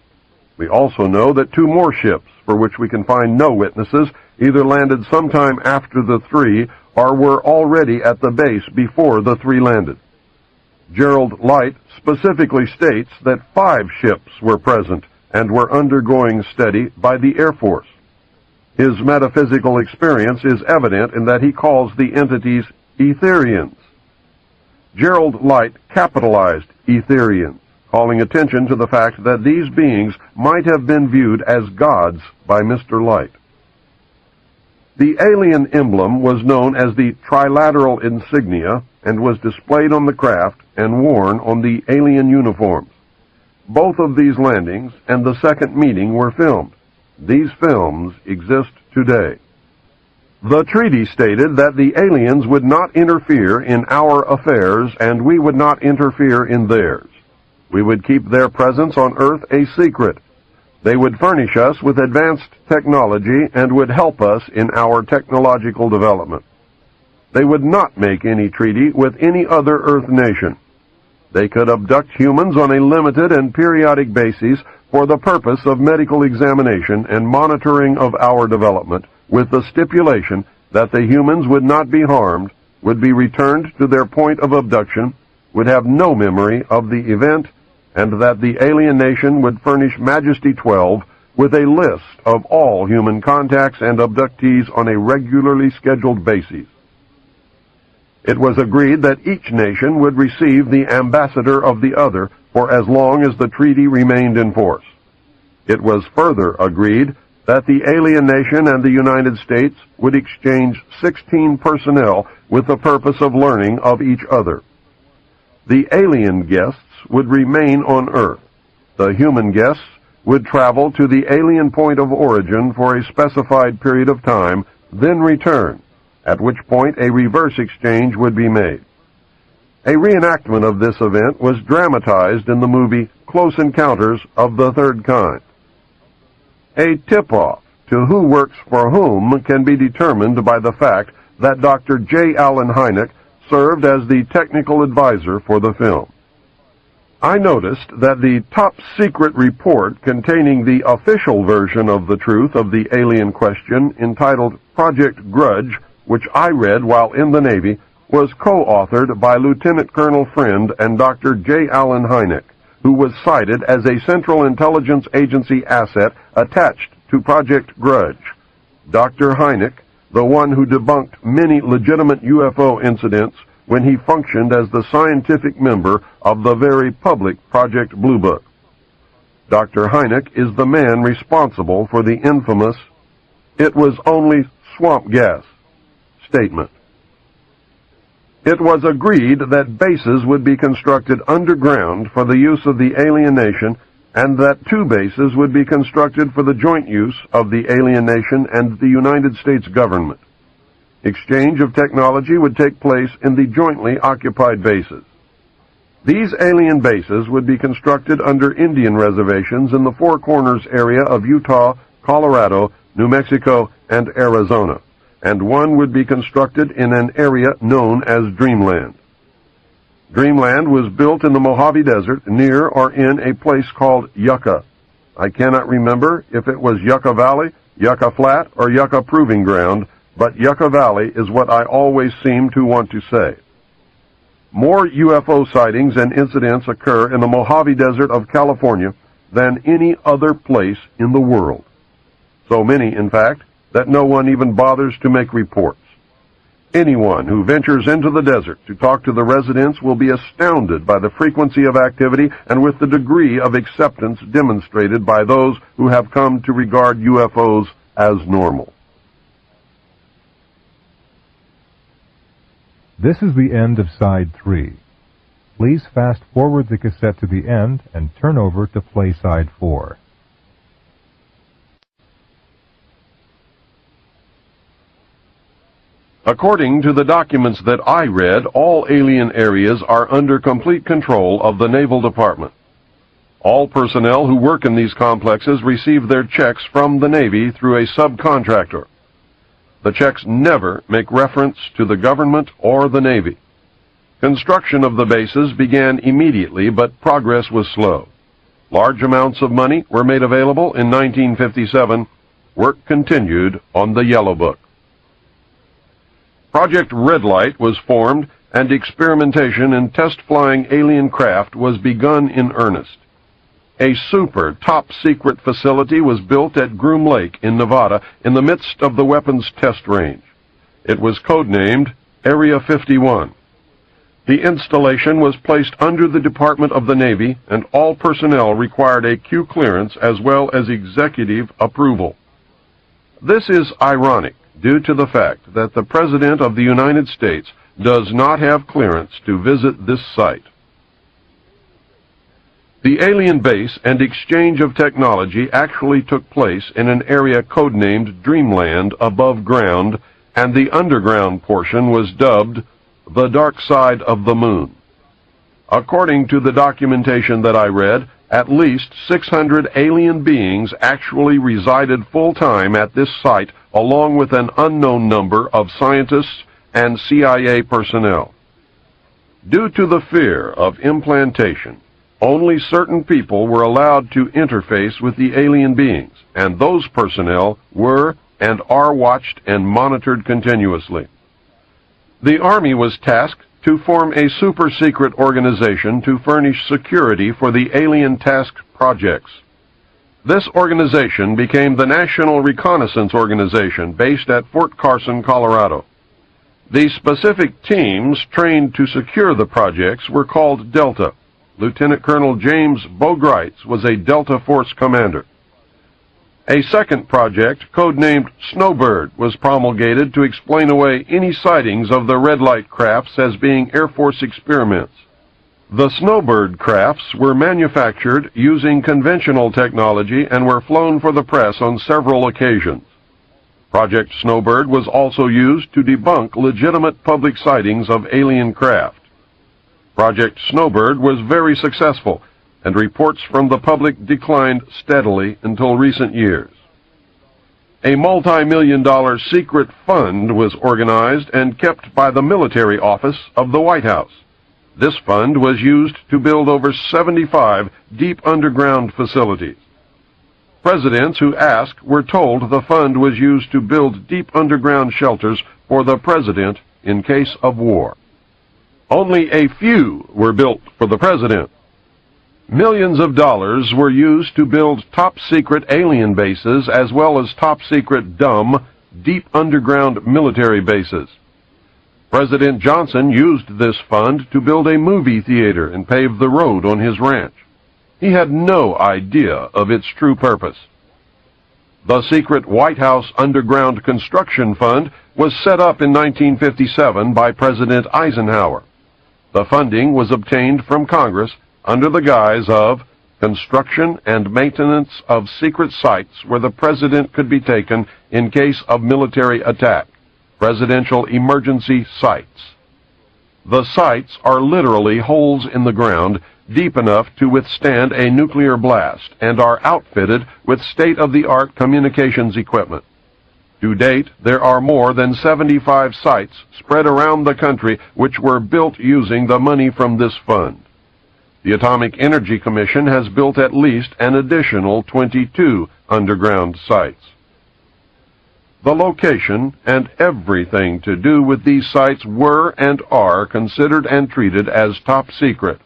We also know that 2 more ships, for which we can find no witnesses, either landed sometime after the 3 or were already at the base before the 3 landed. Gerald Light specifically states that 5 ships were present and were undergoing study by the Air Force. His metaphysical experience is evident in that he calls the entities Etherians. Gerald Light capitalized Etherians, calling attention to the fact that these beings might have been viewed as gods by Mr. Light. The alien emblem was known as the trilateral insignia and was displayed on the craft and worn on the alien uniforms. Both of these landings and the second meeting were filmed. These films exist today. The treaty stated that the aliens would not interfere in our affairs and we would not interfere in theirs. We would keep their presence on Earth a secret. They would furnish us with advanced technology and would help us in our technological development. They would not make any treaty with any other Earth nation. They could abduct humans on a limited and periodic basis for the purpose of medical examination and monitoring of our development, with the stipulation that the humans would not be harmed, would be returned to their point of abduction, would have no memory of the event, and that the alien nation would furnish Majesty 12 with a list of all human contacts and abductees on a regularly scheduled basis. It was agreed that each nation would receive the ambassador of the other for as long as the treaty remained in force. It was further agreed that the alien nation and the United States would exchange 16 personnel with the purpose of learning of each other. The alien guests would remain on Earth. The human guests would travel to the alien point of origin for a specified period of time, then return, at which point a reverse exchange would be made. A reenactment of this event was dramatized in the movie Close Encounters of the Third Kind. A tip-off to who works for whom can be determined by the fact that Dr. J. Allen Hynek served as the technical advisor for the film. I noticed that the top-secret report containing the official version of the truth of the alien question, entitled Project Grudge, which I read while in the Navy, was co-authored by Lieutenant Colonel Friend and Dr. J. Allen Hynek, who was cited as a Central Intelligence Agency asset attached to Project Grudge. Dr. Hynek, the one who debunked many legitimate UFO incidents when he functioned as the scientific member of the very public Project Blue Book. Dr. Hynek is the man responsible for the infamous "it was only swamp gas" statement. It was agreed that bases would be constructed underground for the use of the alien nation, and that 2 bases would be constructed for the joint use of the alien nation and the United States government. Exchange of technology would take place in the jointly occupied bases. These alien bases would be constructed under Indian reservations in the Four Corners area of Utah, Colorado, New Mexico, and Arizona, and one would be constructed in an area known as Dreamland. Dreamland was built in the Mojave Desert near or in a place called Yucca. I cannot remember if it was Yucca Valley, Yucca Flat, or Yucca Proving Ground, but Yucca Valley is what I always seem to want to say. More UFO sightings and incidents occur in the Mojave Desert of California than any other place in the world. So many, in fact, that no one even bothers to make reports. Anyone who ventures into the desert to talk to the residents will be astounded by the frequency of activity and with the degree of acceptance demonstrated by those who have come to regard UFOs as normal. This is the end of Side 3. Please fast forward the cassette to the end and turn over to play Side 4. According to the documents that I read, all alien areas are under complete control of the Naval Department. All personnel who work in these complexes receive their checks from the Navy through a subcontractor. The checks never make reference to the government or the Navy. Construction of the bases began immediately, but progress was slow. Large amounts of money were made available in 1957. Work continued on the Yellow Book. Project Red Light was formed, and experimentation in test-flying alien craft was begun in earnest. A super top-secret facility was built at Groom Lake in Nevada in the midst of the weapons test range. It was codenamed Area 51. The installation was placed under the Department of the Navy, and all personnel required a Q clearance as well as executive approval. This is ironic due to the fact that the President of the United States does not have clearance to visit this site. The alien base and exchange of technology actually took place in an area codenamed Dreamland above ground, and the underground portion was dubbed the Dark Side of the Moon. According to the documentation that I read, at least 600 alien beings actually resided full-time at this site, along with an unknown number of scientists and CIA personnel. Due to the fear of implantation, only certain people were allowed to interface with the alien beings, and those personnel were and are watched and monitored continuously. The Army was tasked to form a super-secret organization to furnish security for the alien task projects. This organization became the National Reconnaissance Organization based at Fort Carson, Colorado. The specific teams trained to secure the projects were called Delta. Lieutenant Colonel James Bogreitz was a Delta Force commander. A second project, codenamed Snowbird, was promulgated to explain away any sightings of the red light crafts as being Air Force experiments. The Snowbird crafts were manufactured using conventional technology and were flown for the press on several occasions. Project Snowbird was also used to debunk legitimate public sightings of alien craft. Project Snowbird was very successful, and reports from the public declined steadily until recent years. A multi-million-dollar secret fund was organized and kept by the military office of the White House. This fund was used to build over 75 deep underground facilities. Presidents who asked were told the fund was used to build deep underground shelters for the president in case of war. Only a few were built for the president. Millions of dollars were used to build top-secret alien bases as well as top-secret dumb, deep underground military bases. President Johnson used this fund to build a movie theater and pave the road on his ranch. He had no idea of its true purpose. The secret White House Underground Construction Fund was set up in 1957 by President Eisenhower. The funding was obtained from Congress under the guise of construction and maintenance of secret sites where the president could be taken in case of military attack, presidential emergency sites. The sites are literally holes in the ground deep enough to withstand a nuclear blast and are outfitted with state-of-the-art communications equipment. To date, there are more than 75 sites spread around the country which were built using the money from this fund. The Atomic Energy Commission has built at least an additional 22 underground sites. The location and everything to do with these sites were and are considered and treated as top secret.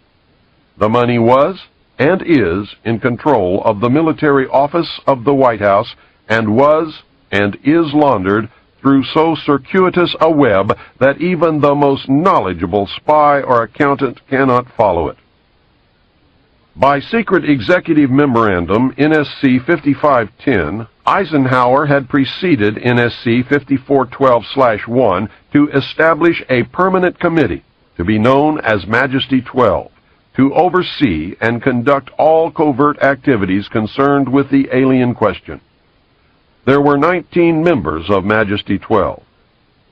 The money was and is in control of the military office of the White House and was and is laundered through so circuitous a web that even the most knowledgeable spy or accountant cannot follow it. By Secret Executive Memorandum NSC 5510, Eisenhower had preceded NSC 5412/1 to establish a permanent committee, to be known as Majesty 12, to oversee and conduct all covert activities concerned with the alien question. There were 19 members of Majesty 12.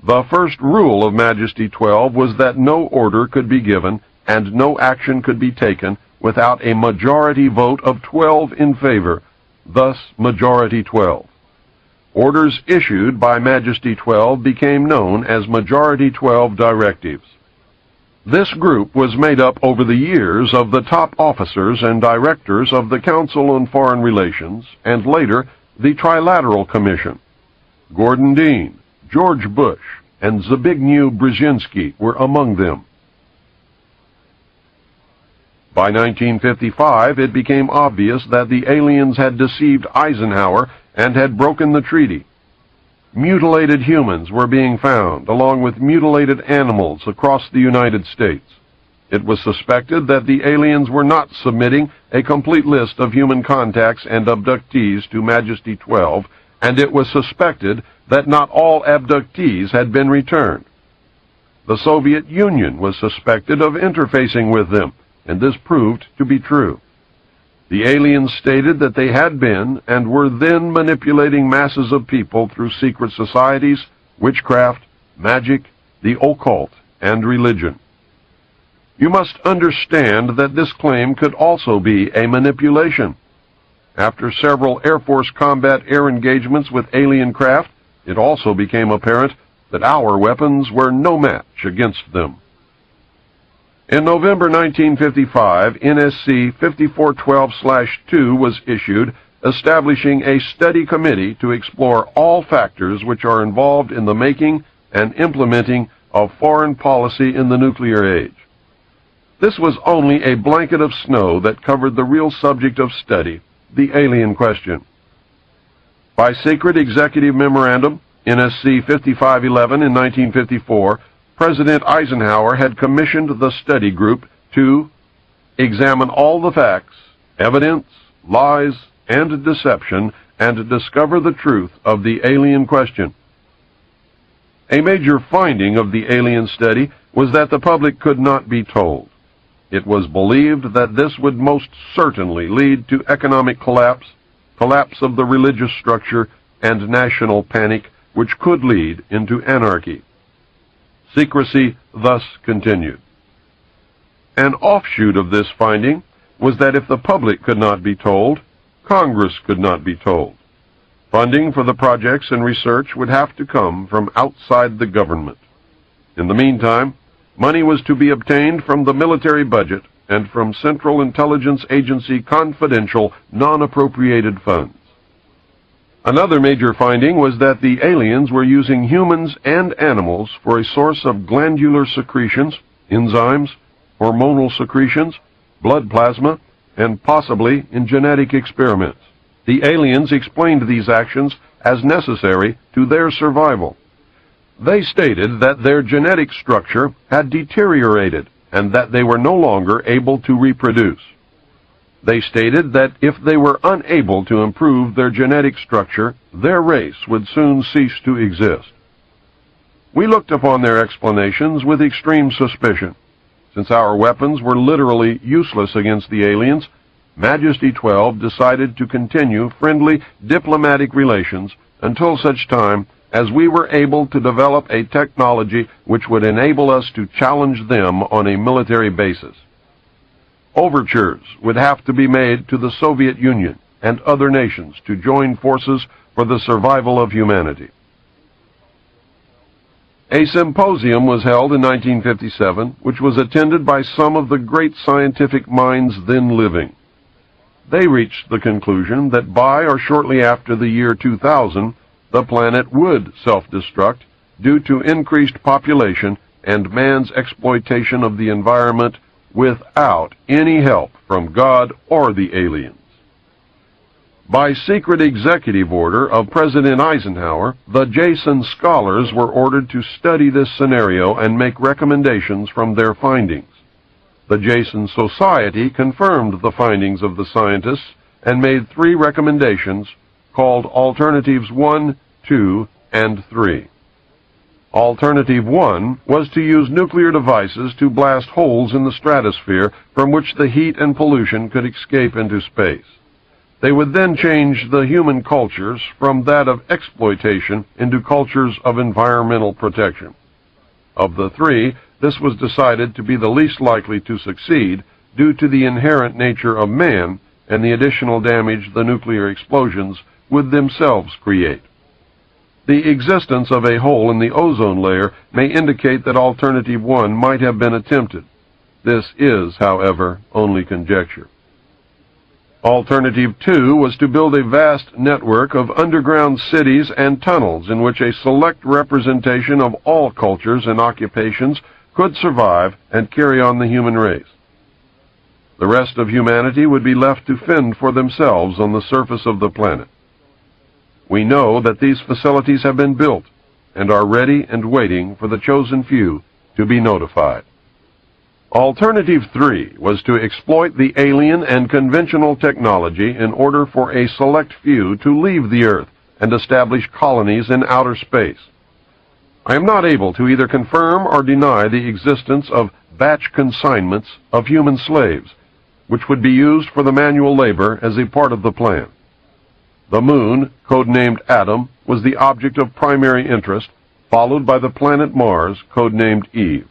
The first rule of Majesty 12 was that no order could be given and no action could be taken without a majority vote of 12 in favor, thus Majority 12. Orders issued by Majesty 12 became known as Majority 12 Directives. This group was made up over the years of the top officers and directors of the Council on Foreign Relations and later the Trilateral Commission. Gordon Dean, George Bush, and Zbigniew Brzezinski were among them. By 1955, it became obvious that the aliens had deceived Eisenhower and had broken the treaty. Mutilated humans were being found, along with mutilated animals across the United States. It was suspected that the aliens were not submitting a complete list of human contacts and abductees to Majesty 12, and it was suspected that not all abductees had been returned. The Soviet Union was suspected of interfacing with them, and this proved to be true. The aliens stated that they had been and were then manipulating masses of people through secret societies, witchcraft, magic, the occult, and religion. You must understand that this claim could also be a manipulation. After several Air Force combat air engagements with alien craft, it also became apparent that our weapons were no match against them. In November 1955, NSC 5412/2 was issued, establishing a study committee to explore all factors which are involved in the making and implementing of foreign policy in the nuclear age. This was only a blanket of snow that covered the real subject of study, the alien question. By Secret Executive Memorandum NSC 5511 in 1954, President Eisenhower had commissioned the study group to examine all the facts, evidence, lies, and deception, and discover the truth of the alien question. A major finding of the alien study was that the public could not be told. It was believed that this would most certainly lead to economic collapse, collapse of the religious structure, and national panic, which could lead into anarchy. Secrecy thus continued. An offshoot of this finding was that if the public could not be told, Congress could not be told. Funding for the projects and research would have to come from outside the government. In the meantime, money was to be obtained from the military budget and from Central Intelligence Agency confidential, non-appropriated funds. Another major finding was that the aliens were using humans and animals for a source of glandular secretions, enzymes, hormonal secretions, blood plasma, and possibly in genetic experiments. The aliens explained these actions as necessary to their survival. They stated that their genetic structure had deteriorated and that they were no longer able to reproduce. They stated that if they were unable to improve their genetic structure, their race would soon cease to exist. We looked upon their explanations with extreme suspicion. Since our weapons were literally useless against the aliens, Majesty 12 decided to continue friendly diplomatic relations until such time as we were able to develop a technology which would enable us to challenge them on a military basis. Overtures would have to be made to the Soviet Union and other nations to join forces for the survival of humanity. A symposium was held in 1957, which was attended by some of the great scientific minds then living. They reached the conclusion that by or shortly after the year 2000, the planet would self-destruct due to increased population and man's exploitation of the environment without any help from God or the aliens. By secret executive order of President Eisenhower, the Jason scholars were ordered to study this scenario and make recommendations from their findings. The Jason Society confirmed the findings of the scientists and made 3 recommendations called Alternatives 1, 2, and 3. Alternative 1 was to use nuclear devices to blast holes in the stratosphere from which the heat and pollution could escape into space. They would then change the human cultures from that of exploitation into cultures of environmental protection. Of the 3, this was decided to be the least likely to succeed due to the inherent nature of man and the additional damage the nuclear explosions would themselves create. The existence of a hole in the ozone layer may indicate that Alternative 1 might have been attempted. This is, however, only conjecture. Alternative 2 was to build a vast network of underground cities and tunnels in which a select representation of all cultures and occupations could survive and carry on the human race. The rest of humanity would be left to fend for themselves on the surface of the planet. We know that these facilities have been built and are ready and waiting for the chosen few to be notified. Alternative 3 was to exploit the alien and conventional technology in order for a select few to leave the Earth and establish colonies in outer space. I am not able to either confirm or deny the existence of batch consignments of human slaves, which would be used for the manual labor as a part of the plan. The moon, codenamed Adam, was the object of primary interest, followed by the planet Mars, codenamed Eve.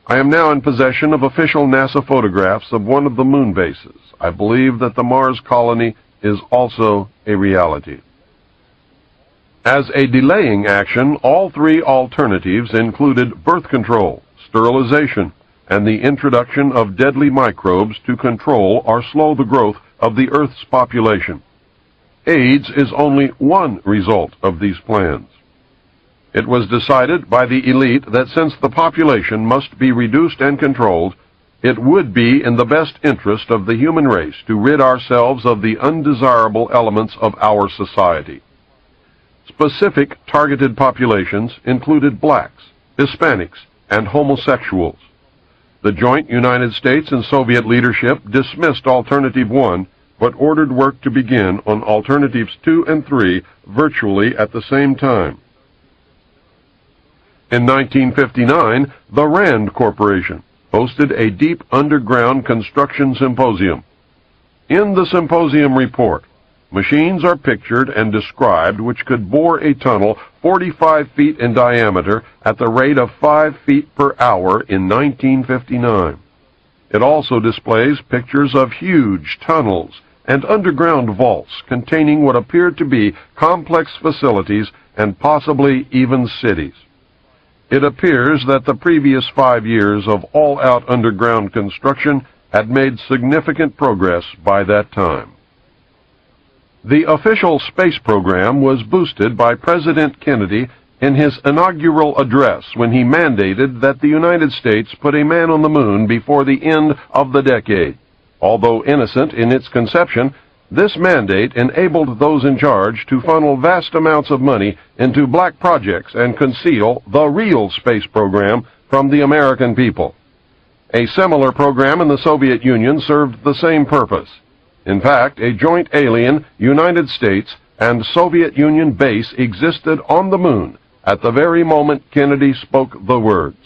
I am now in possession of official NASA photographs of one of the moon bases. I believe that the Mars colony is also a reality. As a delaying action, all 3 alternatives included birth control, sterilization, and the introduction of deadly microbes to control or slow the growth of the Earth's population. AIDS is only one result of these plans. It was decided by the elite that since the population must be reduced and controlled, it would be in the best interest of the human race to rid ourselves of the undesirable elements of our society. Specific targeted populations included blacks, Hispanics, and homosexuals. The joint United States and Soviet leadership dismissed Alternative 1, but ordered work to begin on Alternatives 2 and 3 virtually at the same time. In 1959, the Rand Corporation hosted a deep underground construction symposium. In the symposium report, machines are pictured and described which could bore a tunnel 45 feet in diameter at the rate of 5 feet per hour in 1959. It also displays pictures of huge tunnels and underground vaults containing what appeared to be complex facilities and possibly even cities. It appears that the previous 5 years of all-out underground construction had made significant progress by that time. The official space program was boosted by President Kennedy in his inaugural address when he mandated that the United States put a man on the moon before the end of the decade. Although innocent in its conception, this mandate enabled those in charge to funnel vast amounts of money into black projects and conceal the real space program from the American people. A similar program in the Soviet Union served the same purpose. In fact, a joint alien United States and Soviet Union base existed on the moon at the very moment Kennedy spoke the words.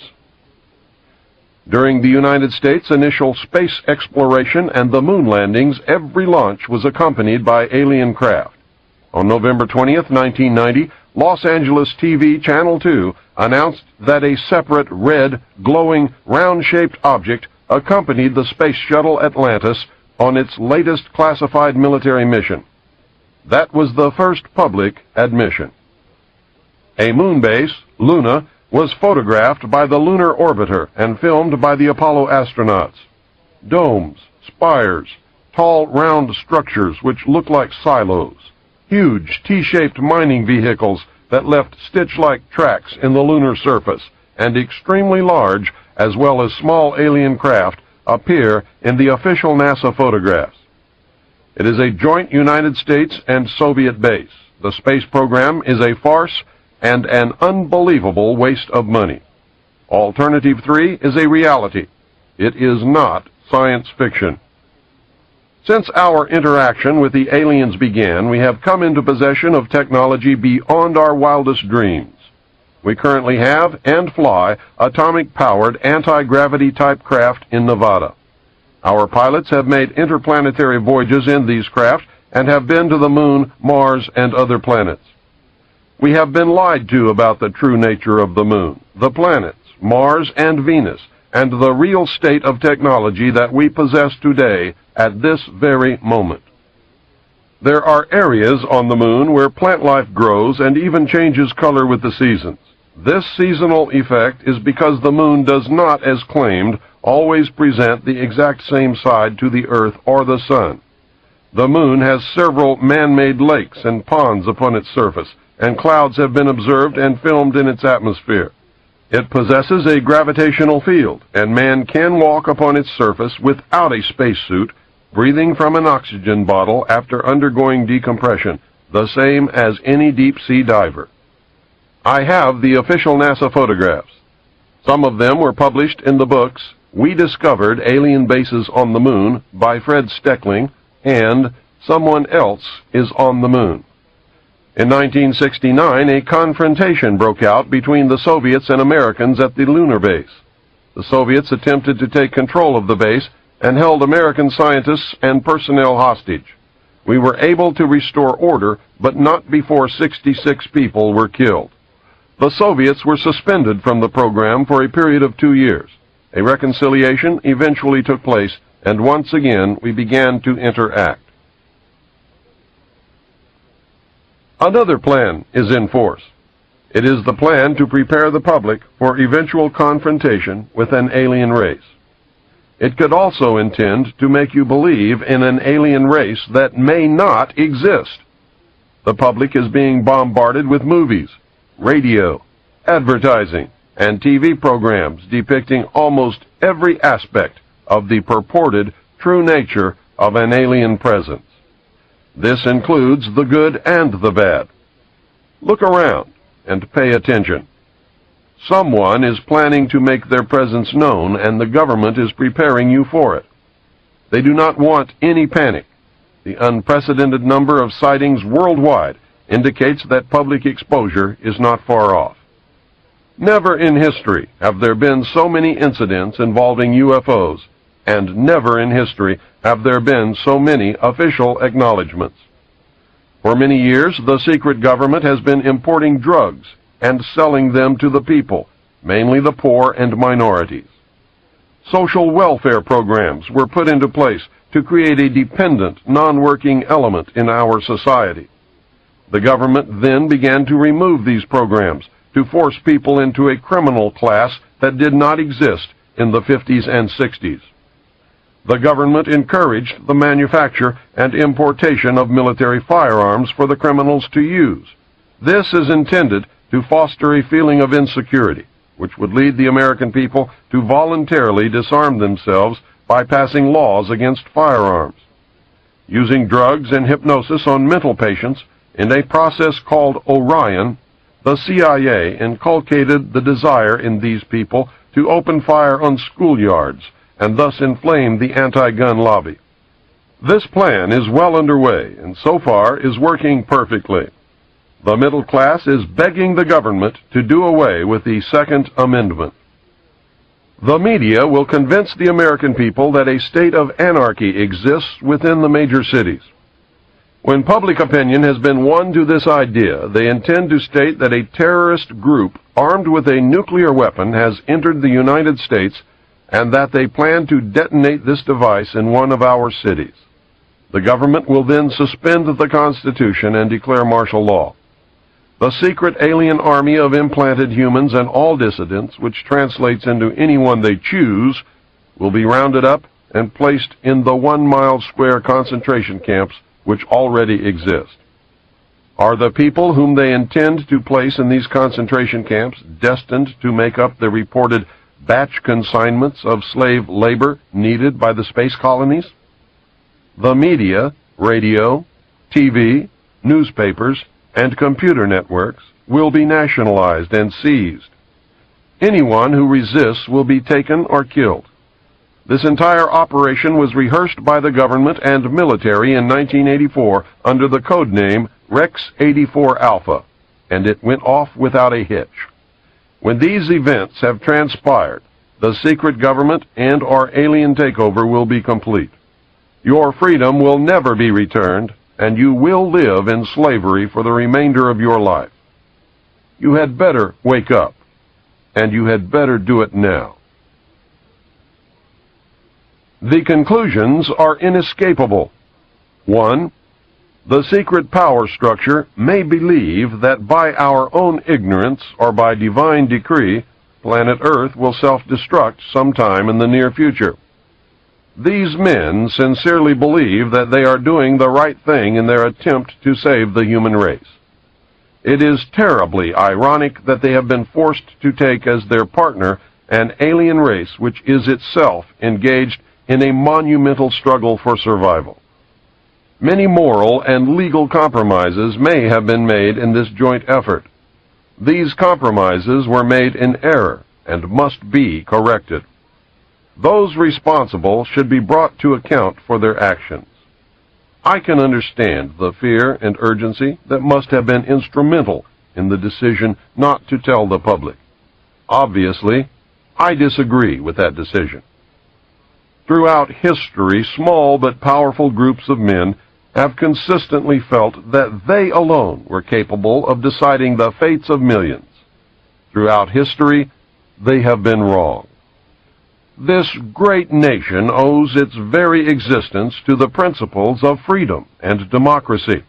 During the United States' initial space exploration and the moon landings, every launch was accompanied by alien craft. On November 20th, 1990, Los Angeles TV Channel 2 announced that a separate red, glowing, round-shaped object accompanied the space shuttle Atlantis on its latest classified military mission. That was the first public admission. A moon base, Luna, was photographed by the lunar orbiter and filmed by the Apollo astronauts. Domes, spires, tall round structures which look like silos, huge T-shaped mining vehicles that left stitch-like tracks in the lunar surface, and extremely large as well as small alien craft appear in the official NASA photographs. It is a joint United States and Soviet base. The space program is a farce and an unbelievable waste of money. Alternative 3 is a reality. It is not science fiction. Since our interaction with the aliens began, we have come into possession of technology beyond our wildest dreams. We currently have and fly atomic-powered anti-gravity type craft in Nevada. Our pilots have made interplanetary voyages in these craft and have been to the Moon, Mars, and other planets. We have been lied to about the true nature of the Moon, the planets, Mars, and Venus, and the real state of technology that we possess today at this very moment. There are areas on the Moon where plant life grows and even changes color with the seasons. This seasonal effect is because the Moon does not, as claimed, always present the exact same side to the Earth or the Sun. The Moon has several man-made lakes and ponds upon its surface, and clouds have been observed and filmed in its atmosphere. It possesses a gravitational field, and man can walk upon its surface without a spacesuit, breathing from an oxygen bottle after undergoing decompression, the same as any deep-sea diver. I have the official NASA photographs. Some of them were published in the books We Discovered Alien Bases on the Moon by Fred Steckling and Someone Else is on the Moon. In 1969, a confrontation broke out between the Soviets and Americans at the lunar base. The Soviets attempted to take control of the base and held American scientists and personnel hostage. We were able to restore order, but not before 66 people were killed. The Soviets were suspended from the program for a period of 2 years. A reconciliation eventually took place, and once again we began to interact. Another plan is in force. It is the plan to prepare the public for eventual confrontation with an alien race. It could also intend to make you believe in an alien race that may not exist. The public is being bombarded with movies, radio, advertising, and TV programs depicting almost every aspect of the purported true nature of an alien presence. This includes the good and the bad. Look around and pay attention. Someone is planning to make their presence known, and the government is preparing you for it. They do not want any panic. The unprecedented number of sightings worldwide indicates that public exposure is not far off. Never in history have there been so many incidents involving UFOs, and never in history have there been so many official acknowledgments. For many years, the secret government has been importing drugs and selling them to the people, mainly the poor and minorities. Social welfare programs were put into place to create a dependent, non-working element in our society. The government then began to remove these programs to force people into a criminal class that did not exist in the 50s and 60s. The government encouraged the manufacture and importation of military firearms for the criminals to use. This is intended to foster a feeling of insecurity, which would lead the American people to voluntarily disarm themselves by passing laws against firearms. Using drugs and hypnosis on mental patients in a process called Orion, the CIA inculcated the desire in these people to open fire on schoolyards and thus inflame the anti-gun lobby. This plan is well underway and so far is working perfectly. The middle class is begging the government to do away with the Second Amendment. The media will convince the American people that a state of anarchy exists within the major cities. When public opinion has been won to this idea, they intend to state that a terrorist group armed with a nuclear weapon has entered the United States and that they plan to detonate this device in one of our cities. The government will then suspend the Constitution and declare martial law. The secret alien army of implanted humans and all dissidents, which translates into anyone they choose, will be rounded up and placed in the 1-mile square concentration camps which already exist. Are the people whom they intend to place in these concentration camps destined to make up the reported batch consignments of slave labor needed by the space colonies? The media, radio, TV, newspapers, and computer networks will be nationalized and seized. Anyone who resists will be taken or killed. This entire operation was rehearsed by the government and military in 1984 under the code name Rex 84 Alpha, and it went off without a hitch. When these events have transpired, the secret government and/or alien takeover will be complete. Your freedom will never be returned, and you will live in slavery for the remainder of your life. You had better wake up, and you had better do it now. The conclusions are inescapable. 1. The secret power structure may believe that by our own ignorance or by divine decree, planet Earth will self-destruct sometime in the near future. These men sincerely believe that they are doing the right thing in their attempt to save the human race. It is terribly ironic that they have been forced to take as their partner an alien race which is itself engaged in a monumental struggle for survival. Many moral and legal compromises may have been made in this joint effort. These compromises were made in error and must be corrected. Those responsible should be brought to account for their actions. I can understand the fear and urgency that must have been instrumental in the decision not to tell the public. Obviously, I disagree with that decision. Throughout history, small but powerful groups of men have consistently felt that they alone were capable of deciding the fates of millions. Throughout history, they have been wrong. This great nation owes its very existence to the principles of freedom and democracy.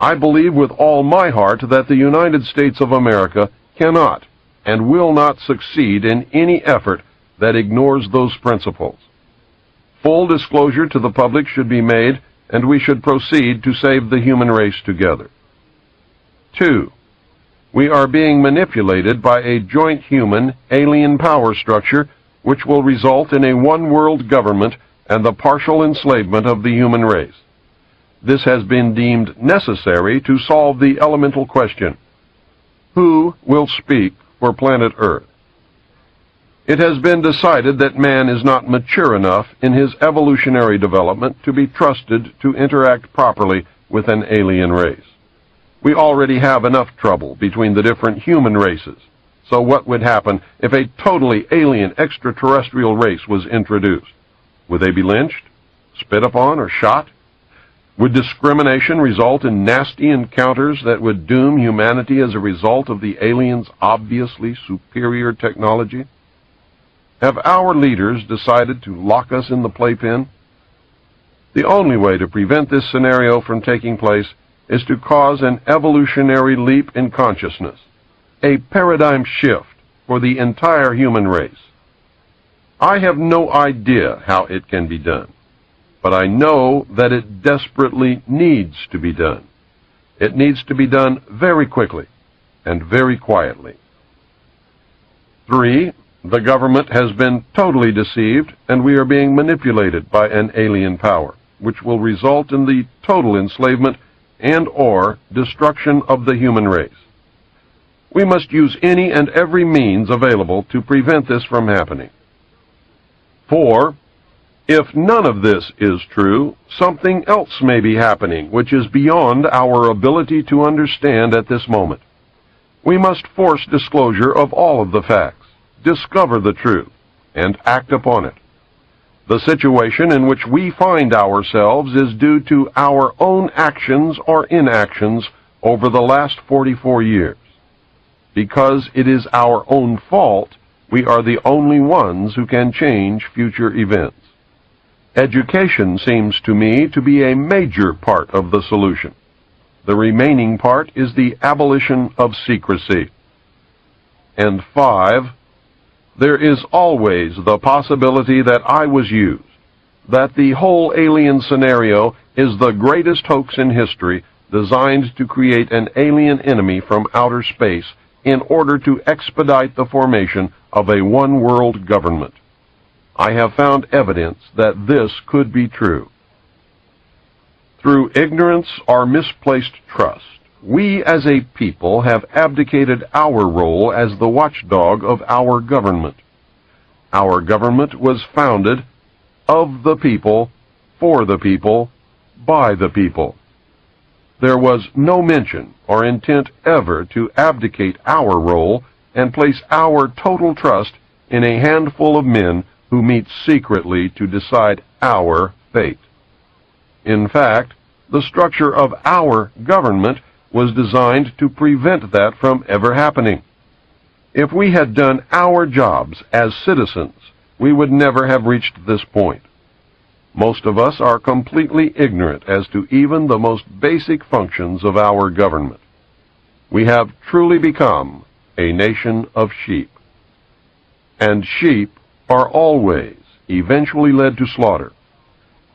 I believe with all my heart that the United States of America cannot and will not succeed in any effort that ignores those principles. Full disclosure to the public should be made, and we should proceed to save the human race together. 2. We are being manipulated by a joint human alien power structure which will result in a one-world government and the partial enslavement of the human race. This has been deemed necessary to solve the elemental question: who will speak for planet Earth? It has been decided that man is not mature enough in his evolutionary development to be trusted to interact properly with an alien race. We already have enough trouble between the different human races. So what would happen if a totally alien extraterrestrial race was introduced? Would they be lynched, spit upon, or shot? Would discrimination result in nasty encounters that would doom humanity as a result of the aliens' obviously superior technology? Have our leaders decided to lock us in the playpen? The only way to prevent this scenario from taking place is to cause an evolutionary leap in consciousness, a paradigm shift for the entire human race. I have no idea how it can be done, but I know that it desperately needs to be done. It needs to be done very quickly and very quietly. 3. The government has been totally deceived, and we are being manipulated by an alien power, which will result in the total enslavement and/or destruction of the human race. We must use any and every means available to prevent this from happening. 4. If none of this is true, something else may be happening which is beyond our ability to understand at this moment. We must force disclosure of all of the facts, discover the truth, and act upon it. The situation in which we find ourselves is due to our own actions or inactions over the last 44 years. Because it is our own fault, we are the only ones who can change future events. Education seems to me to be a major part of the solution. The remaining part is the abolition of secrecy. And 5, there is always the possibility that I was used, that the whole alien scenario is the greatest hoax in history, designed to create an alien enemy from outer space in order to expedite the formation of a one-world government. I have found evidence that this could be true. Through ignorance or misplaced trust, we as a people have abdicated our role as the watchdog of our government. Our government was founded of the people, for the people, by the people. There was no mention or intent ever to abdicate our role and place our total trust in a handful of men who meet secretly to decide our fate. In fact, the structure of our government was designed to prevent that from ever happening. If we had done our jobs as citizens, we would never have reached this point. Most of us are completely ignorant as to even the most basic functions of our government. We have truly become a nation of sheep. And sheep are always eventually led to slaughter.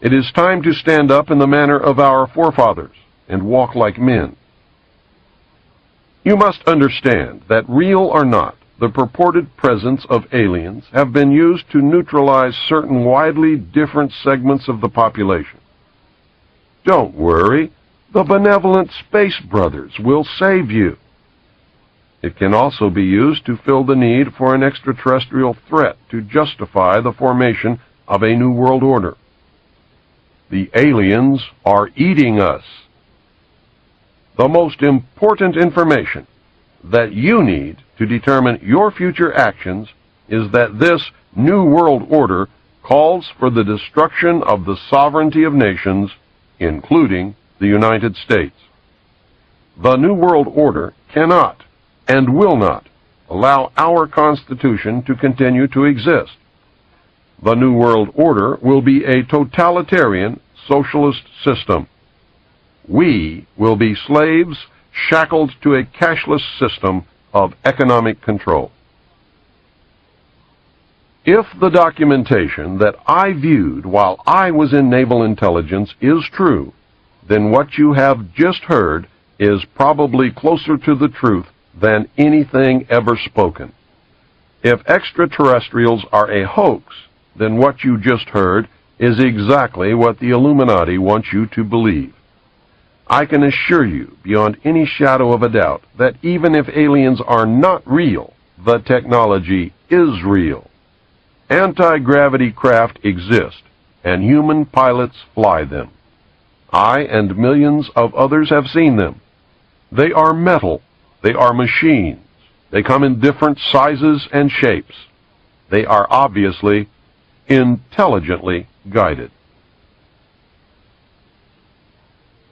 It is time to stand up in the manner of our forefathers and walk like men. You must understand that, real or not, the purported presence of aliens have been used to neutralize certain widely different segments of the population. Don't worry, the benevolent Space Brothers will save you. It can also be used to fill the need for an extraterrestrial threat to justify the formation of a new world order. The aliens are eating us. The most important information that you need to determine your future actions is that this new world order calls for the destruction of the sovereignty of nations, including the United States. The new world order cannot and will not allow our Constitution to continue to exist. The new world order will be a totalitarian socialist system. We will be slaves shackled to a cashless system of economic control. If the documentation that I viewed while I was in naval intelligence is true, then what you have just heard is probably closer to the truth than anything ever spoken. If extraterrestrials are a hoax, then what you just heard is exactly what the Illuminati wants you to believe. I can assure you, beyond any shadow of a doubt, that even if aliens are not real, the technology is real. Anti-gravity craft exist, and human pilots fly them. I and millions of others have seen them. They are metal. They are machines. They come in different sizes and shapes. They are obviously intelligently guided.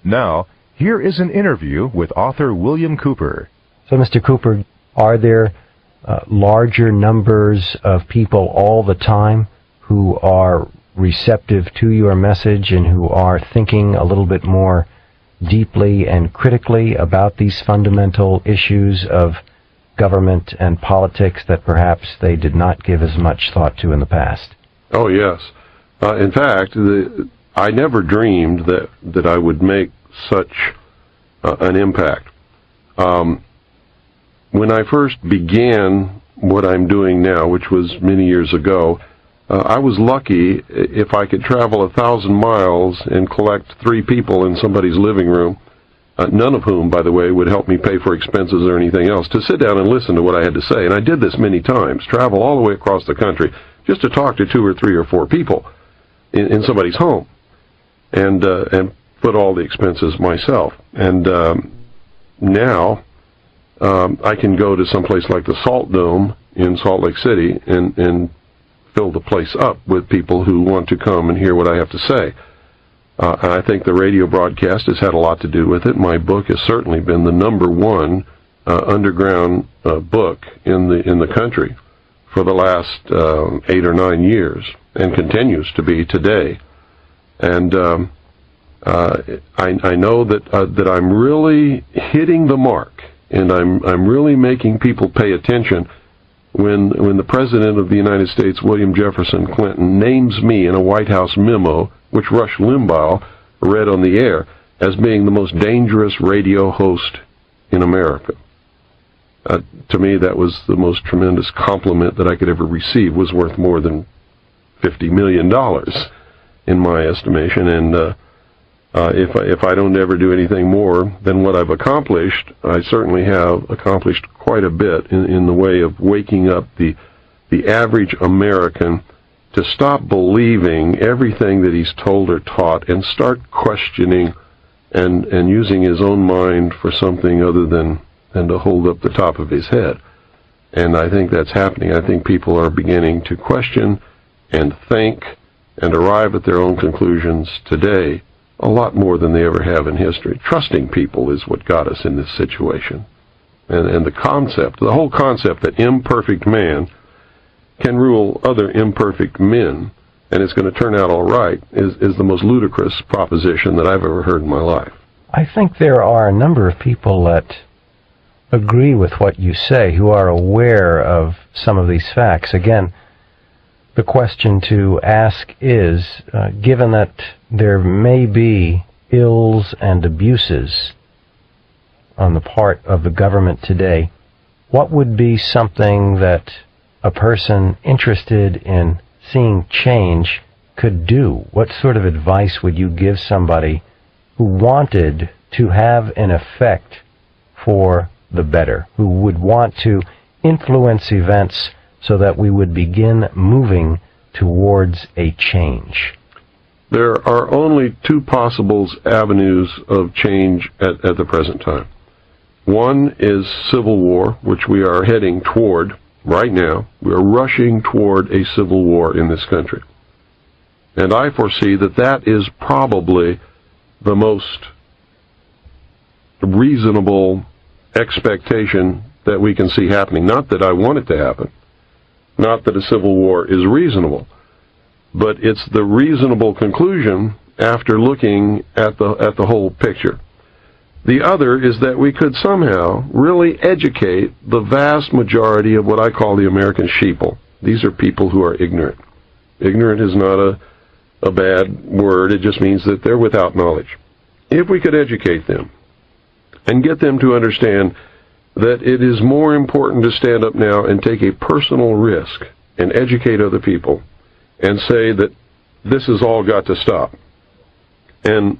Now, here is an interview with author William Cooper. So, Mr. Cooper, are there larger numbers of people all the time who are receptive to your message and who are thinking a little bit more deeply and critically about these fundamental issues of government and politics that perhaps they did not give as much thought to in the past? Oh, yes. In fact, I never dreamed that I would make such an impact. When I first began what I'm doing now, which was many years ago, I was lucky if I could travel 1,000 miles and collect 3 people in somebody's living room, none of whom, by the way, would help me pay for expenses or anything else, to sit down and listen to what I had to say. And I did this many times, travel all the way across the country, just to talk to 2 or 3 or 4 people in somebody's home, and put all the expenses myself. And now I can go to someplace like the Salt Dome in Salt Lake City and fill the place up with people who want to come and hear what I have to say. And I think the radio broadcast has had a lot to do with it. My book has certainly been the #1 underground book in the country for the last 8 or 9 years, and continues to be today. And I know that I'm really hitting the mark, and I'm really making people pay attention when the President of the United States, William Jefferson Clinton, names me in a White House memo, which Rush Limbaugh read on the air, as being the most dangerous radio host in America. To me, that was the most tremendous compliment that I could ever receive. Was worth more than $50 million in my estimation. And if I don't ever do anything more than what I've accomplished, I certainly have accomplished quite a bit in the way of waking up the average American to stop believing everything that he's told or taught and start questioning and using his own mind for something other than to hold up the top of his head. And I think that's happening. I think people are beginning to question and think and arrive at their own conclusions today a lot more than they ever have in history. Trusting people is what got us in this situation. And the whole concept that imperfect man can rule other imperfect men, and it's going to turn out all right, is the most ludicrous proposition that I've ever heard in my life. I think there are a number of people that agree with what you say, who are aware of some of these facts. Again, the question to ask is, given that there may be ills and abuses on the part of the government today, what would be something that a person interested in seeing change could do? What sort of advice would you give somebody who wanted to have an effect for the better, who would want to influence events so that we would begin moving towards a change? There are only two possible avenues of change at the present time. One is civil war, which we are heading toward right now. We are rushing toward a civil war in this country. And I foresee that is probably the most reasonable expectation that we can see happening. Not that I want it to happen, not that a civil war is reasonable, but it's the reasonable conclusion after looking at the whole picture. The other is that we could somehow really educate the vast majority of what I call the American sheeple. These are people who are ignorant. Ignorant is not a bad word. It just means that they're without knowledge. If we could educate them and get them to understand that it is more important to stand up now and take a personal risk and educate other people and say that this has all got to stop, and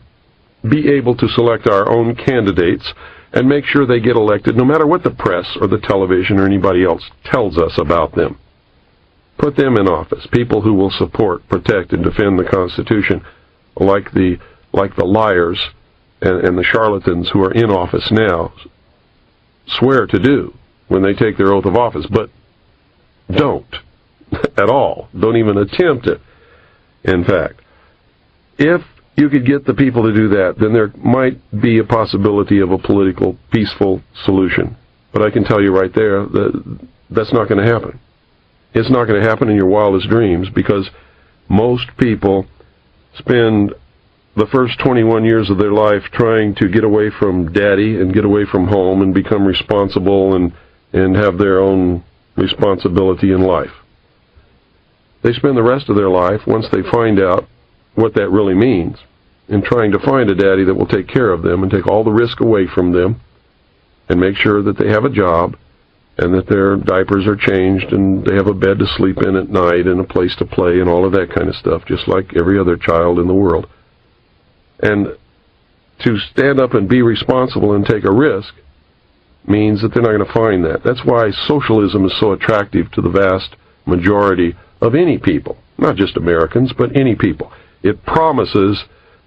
be able to select our own candidates and make sure they get elected no matter what the press or the television or anybody else tells us about them. Put them in office, people who will support, protect, and defend the Constitution, like the liars and the charlatans who are in office now swear to do when they take their oath of office, but don't at all. Don't even attempt it. In fact, if you could get the people to do that, then there might be a possibility of a political, peaceful solution. But I can tell you right there that that's not going to happen. It's not going to happen in your wildest dreams, because most people spend the first 21 years of their life trying to get away from daddy and get away from home and become responsible and have their own responsibility in life. They spend the rest of their life, once they find out what that really means, in trying to find a daddy that will take care of them and take all the risk away from them and make sure that they have a job and that their diapers are changed and they have a bed to sleep in at night and a place to play and all of that kind of stuff, just like every other child in the world. And to stand up and be responsible and take a risk means that they're not going to find that. That's why socialism is so attractive to the vast majority of any people, not just Americans, but any people. It promises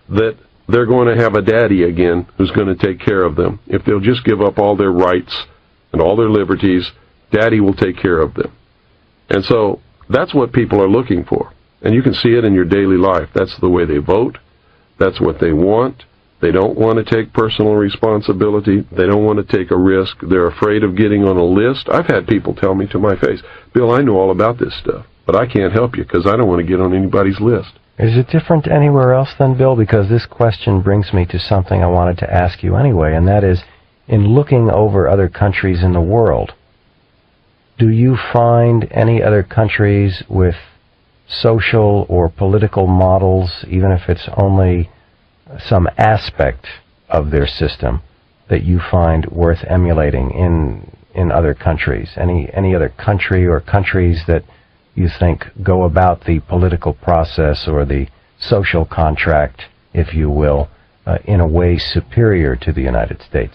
that they're going to have a daddy again who's going to take care of them. If they'll just give up all their rights and all their liberties, daddy will take care of them. And so that's what people are looking for. And you can see it in your daily life. That's the way they vote. That's what they want. They don't want to take personal responsibility. They don't want to take a risk. They're afraid of getting on a list. I've had people tell me to my face, Bill, I know all about this stuff, but I can't help you because I don't want to get on anybody's list. Is it different anywhere else then, Bill? Because this question brings me to something I wanted to ask you anyway, and that is, in looking over other countries in the world, do you find any other countries with social or political models, even if it's only some aspect of their system, that you find worth emulating in other countries? Any other country or countries that you think go about the political process or the social contract, if you will, in a way superior to the United States?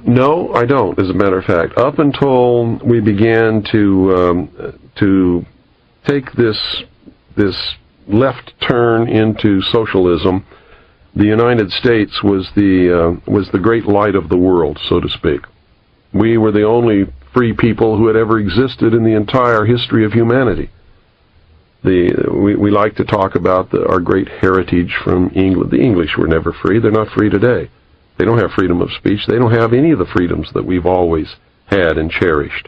No, I don't, as a matter of fact. Up until we began to take this left turn into socialism, the United States was the great light of the world, so to speak. We were the only free people who had ever existed in the entire history of humanity. We like to talk about our great heritage from England. The English were never free. They're not free today. They don't have freedom of speech. They don't have any of the freedoms that we've always had and cherished.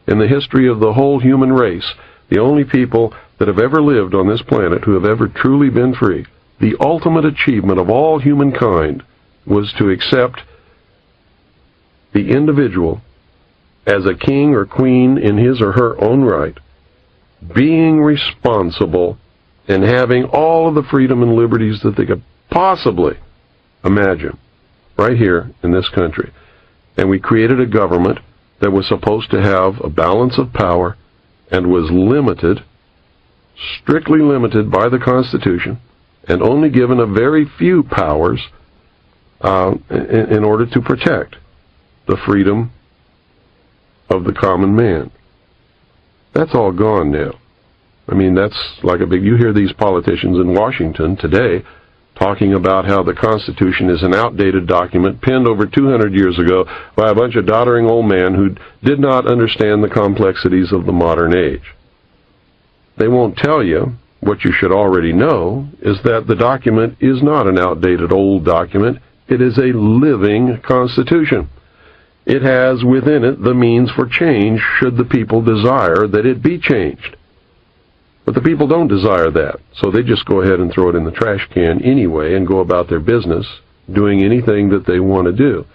In the history of the whole human race, the only people that have ever lived on this planet who have ever truly been free, the ultimate achievement of all humankind was to accept the individual as a king or queen in his or her own right, being responsible and having all of the freedom and liberties that they could possibly imagine right here in this country. And we created a government that was supposed to have a balance of power and was limited, strictly limited by the Constitution, and only given a very few powers in order to protect the freedom of the common man. That's all gone now. I mean, that's like you hear these politicians in Washington today talking about how the Constitution is an outdated document penned over 200 years ago by a bunch of doddering old men who did not understand the complexities of the modern age. They won't tell you what you should already know, is that the document is not an outdated old document. It is a living Constitution. It has within it the means for change should the people desire that it be changed. But the people don't desire that, so they just go ahead and throw it in the trash can anyway and go about their business doing anything that they want to do,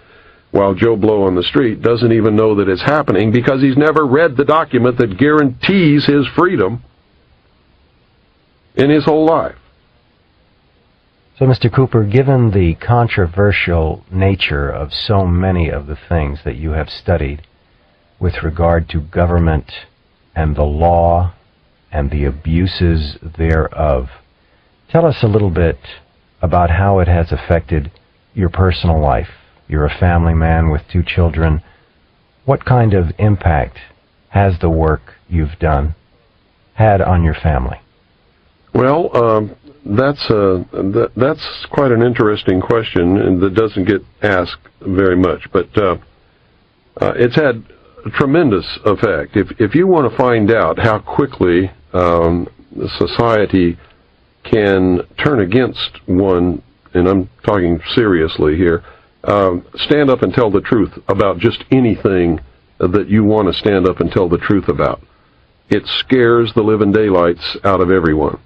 while Joe Blow on the street doesn't even know that it's happening because he's never read the document that guarantees his freedom in his whole life. So, Mr. Cooper, given the controversial nature of so many of the things that you have studied with regard to government and the law and the abuses thereof, tell us a little bit about how it has affected your personal life. You're a family man with 2 children. What kind of impact has the work you've done had on your family? Well, that's quite an interesting question, and that doesn't get asked very much. But it's had a tremendous effect. If you want to find out how quickly society can turn against one, and I'm talking seriously here, stand up and tell the truth about just anything that you want to stand up and tell the truth about. It scares the living daylights out of everyone.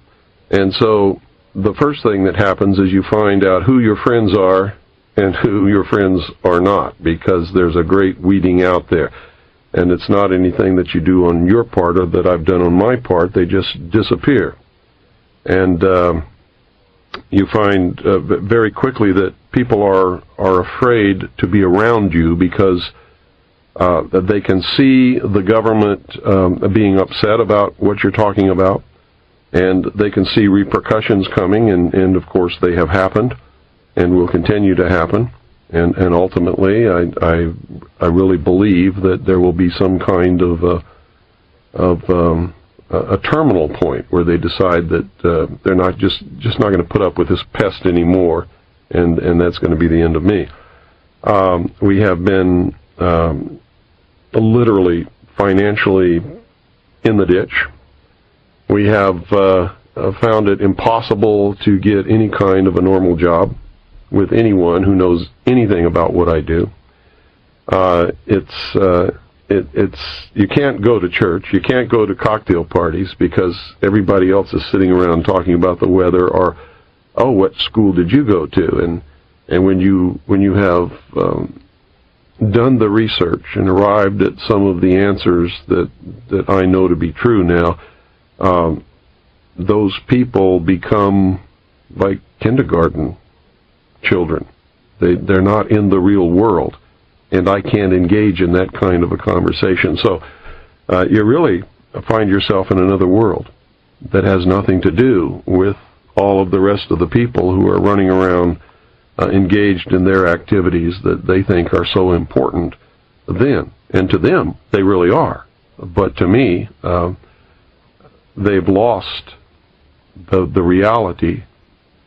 And so the first thing that happens is you find out who your friends are and who your friends are not, because there's a great weeding out there. And it's not anything that you do on your part or that I've done on my part. They just disappear. And you find very quickly that people are afraid to be around you because they can see the government being upset about what you're talking about, and they can see repercussions coming, and of course they have happened and will continue to happen. And ultimately, I really believe that there will be some kind of a terminal point where they decide that they're not just not going to put up with this pest anymore, and that's going to be the end of me. We have been literally financially in the ditch. We have found it impossible to get any kind of a normal job with anyone who knows anything about what I do. It's you can't go to church, you can't go to cocktail parties because everybody else is sitting around talking about the weather, or, oh, what school did you go to? And when you have done the research and arrived at some of the answers that I know to be true now, those people become like kindergarten children. They're not in the real world, and I can't engage in that kind of a conversation. So you really find yourself in another world that has nothing to do with all of the rest of the people who are running around engaged in their activities that they think are so important then. And to them, they really are. But to me, they've lost the reality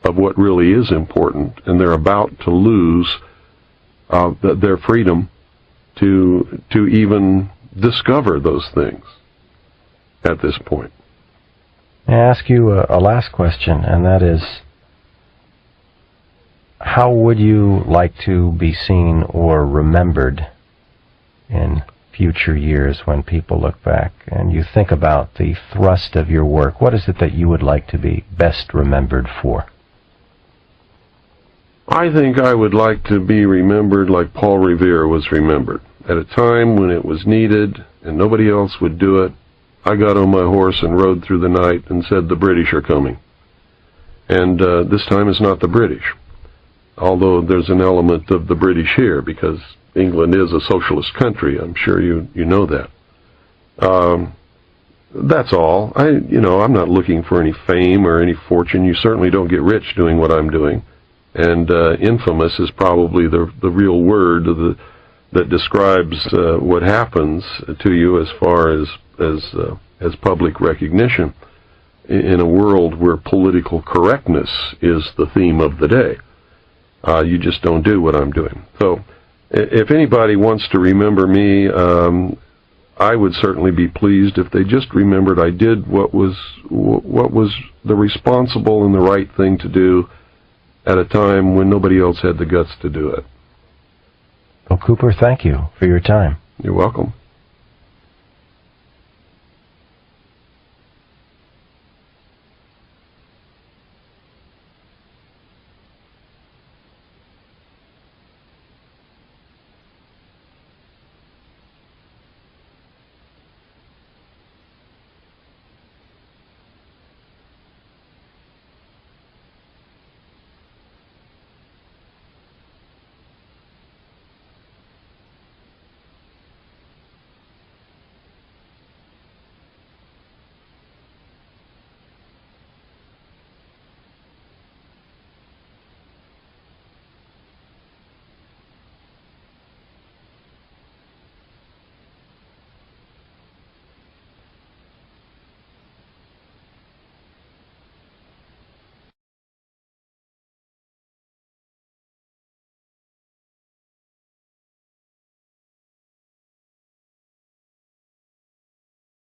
of what really is important, and they're about to lose their freedom to even discover those things at this point. May I ask you a last question, and that is, how would you like to be seen or remembered in future years when people look back and you think about the thrust of your work? What is it that you would like to be best remembered for? I think I would like to be remembered like Paul Revere was remembered. At a time when it was needed and nobody else would do it, I got on my horse and rode through the night and said, the British are coming. And this time it's not the British, although there's an element of the British here because England is a socialist country. I'm sure you know that. That's all. I'm not looking for any fame or any fortune. You certainly don't get rich doing what I'm doing. And infamous is probably the real word that describes what happens to you as far as public recognition in a world where political correctness is the theme of the day. You just don't do what I'm doing. So if anybody wants to remember me, I would certainly be pleased if they just remembered I did what was the responsible and the right thing to do at a time when nobody else had the guts to do it. Well, Cooper, thank you for your time. You're welcome.